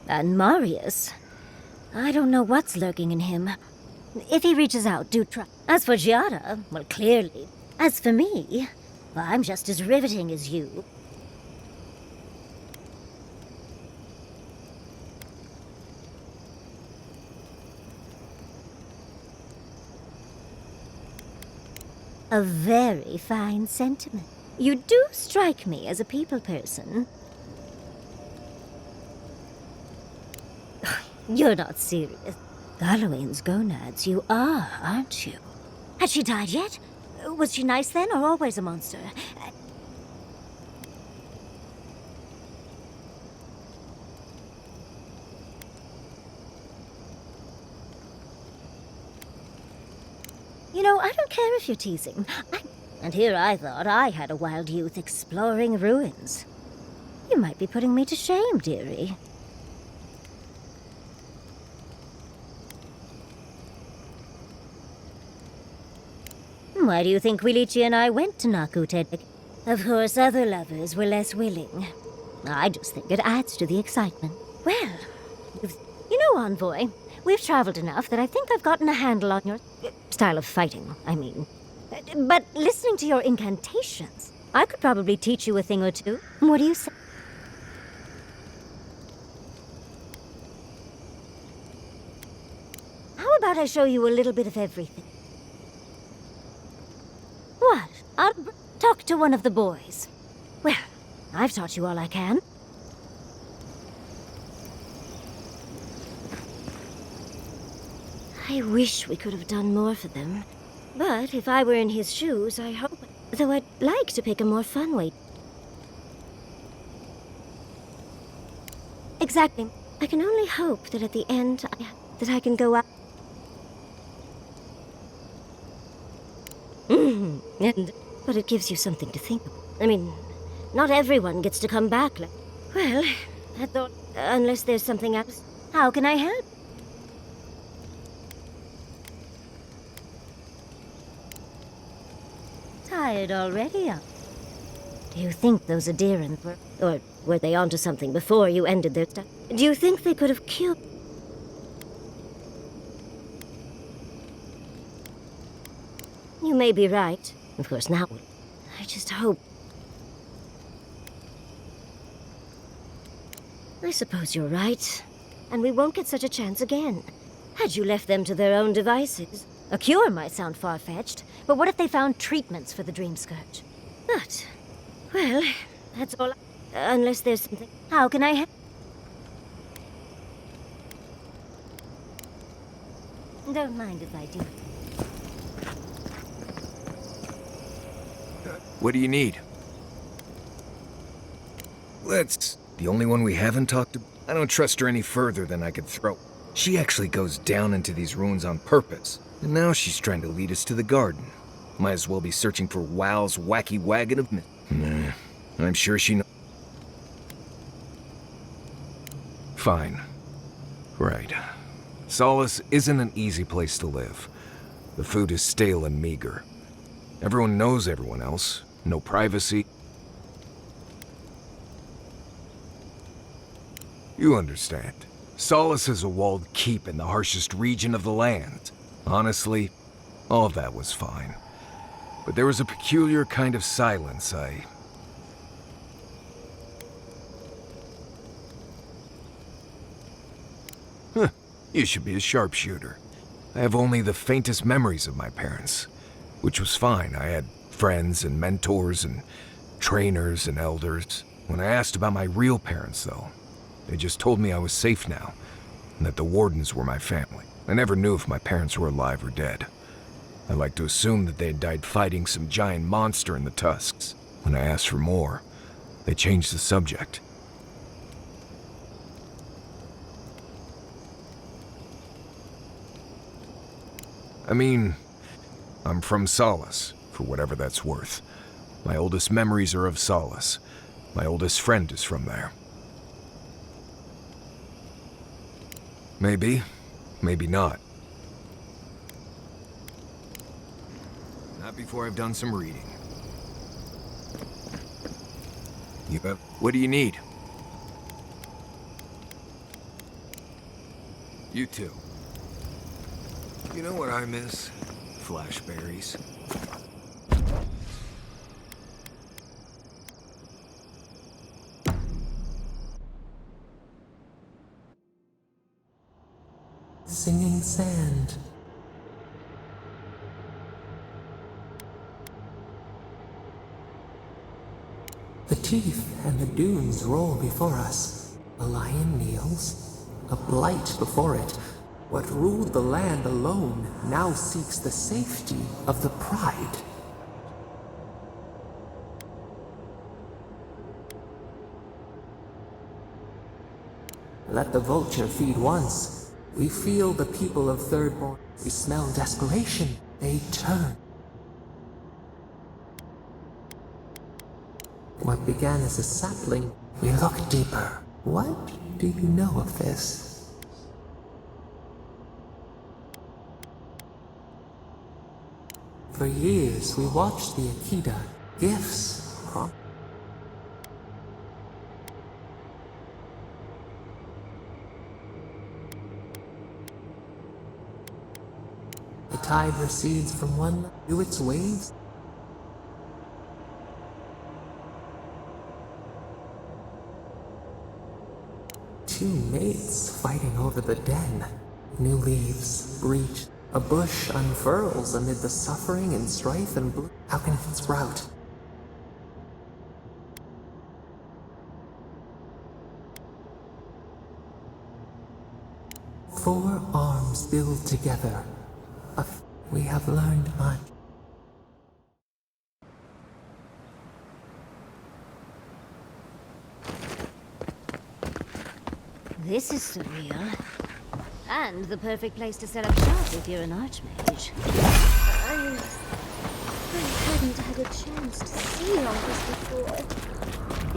And Marius. I don't know what's lurking in him. If he reaches out, do try. As for Giada, well, clearly. As for me, well, I'm just as riveting as you. A very fine sentiment. You do strike me as a people person. You're not serious. Galloway's gonads, you are, aren't you? Had she died yet? Was she nice then, or always a monster? You know, I don't care if you're teasing. And here I thought I had a wild youth exploring ruins. You might be putting me to shame, dearie. Why do you think Quilici and I went to Nakutedek? Of course, other lovers were less willing. I just think it adds to the excitement. Well, you know, Envoy, we've traveled enough that I think I've gotten a handle on your style of fighting, I mean. But listening to your incantations, I could probably teach you a thing or two. What do you say? How about I show you a little bit of everything? What? I'll talk to one of the boys. Well, I've taught you all I can. I wish we could have done more for them. But if I were in his shoes, I hope... Though I'd like to pick a more fun way. Exactly. I can only hope that at the end, that I can go out... But it gives you something to think about. I mean, not everyone gets to come back like... Well, I thought, unless there's something else, how can I help? Tired already, huh? Do you think those Adiran were... Or were they onto something before you ended their stuff? Do you think they could have killed... You may be right. Of course, now... I just hope... I suppose you're right. And we won't get such a chance again. Had you left them to their own devices... A cure might sound far-fetched, but what if they found treatments for the Dream Scourge? But... Well, that's all... Unless there's something... How can I help? Don't mind if I do. What do you need? Let's... The only one we haven't talked to... I don't trust her any further than I could throw. She actually goes down into these ruins on purpose. And now she's trying to lead us to the garden. Might as well be searching for Wow's wacky wagon of myth. Nah, I'm sure she knows. Fine. Right. Solace isn't an easy place to live. The food is stale and meager. Everyone knows everyone else. No privacy. You understand. Solace is a walled keep in the harshest region of the land. Honestly, all of that was fine. But there was a peculiar kind of silence Huh, you should be a sharpshooter. I have only the faintest memories of my parents, which was fine. I had friends and mentors and trainers and elders. When I asked about my real parents, though, they just told me I was safe now, and that the wardens were my family. I never knew if my parents were alive or dead. I like to assume that they had died fighting some giant monster in the Tusks. When I asked for more, they changed the subject. I mean, I'm from Solace, for whatever that's worth. My oldest memories are of Solace. My oldest friend is from there. Maybe. Maybe not. Not before I've done some reading. What do you need? You too. You know what I miss? Flashberries. Singing sand. The teeth and the dunes roll before us. A lion kneels, a blight before it. What ruled the land alone now seeks the safety of the pride. Let the vulture feed once. We feel the people of Thirdborn. We smell desperation. They turn. What began as a sapling, we look deeper. What do you know of this? For years, we watched the Akita. Gifts. The tide recedes from one to its waves. Two mates fighting over the den. New leaves breach. A bush unfurls amid the suffering and strife and blood. How can it sprout? Four arms build together. We have learned much. This is surreal. And the perfect place to set up shop if you're an archmage. I hadn't had a chance to see all this before.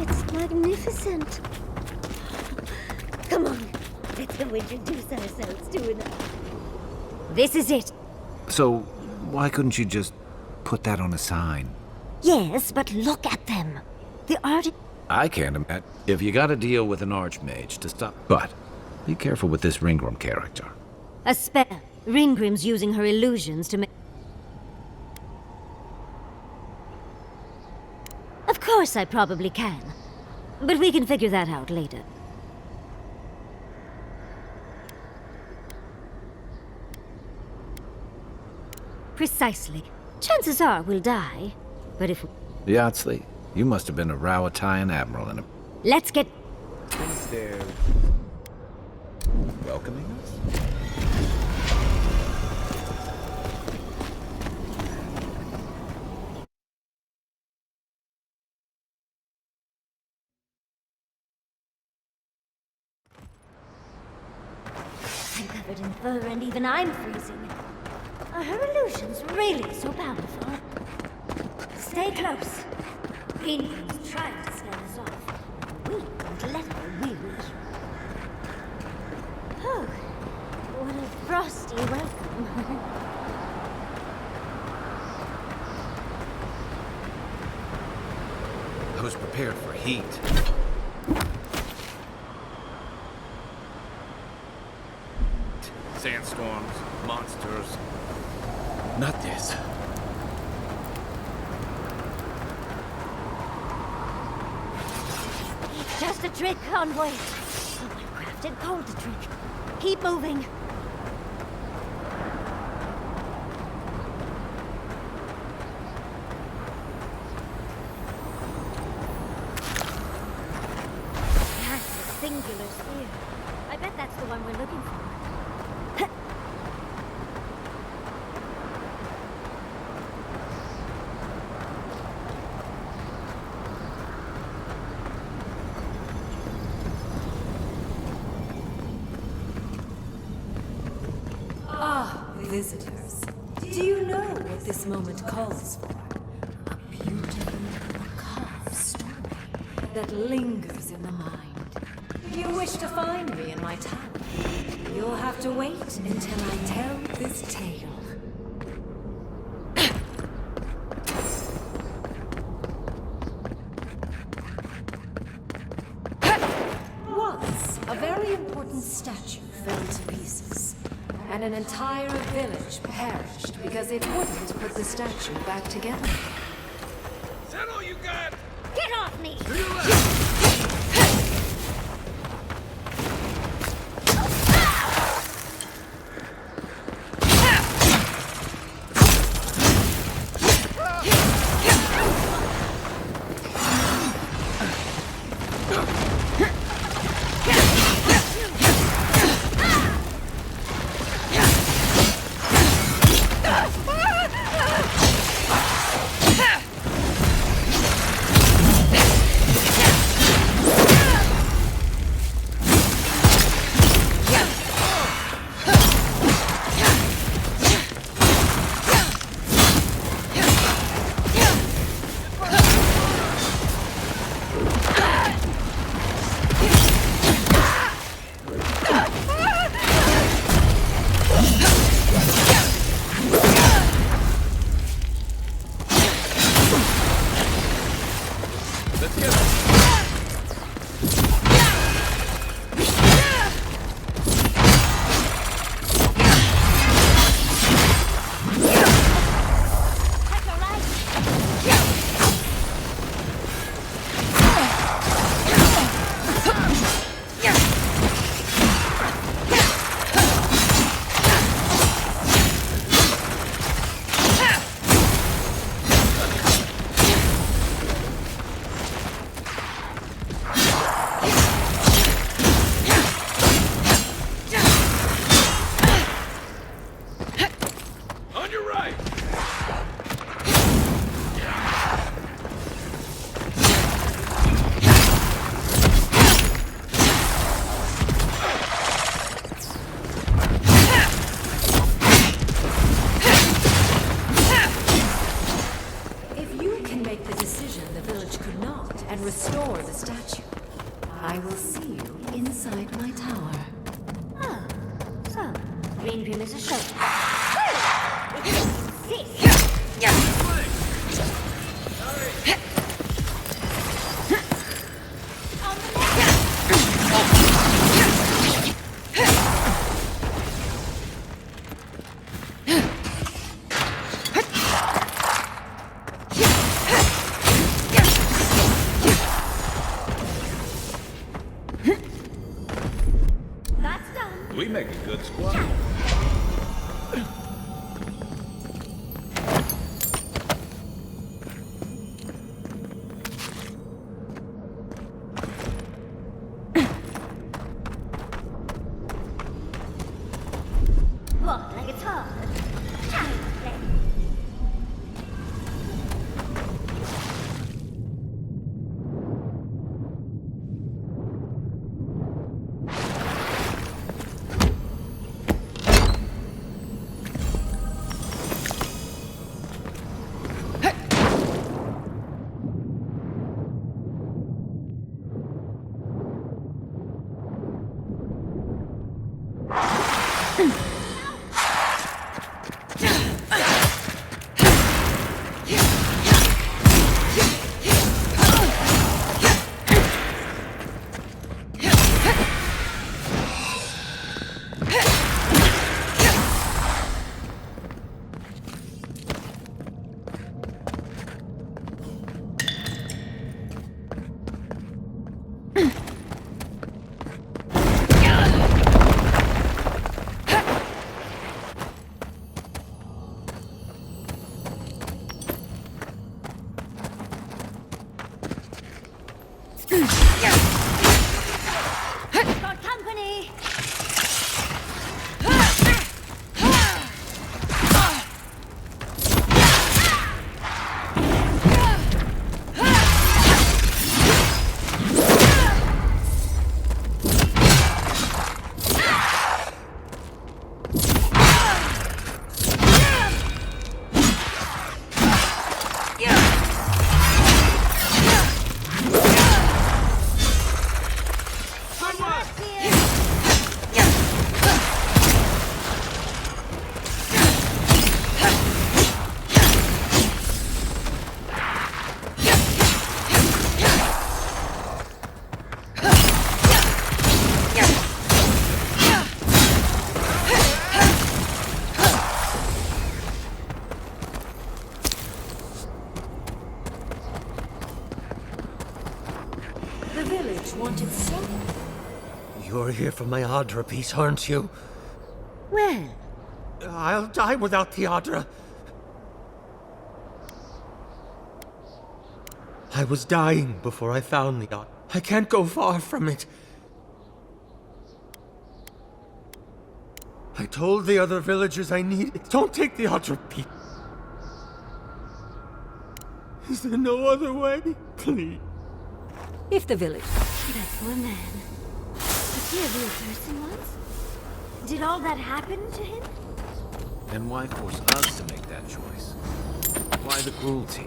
It's magnificent. Come on, let's go introduce ourselves to another. This is it. So, why couldn't you just put that on a sign? Yes, but look at them. The art... I can't imagine. If you gotta deal with an archmage to stop... But, be careful with this Ringgrim character. A spell. Ringgrim's using her illusions to make... Of course I probably can. But we can figure that out later. Precisely. Chances are we'll die. But if... Yahtzee, you must have been a Rowatayan admiral in a... Let's get... Think they're... welcoming us? I'm covered in fur and even I'm freezing. Are her illusions really so powerful? Stay close. Ringgrim's trying to scare us off. We won't let her, will we? Oh, what a frosty welcome. I was prepared for heat. Sandstorms, monsters. Not this. Just a trick, Convoy. Someone crafted called the trick. Keep moving. That's a singular spear. I bet that's the one we're looking for. Visitors, do you know what this moment calls for? A beautiful, macabre story that lingers in the mind. You wish to find me in my tower? You'll have to wait until I tell this tale. and an entire village perished because it wouldn't put the statue back together. Is that all you got? Get off me! On your right! If you can make the decision the village could not and restore the statue, I will see you inside my tower. Ah, so, Green Prim is a show. That's done. We make a good squad. Walk like it's hard. Child's play. You're here for my Adra piece, aren't you? Well, I'll die without the Adra. I was dying before I found the Adra. I can't go far from it. I told the other villagers I need it. Don't take the Adra piece. Is there no other way? Please. If the village... that poor man. Was he a real person once? Did all that happen to him? And why force us to make that choice? Why the cruelty?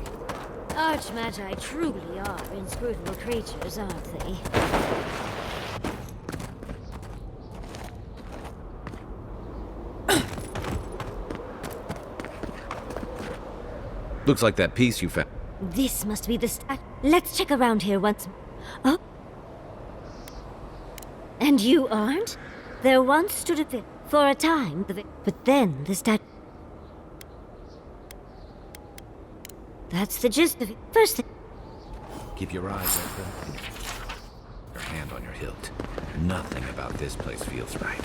Archmagi truly are inscrutable creatures, aren't they? Looks like that piece you found. This must be the stat. Let's check around here once. Oh? And you aren't? There once stood a bit for a time, but then the stat. That's the gist of it. First thing. Keep your eyes open. Your hand on your hilt. Nothing about this place feels right.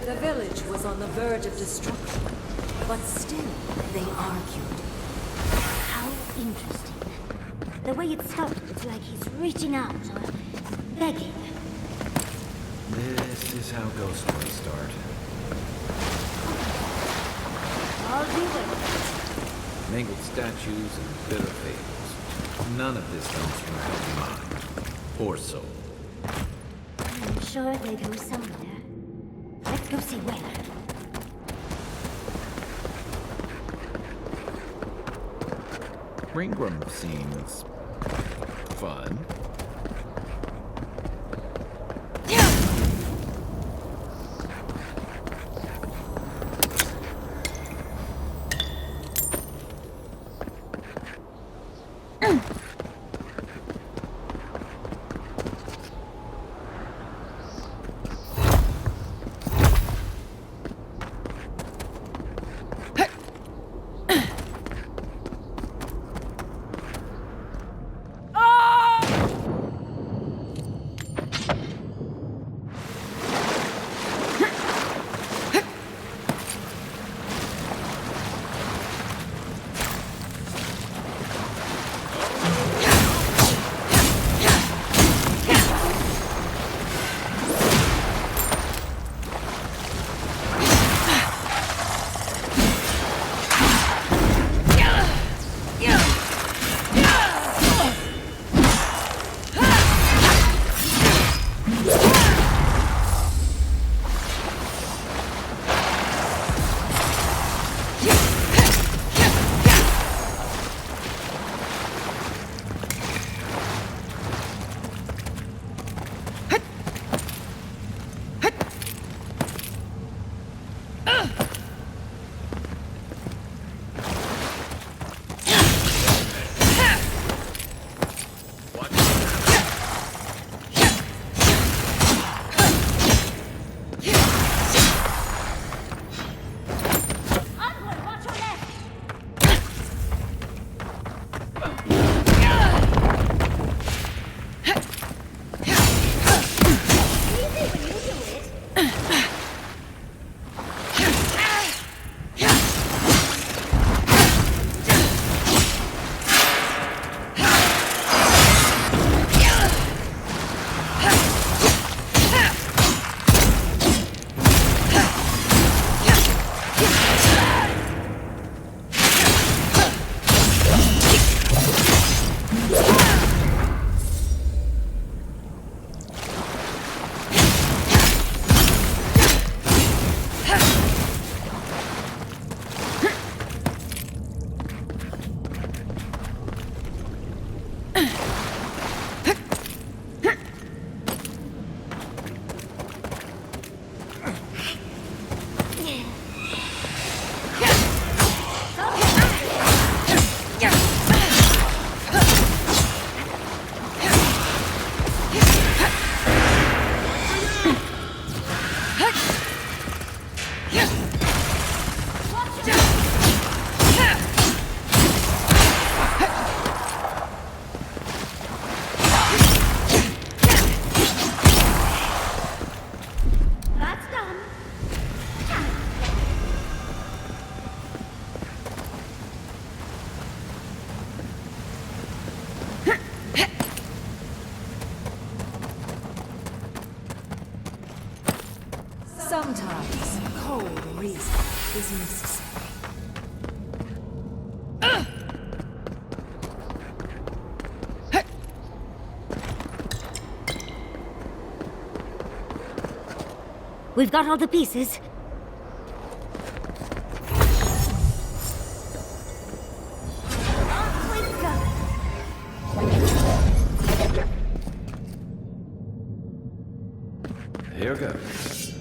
The village was on the verge of destruction, but still they argued. How interesting. The way it stopped, it's like he's reaching out or begging. This is how ghost stories start. I'll do it. Mangled statues and bitter fables. None of this comes from a healthy mind. Or soul. I'm sure they go somewhere. Let's go see where. Ringram seems fun. Sometimes cold reason is necessary. We've got all the pieces. Here goes.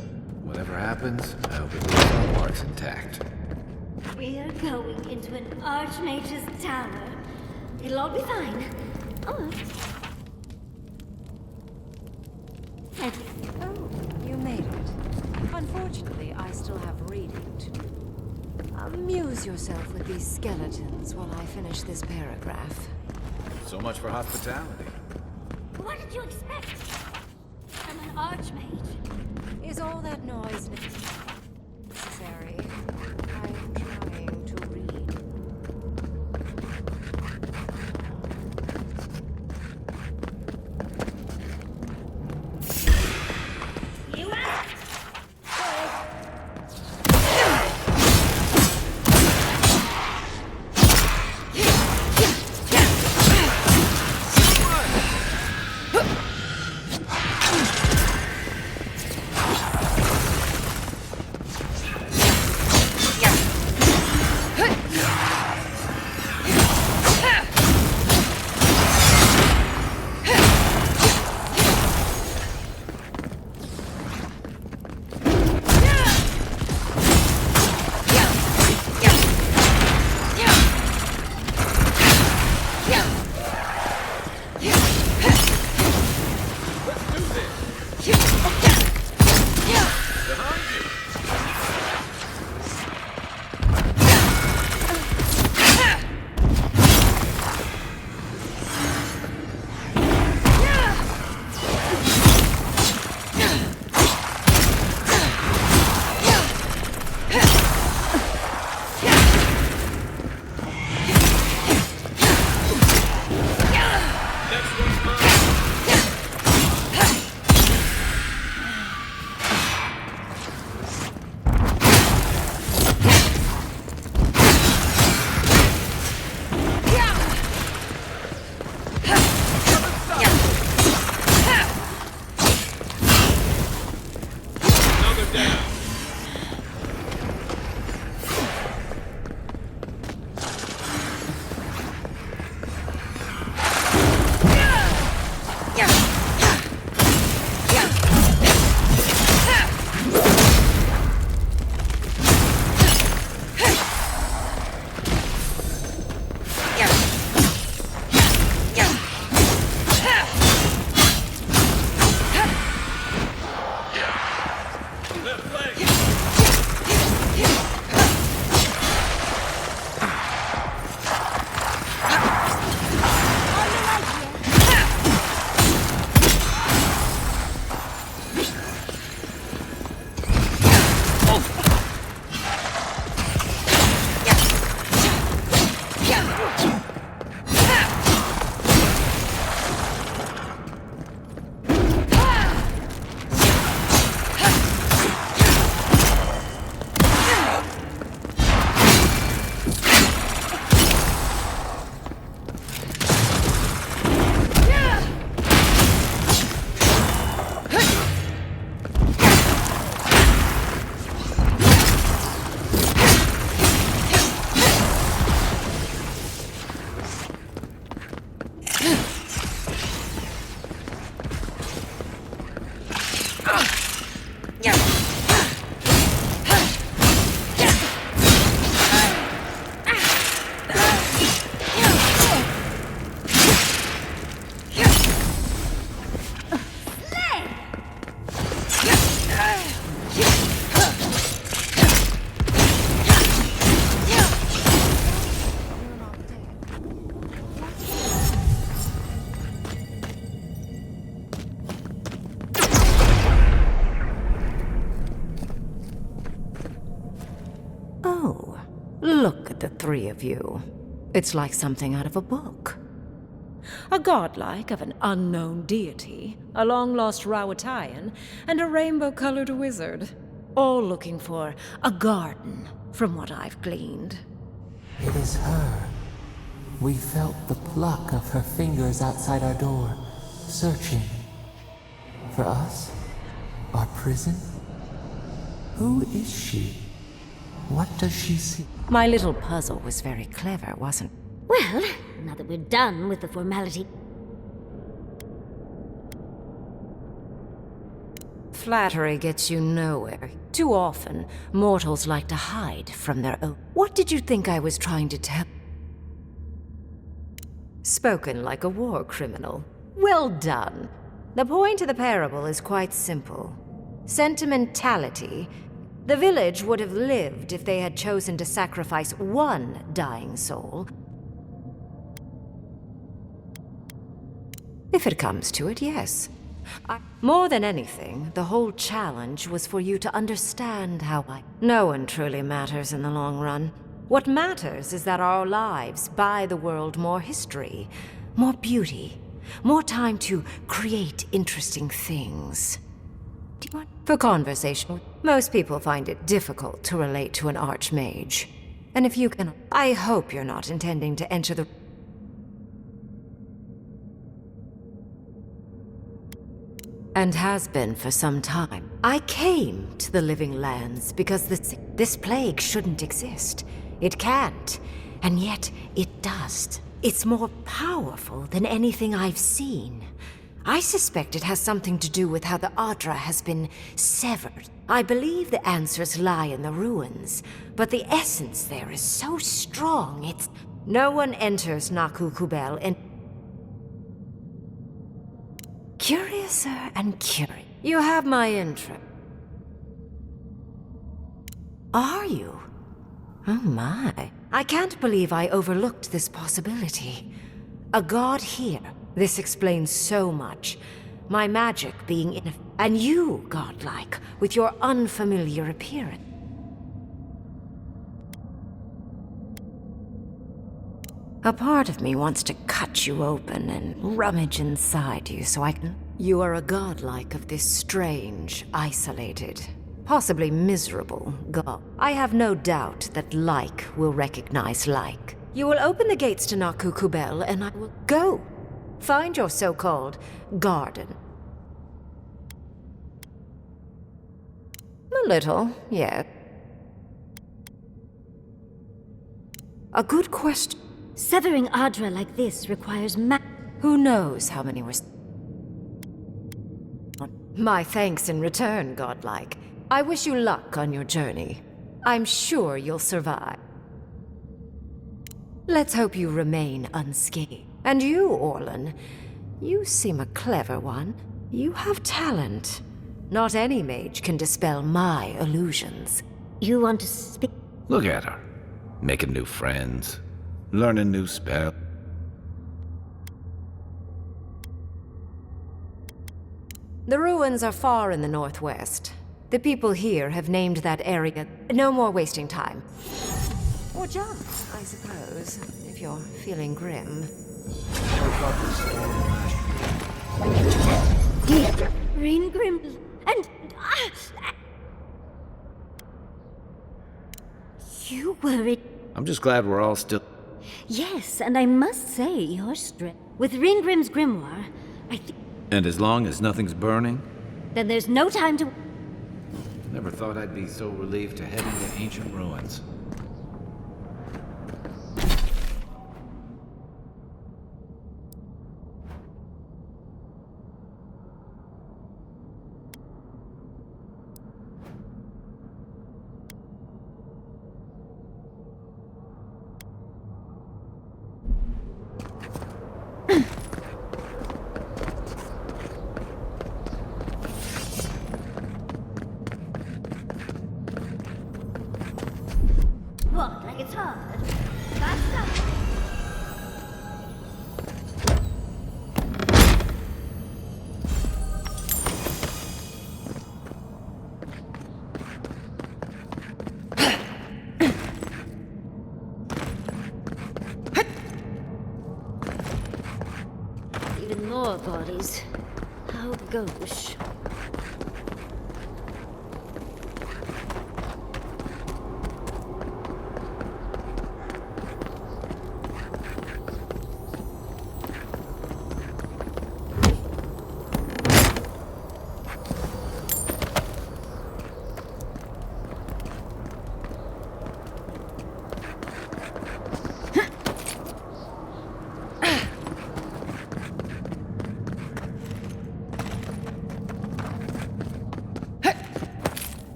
Whatever happens, I hope it leaves our marks intact. We're going into an Archmage's tower. It'll all be fine. Oh. Oh, you made it. Unfortunately, I still have reading to do. Amuse yourself with these skeletons while I finish this paragraph. So much for hospitality. What did you expect? I'm an Archmage. Is all that noise necessary? I'm trying to read. Look at the three of you. It's like something out of a book. A godlike of an unknown deity, a long-lost Rawatayan, and a rainbow-colored wizard. All looking for a garden, from what I've gleaned. It is her. We felt the pluck of her fingers outside our door, searching. For us? Our prison? Who is she? What does she see? My little puzzle was very clever, wasn't it? Well, now that we're done with the formality... Flattery gets you nowhere. Too often, mortals like to hide from their own. What did you think I was trying to tell? Spoken like a war criminal. Well done. The point of the parable is quite simple. Sentimentality. The village would have lived if they had chosen to sacrifice one dying soul. If it comes to it, yes. More than anything, the whole challenge was for you to understand how No one truly matters in the long run. What matters is that our lives buy the world more history, more beauty, more time to create interesting things. Do you want... For conversation, most people find it difficult to relate to an archmage. And if you can... I hope you're not intending to enter the... And has been for some time. I came to the Living Lands because this plague shouldn't exist. It can't, and yet it does. It's more powerful than anything I've seen. I suspect it has something to do with how the Adra has been severed. I believe the answers lie in the ruins, but the essence there is so strong, it's... No one enters Naku Kubel and... Curiouser and curious. You have my interest. Are you? Oh my. I can't believe I overlooked this possibility. A god here. This explains so much. My magic being in... And you, godlike, with your unfamiliar appearance. A part of me wants to cut you open and rummage inside you so I can... You are a godlike of this strange, isolated, possibly miserable god. I have no doubt that like will recognize like. You will open the gates to Naku Kubel and I will go. Find your so-called garden. A little, yeah. A good question. Severing Adra like this requires Who knows how many were... My thanks in return, godlike. I wish you luck on your journey. I'm sure you'll survive. Let's hope you remain unscathed. And you, Orlan, you seem a clever one. You have talent. Not any mage can dispel my illusions. You want to speak? Look at her. Making new friends. Learning new spells. The ruins are far in the northwest. The people here have named that area. No more wasting time. Or jump, I suppose, if you're feeling grim. Rain Grim and... You were it... I'm just glad we're all still... Yes, and I must say, your strength... With Ringrim's grimoire, I think... And as long as nothing's burning? Then there's no time to... Never thought I'd be so relieved to head into ancient ruins. Walk like it's hard. Fast up. More bodies. How gauche.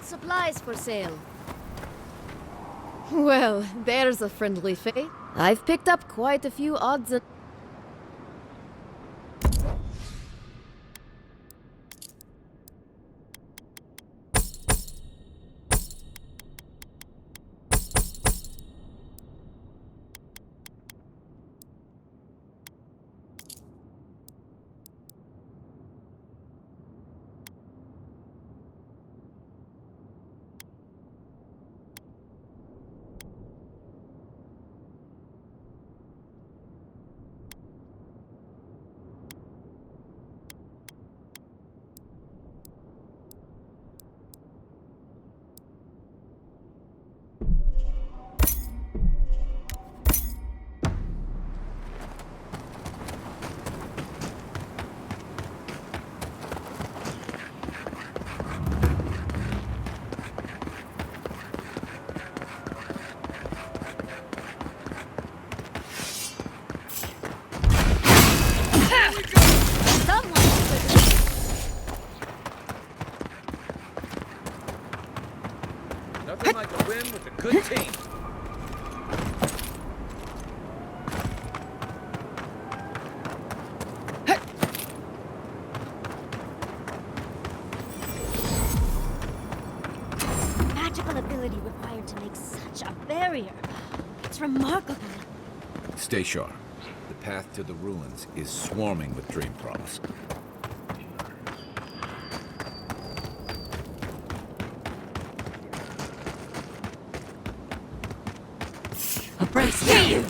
Supplies for sale. Well, there's a friendly face. I've picked up quite a few odds and... Nothing like a win with a good team. Magical ability required to make such a barrier. It's remarkable. Stay sharp. The path to the ruins is swarming with dream thralls. Abreast me!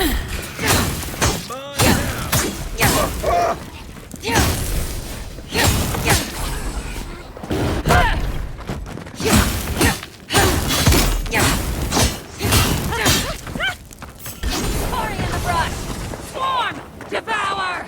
Party in the brush! Swarm! Devour!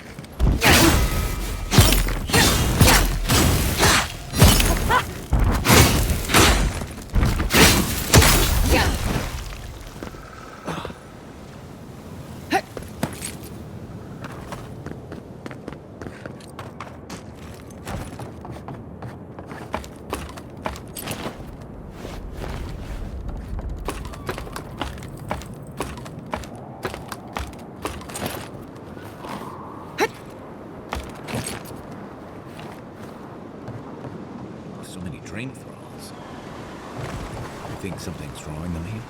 So many drain thralls. You think something's drawing them here?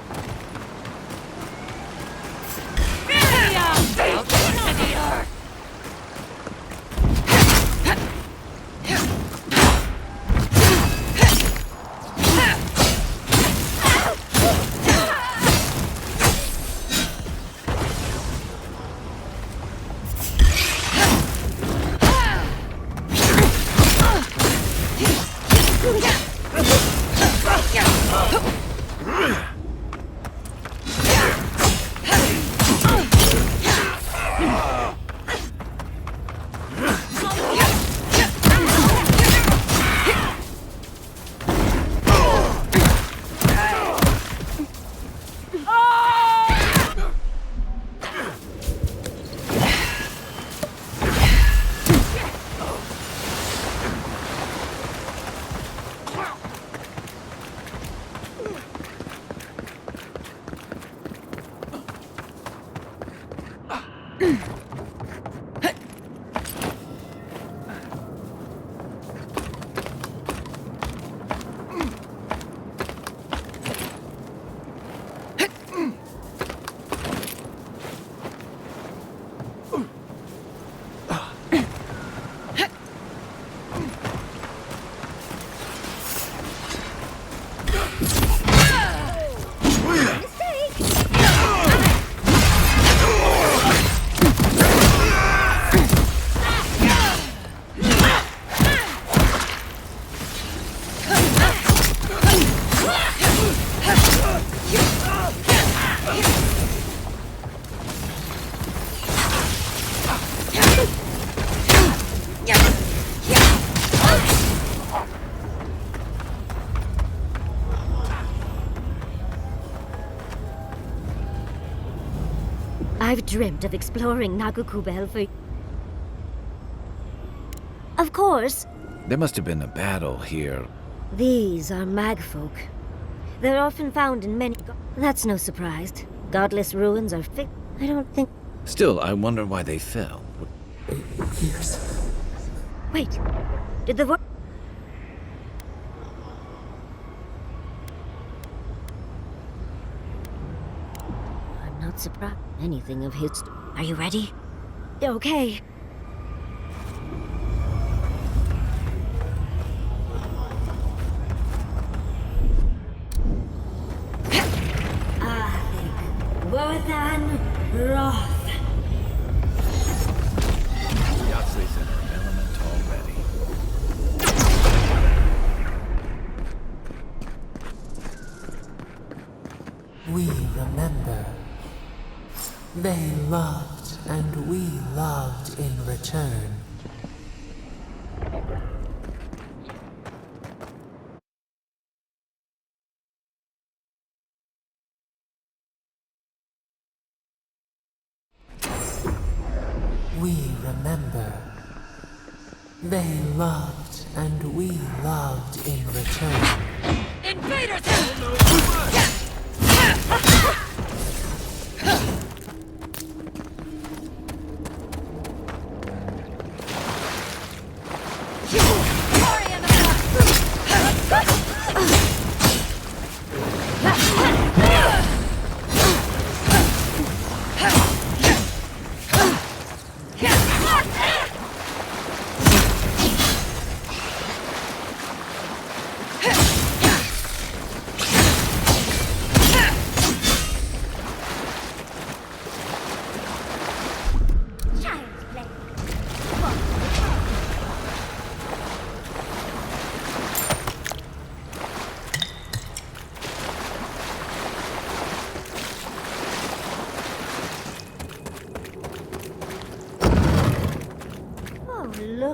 I've dreamt of exploring Nagukubel for... Of course, There must have been a battle here. these are magfolk. They're often found in many... That's no surprise. Godless ruins are I don't think... Still, I wonder why they fell. Years. Wait. Did the I'm not surprised. Anything of his... Are you ready? Okay. Worthan Roth. Yahtze's in her element already. We remember. They loved, and we loved in return. We remember. They loved, and we loved in return. Invaders!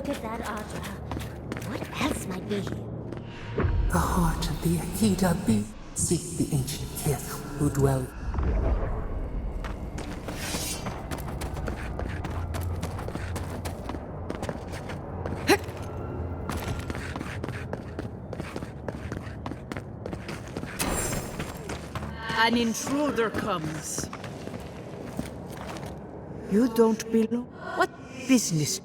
look at that, Audra. What else might be here? The heart of the Akita beast. Seek the ancient kith who dwell. An intruder comes. You don't belong? What business?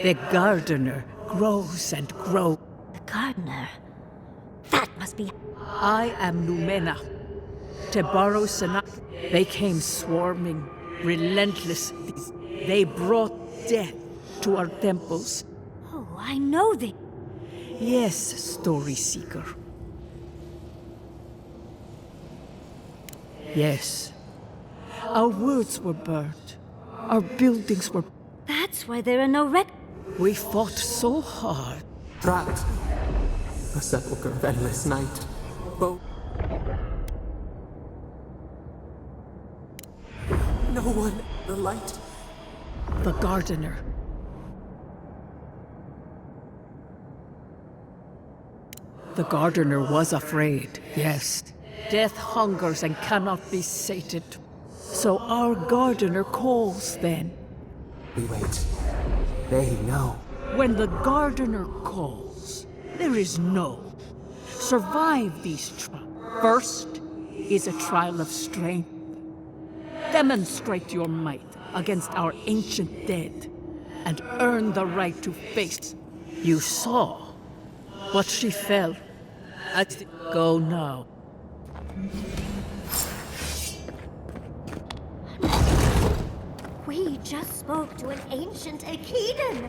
The gardener grows and grows. The gardener? That must be... I am Numena. Tebaro Sanak. They came swarming, relentless. They brought death to our temples. Oh, I know them. Yes, Story Seeker. Yes. Our words were burned. Our buildings were... That's why there are no red... We fought so hard. Drat. A sepulchre of endless night. Both. No one. The light. The gardener. The gardener was afraid, yes. Death hungers and cannot be sated. So our gardener calls then. We wait. They know. When the gardener calls, there is no. Survive these trials. First is a trial of strength. Demonstrate your might against our ancient dead and earn the right to face. You saw what she felt. Go now. We just spoke to an ancient Akidan.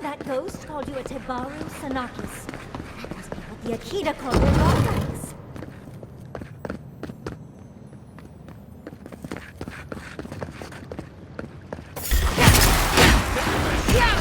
That ghost called you a Tebaru Sanakis. That must be what the Akita called your Longlegs. Yeah!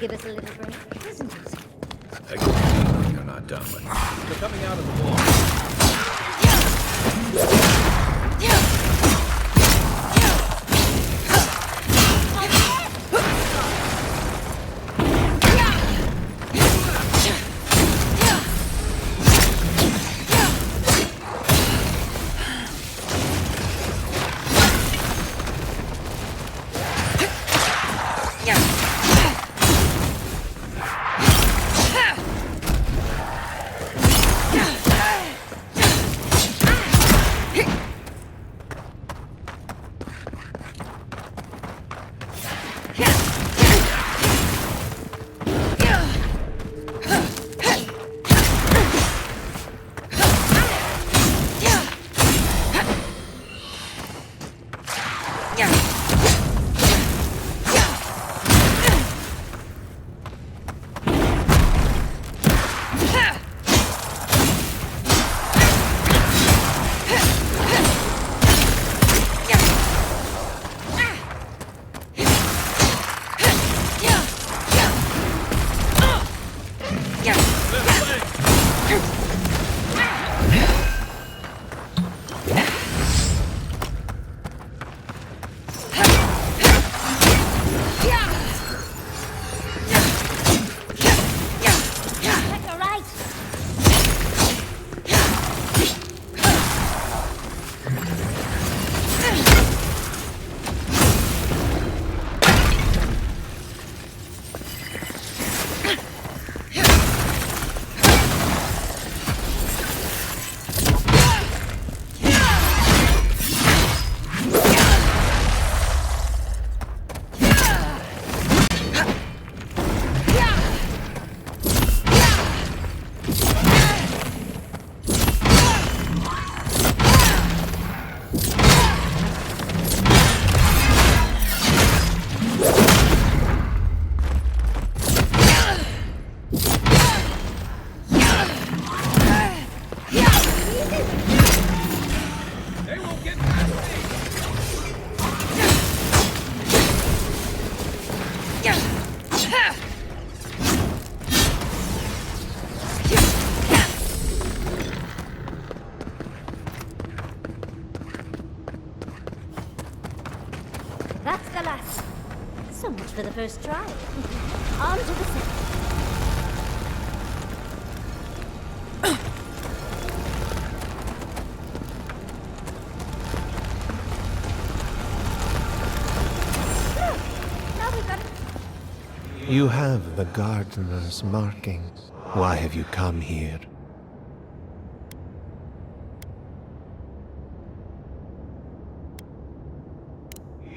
give us a little break, isn't it? I get the feeling you're not done with me. They're coming out of the wall. That's the last. So much for the first try. On to the second. You have the gardener's markings. Why have you come here?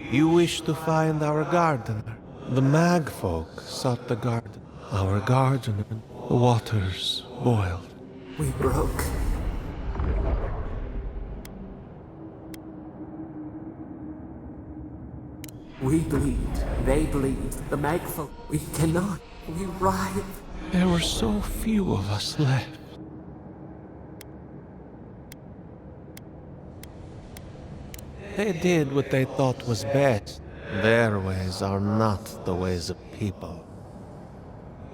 You wish to find our gardener. The mag folk sought the garden. Our gardener. The waters boiled. We broke. We bleed, they bleed, the magfolk. We cannot. We writhe. There were so few of us left. They did what they thought was best. Their ways are not the ways of people.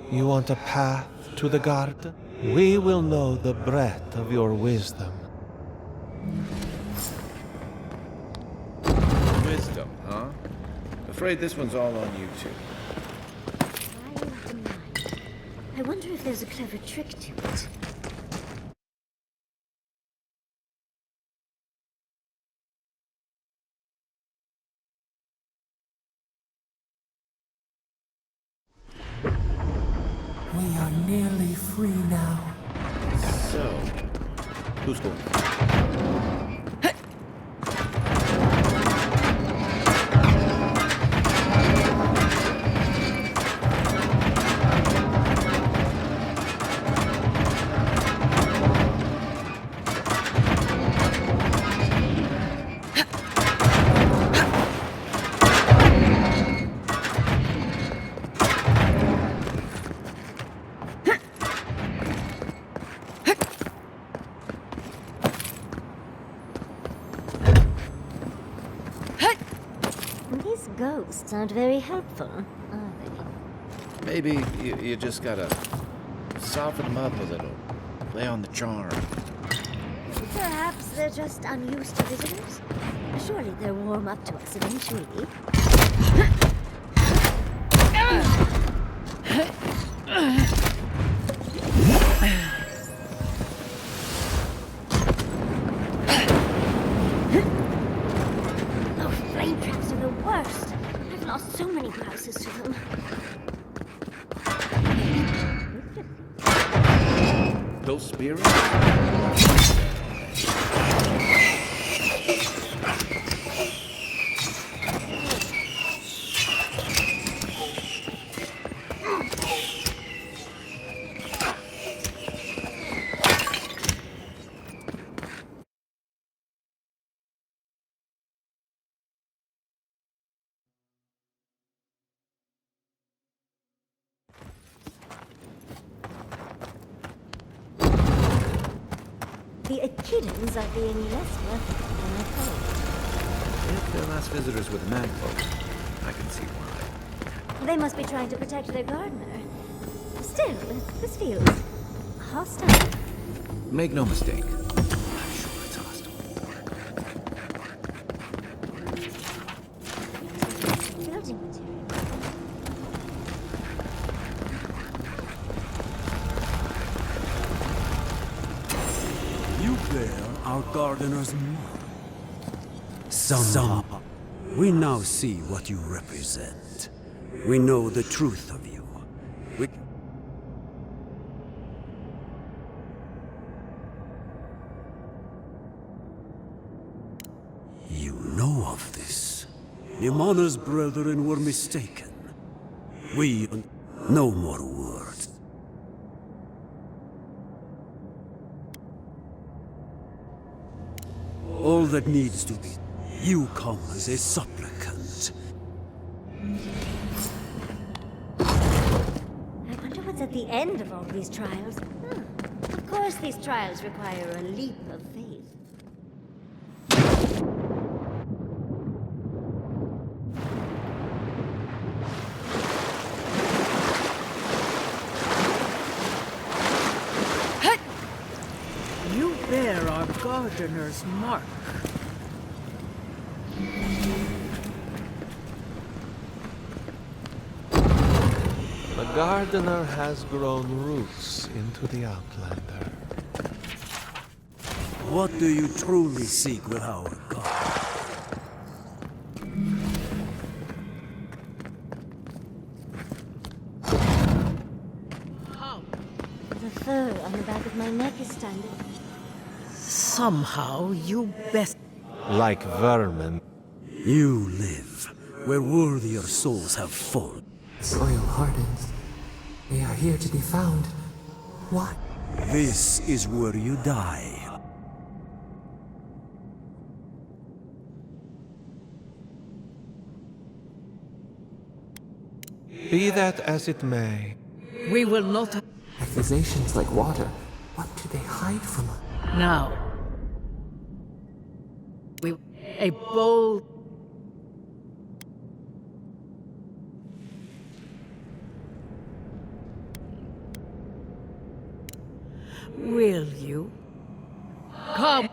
You want a path to the garden? We will know the breadth of your wisdom. Wisdom, huh? Afraid this one's all on you two. I wonder if there's a clever trick to it. We are nearly free now. So, who's going? These ghosts aren't very helpful, are they? Maybe you just gotta soften them up a little. Play on the charm. Perhaps they're just unused to visitors. Surely they'll warm up to us eventually. Oh, flame traps are the worst. I've lost so many houses to them. Those spirits? The Echidans are being less welcome than I thought. If they're last visitors with manfolk, I can see why. They must be trying to protect their gardener. Still, this feels hostile. Make no mistake. I'm sure it's hostile. Building material. You bear our gardener's mark. Somehow, we now see what you represent. We know the truth of you. We... You know of this. Imana's brethren were mistaken. We... No more words. All that needs to be... You come as a supplicant. I wonder what's at the end of all these trials. Of course these trials require a leap of faith. You bear our gardener's mark. The gardener has grown roots into the Outlander. What do you truly seek with our God? The fur on the back of my neck is standing. Somehow you best... Like vermin. You live where worthier souls have fallen. Soil hardens. We are here to be found. What? This is where you die. Be that as it may. We will not... Accusations like water. What do they hide from us? Now. A bold... Will you? Come.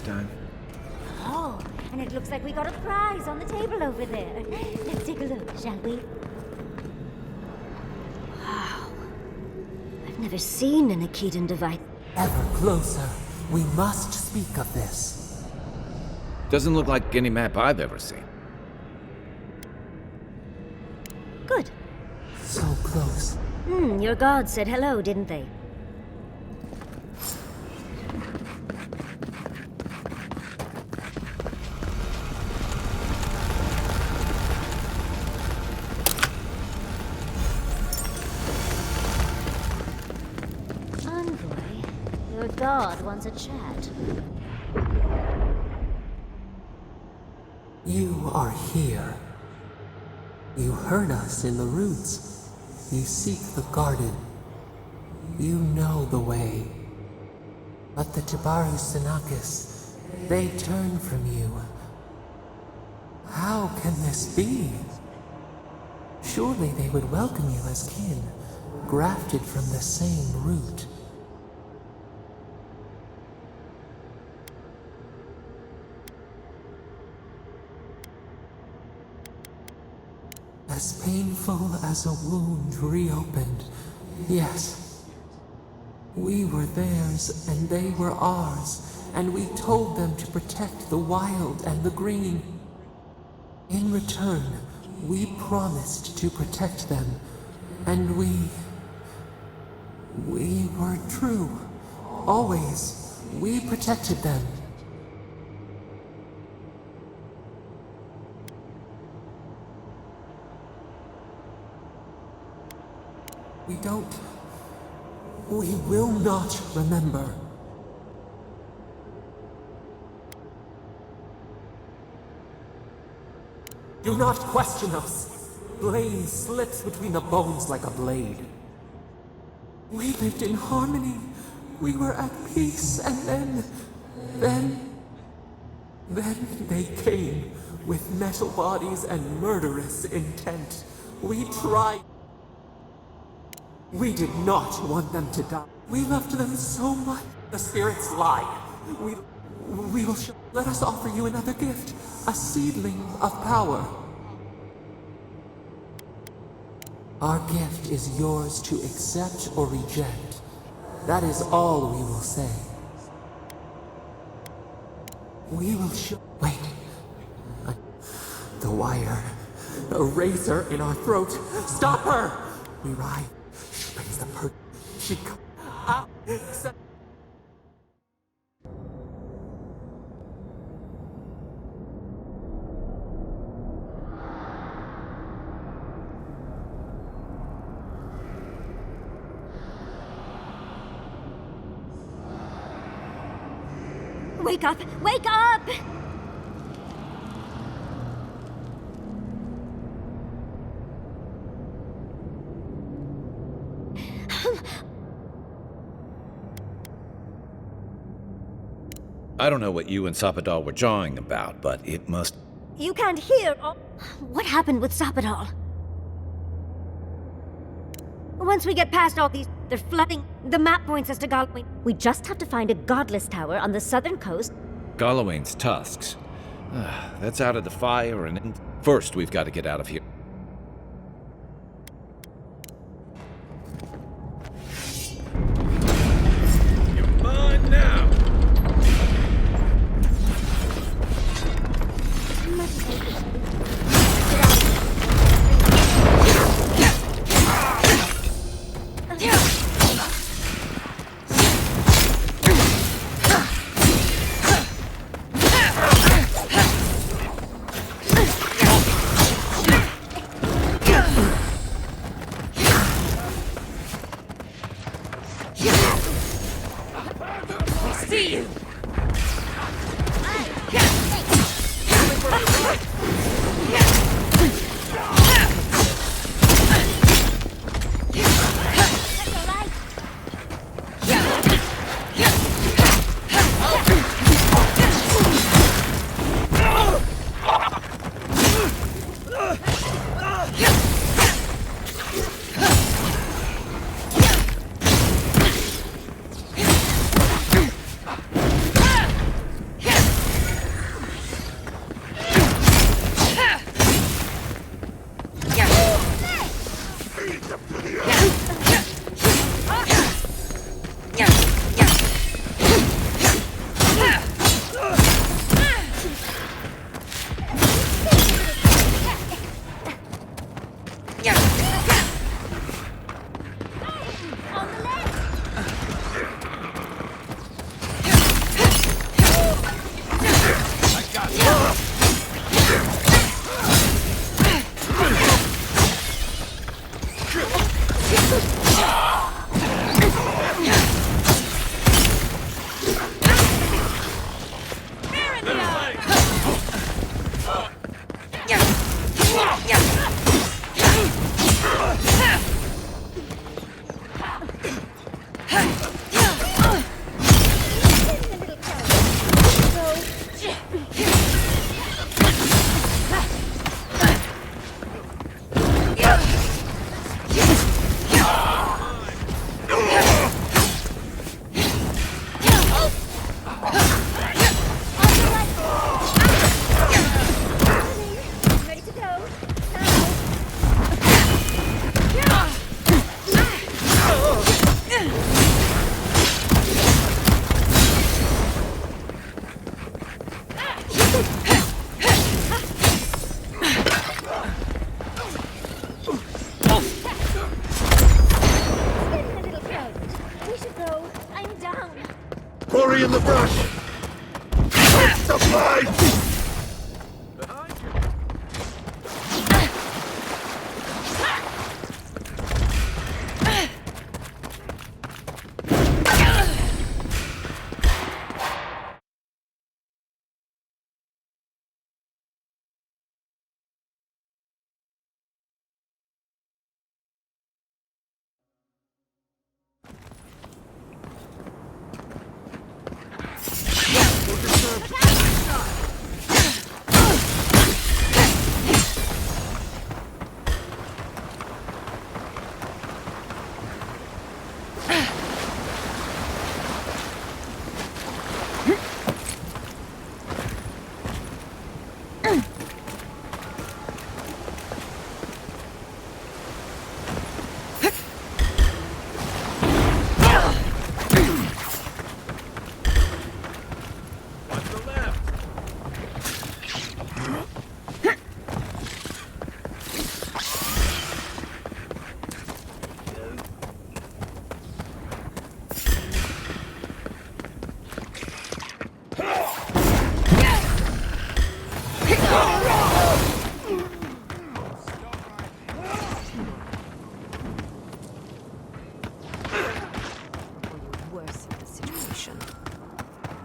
this time. Oh, and it looks like we got a prize on the table over there. Let's take a look, shall we? Wow. I've never seen an Akedan device. Ever closer. We must speak of this. Doesn't look like any map I've ever seen. Good. So close. Your gods said hello, didn't they? Envoy, your god wants a chat. You are here. You heard us in the roots. You seek the garden. You know the way. But the Tibaru Sinakis, they turn from you. How can this be? Surely they would welcome you as kin, grafted from the same root. As painful as a wound reopened, yes. We were theirs and they were ours, and we told them to protect the wild and the green. In return, we promised to protect them, and we were true. Always, we protected them. We will not remember. Do not question us. Blame slips between the bones like a blade. We lived in harmony. We were at peace, and then they came with metal bodies and murderous intent. We tried. We did not want them to die. We loved them so much. The spirits lied. We will show. Let us offer you another gift. A seedling of power. Our gift is yours to accept or reject. That is all we will say. We will show. Wait. The wire. A razor in our throat. Stop her! We ride. She brings the hurt. She comes out. Wake up! Wake up! I don't know what you and Sapadal were jawing about, but it must... You can't hear. What happened with Sapadal? Once we get past all these, they're flooding. The map points us to Galloway. We just have to find a godless tower on the southern coast. Gallowayne's tusks. That's out of the fire, and first we've got to get out of here. You're mine now! Hurry in the brush! Supply!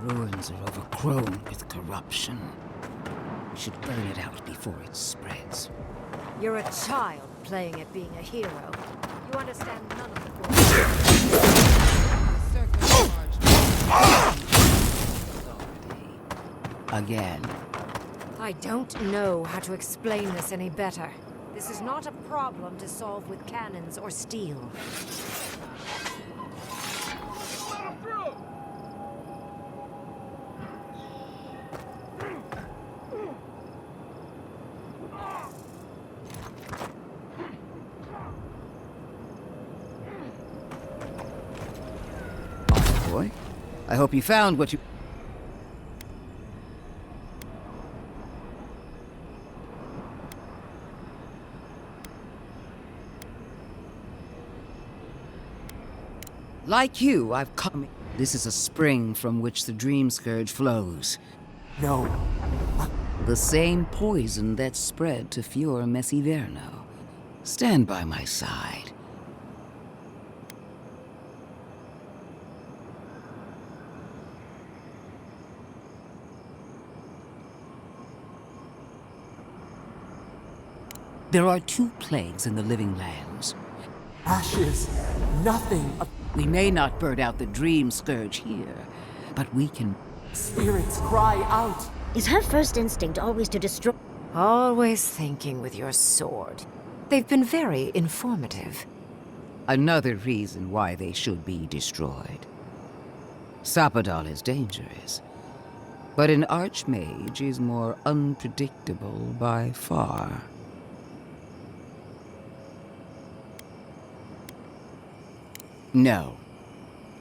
Ruins are overgrown with corruption. We should burn it out before it spreads. You're a child playing at being a hero. You understand none of the Again. I don't know how to explain this any better. This is not a problem to solve with cannons or steel. Boy, I hope you found what you... Like you, I've come... This is a spring from which the Dream Scourge flows. No. The same poison that spread to Fior Messiverno. Stand by my side. There are 2 plagues in the Living Lands. Ashes. Nothing. We may not burn out the Dream Scourge here, but we can... Spirits cry out. Is her first instinct always to destroy? Always thinking with your sword. They've been very informative. Another reason why they should be destroyed. Sapadal is dangerous, but an Archmage is more unpredictable by far. No.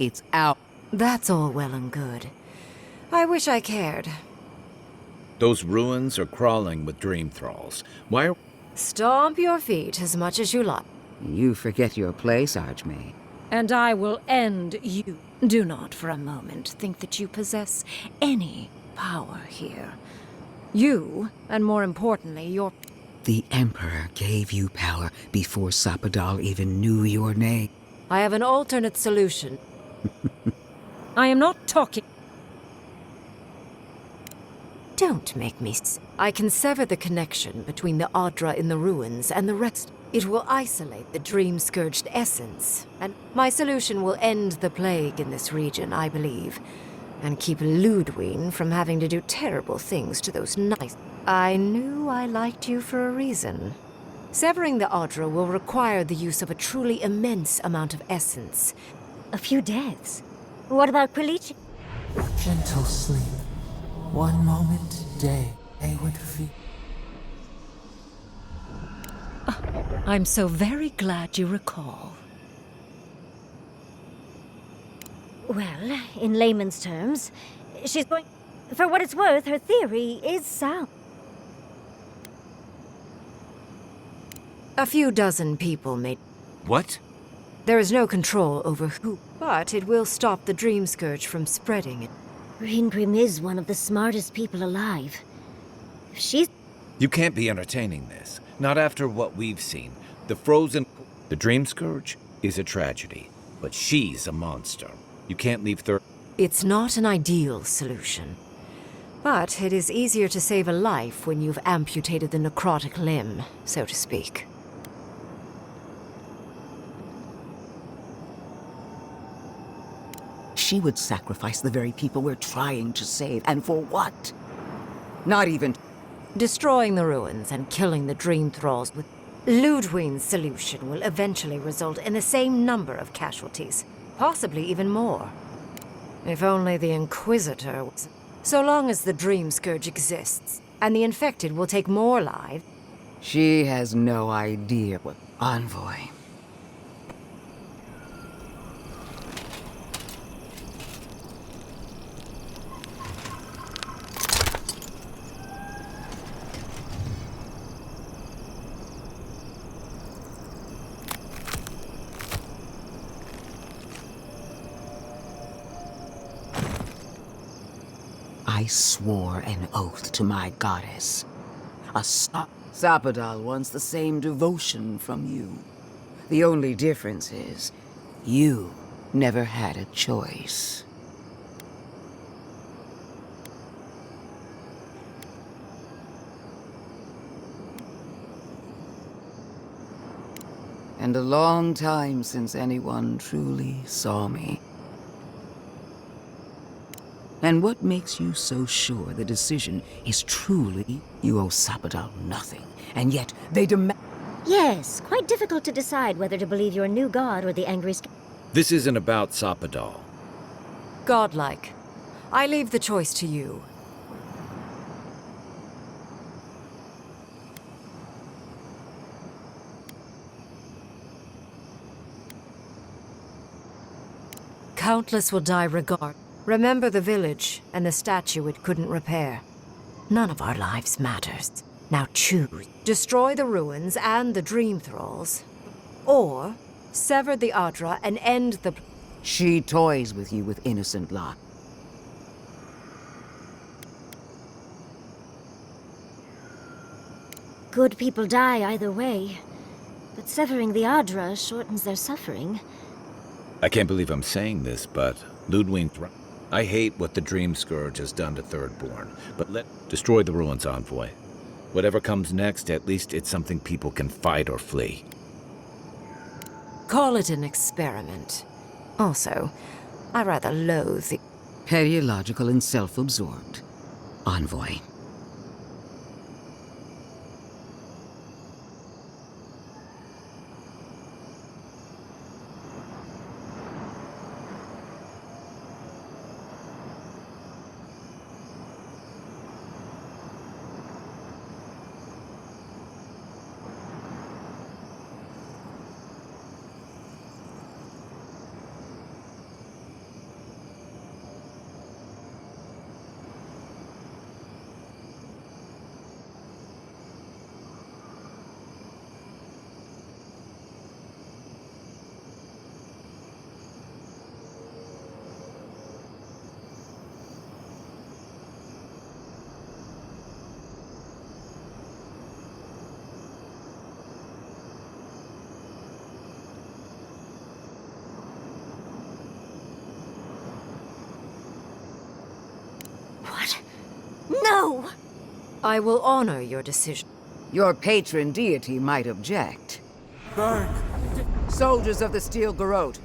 It's out. That's all well and good. I wish I cared. Those ruins are crawling with dream thralls. Why are... Stomp your feet as much as you like. You forget your place, Archmage. And I will end you. Do not for a moment think that you possess any power here. You, and more importantly, your... The Emperor gave you power before Sapadal even knew your name. I have an alternate solution. I am not talking... Don't make me I can sever the connection between the Adra in the ruins and the rest. It will isolate the dream-scourged essence, and my solution will end the plague in this region, I believe, and keep Ludwig from having to do terrible things to those nice... I knew I liked you for a reason. Severing the Adra will require the use of a truly immense amount of essence. A few deaths. What about Quilici? Gentle sleep. One moment a day, they would feel. I'm so very glad you recall. Well, in layman's terms, she's going... For what it's worth, her theory is sound. A few dozen people made... What? There is no control over who, but it will stop the Dream Scourge from spreading. Green is one of the smartest people alive. If she's... You can't be entertaining this. Not after what we've seen. The frozen... The Dream Scourge is a tragedy, but she's a monster. You can't leave It's not an ideal solution. But it is easier to save a life when you've amputated the necrotic limb, so to speak. She would sacrifice the very people we're trying to save, and for what? Not even... Destroying the ruins and killing the Dream Thralls with Ludwig's solution will eventually result in the same number of casualties, possibly even more. If only the Inquisitor was... So long as the Dream Scourge exists, and the infected will take more lives... She has no idea what... Envoy. I swore an oath to my goddess. Sapadal wants the same devotion from you. The only difference is, you never had a choice. And a long time since anyone truly saw me. And what makes you so sure the decision is truly you owe Sapadal nothing, and yet they demand... Yes, quite difficult to decide whether to believe your new god or the angry... This isn't about Sapadal. Godlike. I leave the choice to you. Countless will die regard. Remember the village and the statue it couldn't repair. None of our lives matters. Now choose. Destroy the ruins and the Dream Thralls, or sever the Adra and end the... She toys with you with innocent lot. Good people die either way, but severing the Adra shortens their suffering. I can't believe I'm saying this, but Ludwig... I hate what the Dream Scourge has done to Thirdborn, but destroy the ruins, Envoy. Whatever comes next, at least it's something people can fight or flee. Call it an experiment. Also, I rather loathe the... Petty, illogical, and self-absorbed. Envoy. No! I will honor your decision. Your patron deity might object. Burn! Soldiers of the Steel Garrote.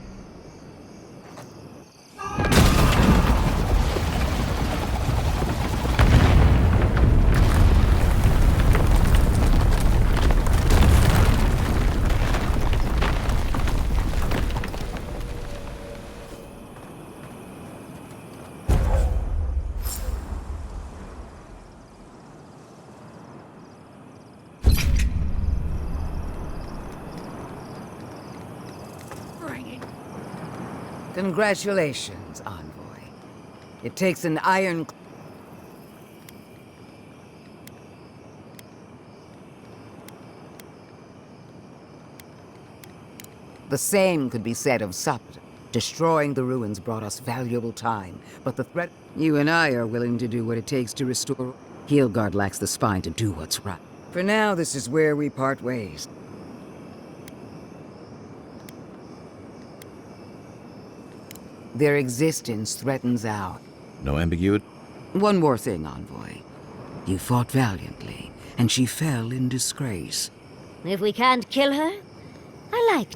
Congratulations, Envoy. It takes an iron... The same could be said of Sapta. Destroying the ruins brought us valuable time, but the threat... You and I are willing to do what it takes to restore... Heelguard lacks the spine to do what's right. For now, this is where we part ways. Their existence threatens ours. No ambiguity? One more thing, Envoy. You fought valiantly, and she fell in disgrace. If we can't kill her, I like...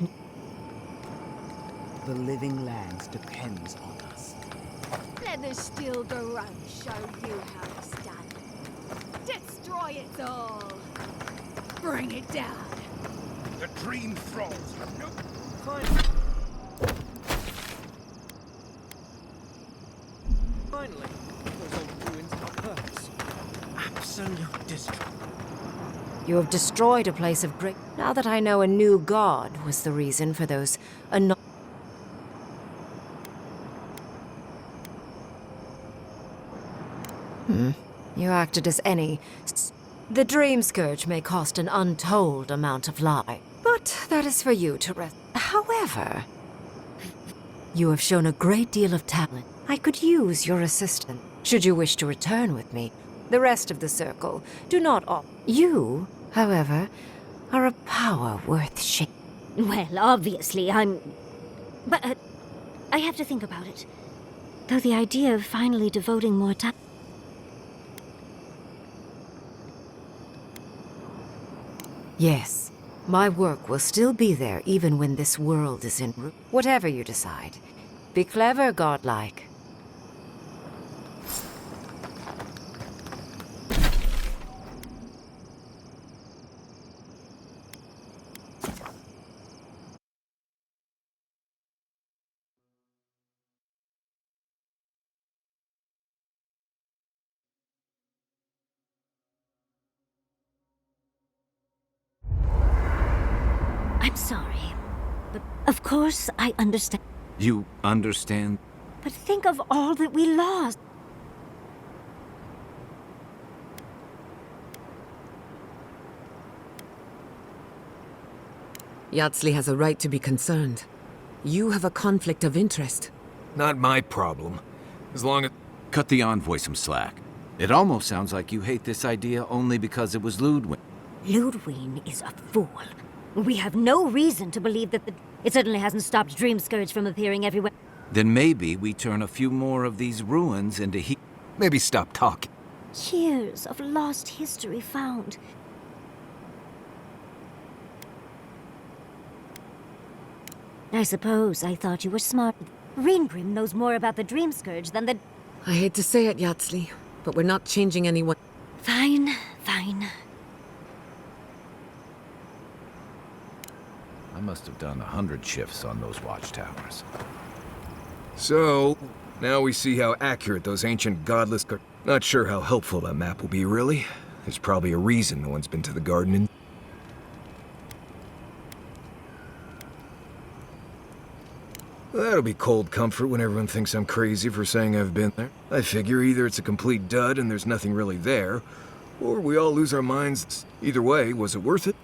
The living lands depends on us. Let the steel garage show you how it's done. Destroy it all. Bring it down. The dream thralls have no... Finally, those old ruins have purpose. Absolute destruction. You have destroyed a place of great... Now that I know a new god was the reason for those You acted as any... The Dream Scourge may cost an untold amount of life, but that is for you to rest. However, you have shown a great deal of talent. I could use your assistance, should you wish to return with me. The rest of the circle do not opt. You, however, are a power worth sharing. Well, obviously, I'm... But I have to think about it. Though the idea of finally devoting more time... Yes, my work will still be there even when this world is in ruin. Whatever you decide, be clever, godlike. I'm sorry, but of course I understand. You understand? But think of all that we lost. Yardsley has a right to be concerned. You have a conflict of interest. Not my problem. As long as... Cut the Envoy some slack. It almost sounds like you hate this idea only because it was Ludwig. Ludwig is a fool. We have no reason to believe that the... It certainly hasn't stopped Dream Scourge from appearing everywhere. Then maybe we turn a few more of these ruins into Maybe stop talking. Years of lost history found. I suppose I thought you were smart. Reengrim knows more about the Dream Scourge than the... I hate to say it, Yardsley, but we're not changing anyone. Fine, fine. I must have done 100 shifts on those watchtowers. So, now we see how accurate those ancient godless... Not sure how helpful that map will be, really. There's probably a reason no one's been to the garden in... That'll be cold comfort when everyone thinks I'm crazy for saying I've been there. I figure either it's a complete dud and there's nothing really there, or we all lose our minds. Either way, was it worth it?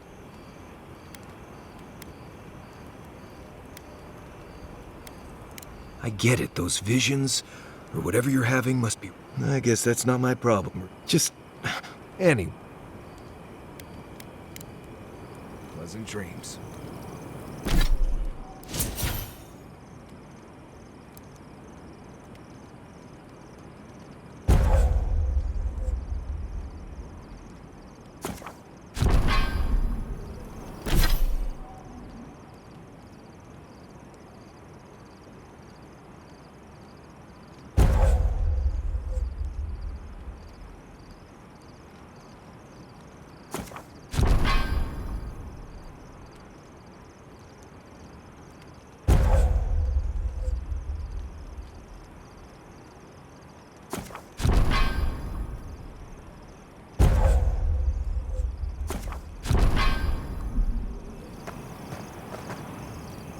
I get it, those visions, or whatever you're having must be... I guess that's not my problem. Just... anyway. Pleasant dreams.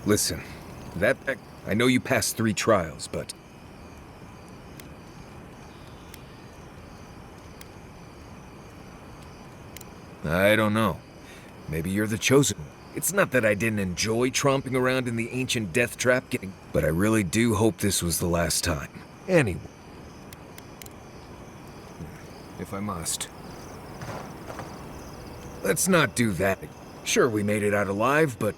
Listen, I know you passed 3 trials, but... I don't know. Maybe you're the chosen one. It's not that I didn't enjoy tromping around in the ancient death trap but I really do hope this was the last time. Anyway. If I must. Let's not do that. Sure, we made it out alive, but...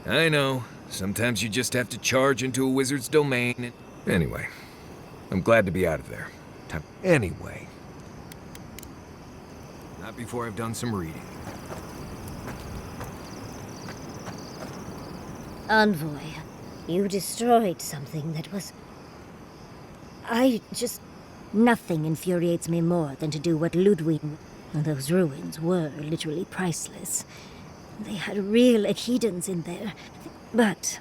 I know. Sometimes you just have to charge into a wizard's domain. Anyway, I'm glad to be out of there. Anyway. Not before I've done some reading. Envoy, you destroyed something that was... Nothing infuriates me more than to do what Ludwig... Those ruins were literally priceless. They had real Echidans in there. But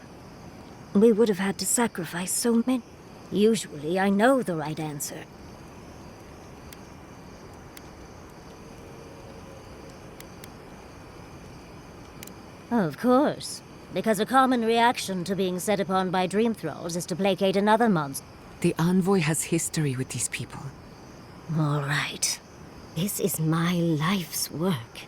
we would have had to sacrifice so many. Usually I know the right answer. Of course. Because a common reaction to being set upon by dream thralls is to placate another monster. The Envoy has history with these people. All right. This is my life's work.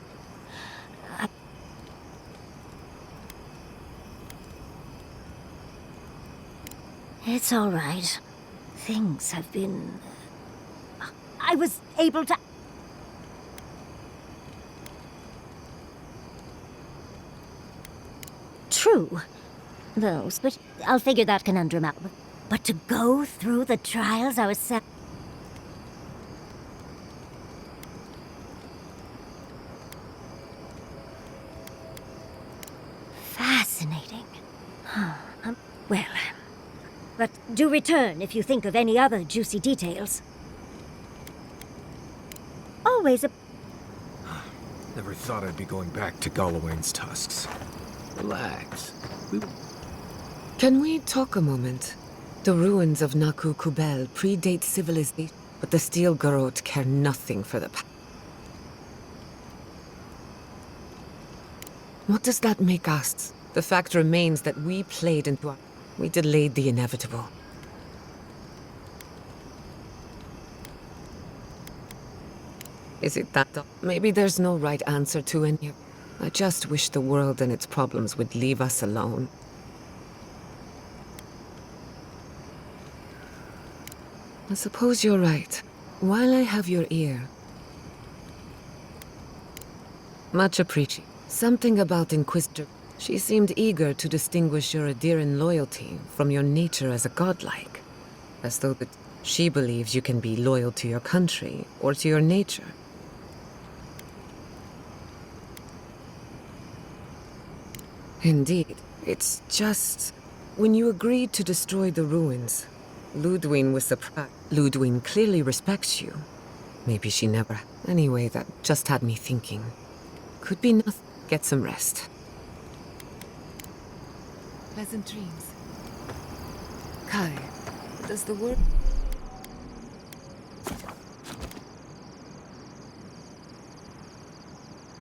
It's all right. Things have been... I was able to... True. But I'll figure that conundrum out. But to go through the trials ourselves... Fascinating. Well... But do return if you think of any other juicy details. Always a... Never thought I'd be going back to Galawain's tusks. Relax. Can we talk a moment? The ruins of Naku Kubel predate civilization, but the Steel Garrote care nothing for the past. What does that make us? The fact remains that we played into our... We delayed the inevitable. Is it that? Maybe there's no right answer to any of it. I just wish the world and its problems would leave us alone. I suppose you're right. While I have your ear... Much appreciated. Something about Inquisitor. She seemed eager to distinguish your Adiran loyalty from your nature as a godlike. As though that she believes you can be loyal to your country or to your nature. Indeed. It's just... When you agreed to destroy the ruins, Ludwig was surprised. Ludwig clearly respects you. Maybe she never... Anyway, that just had me thinking. Could be nothing. Get some rest. Pleasant dreams. Kai, does the word...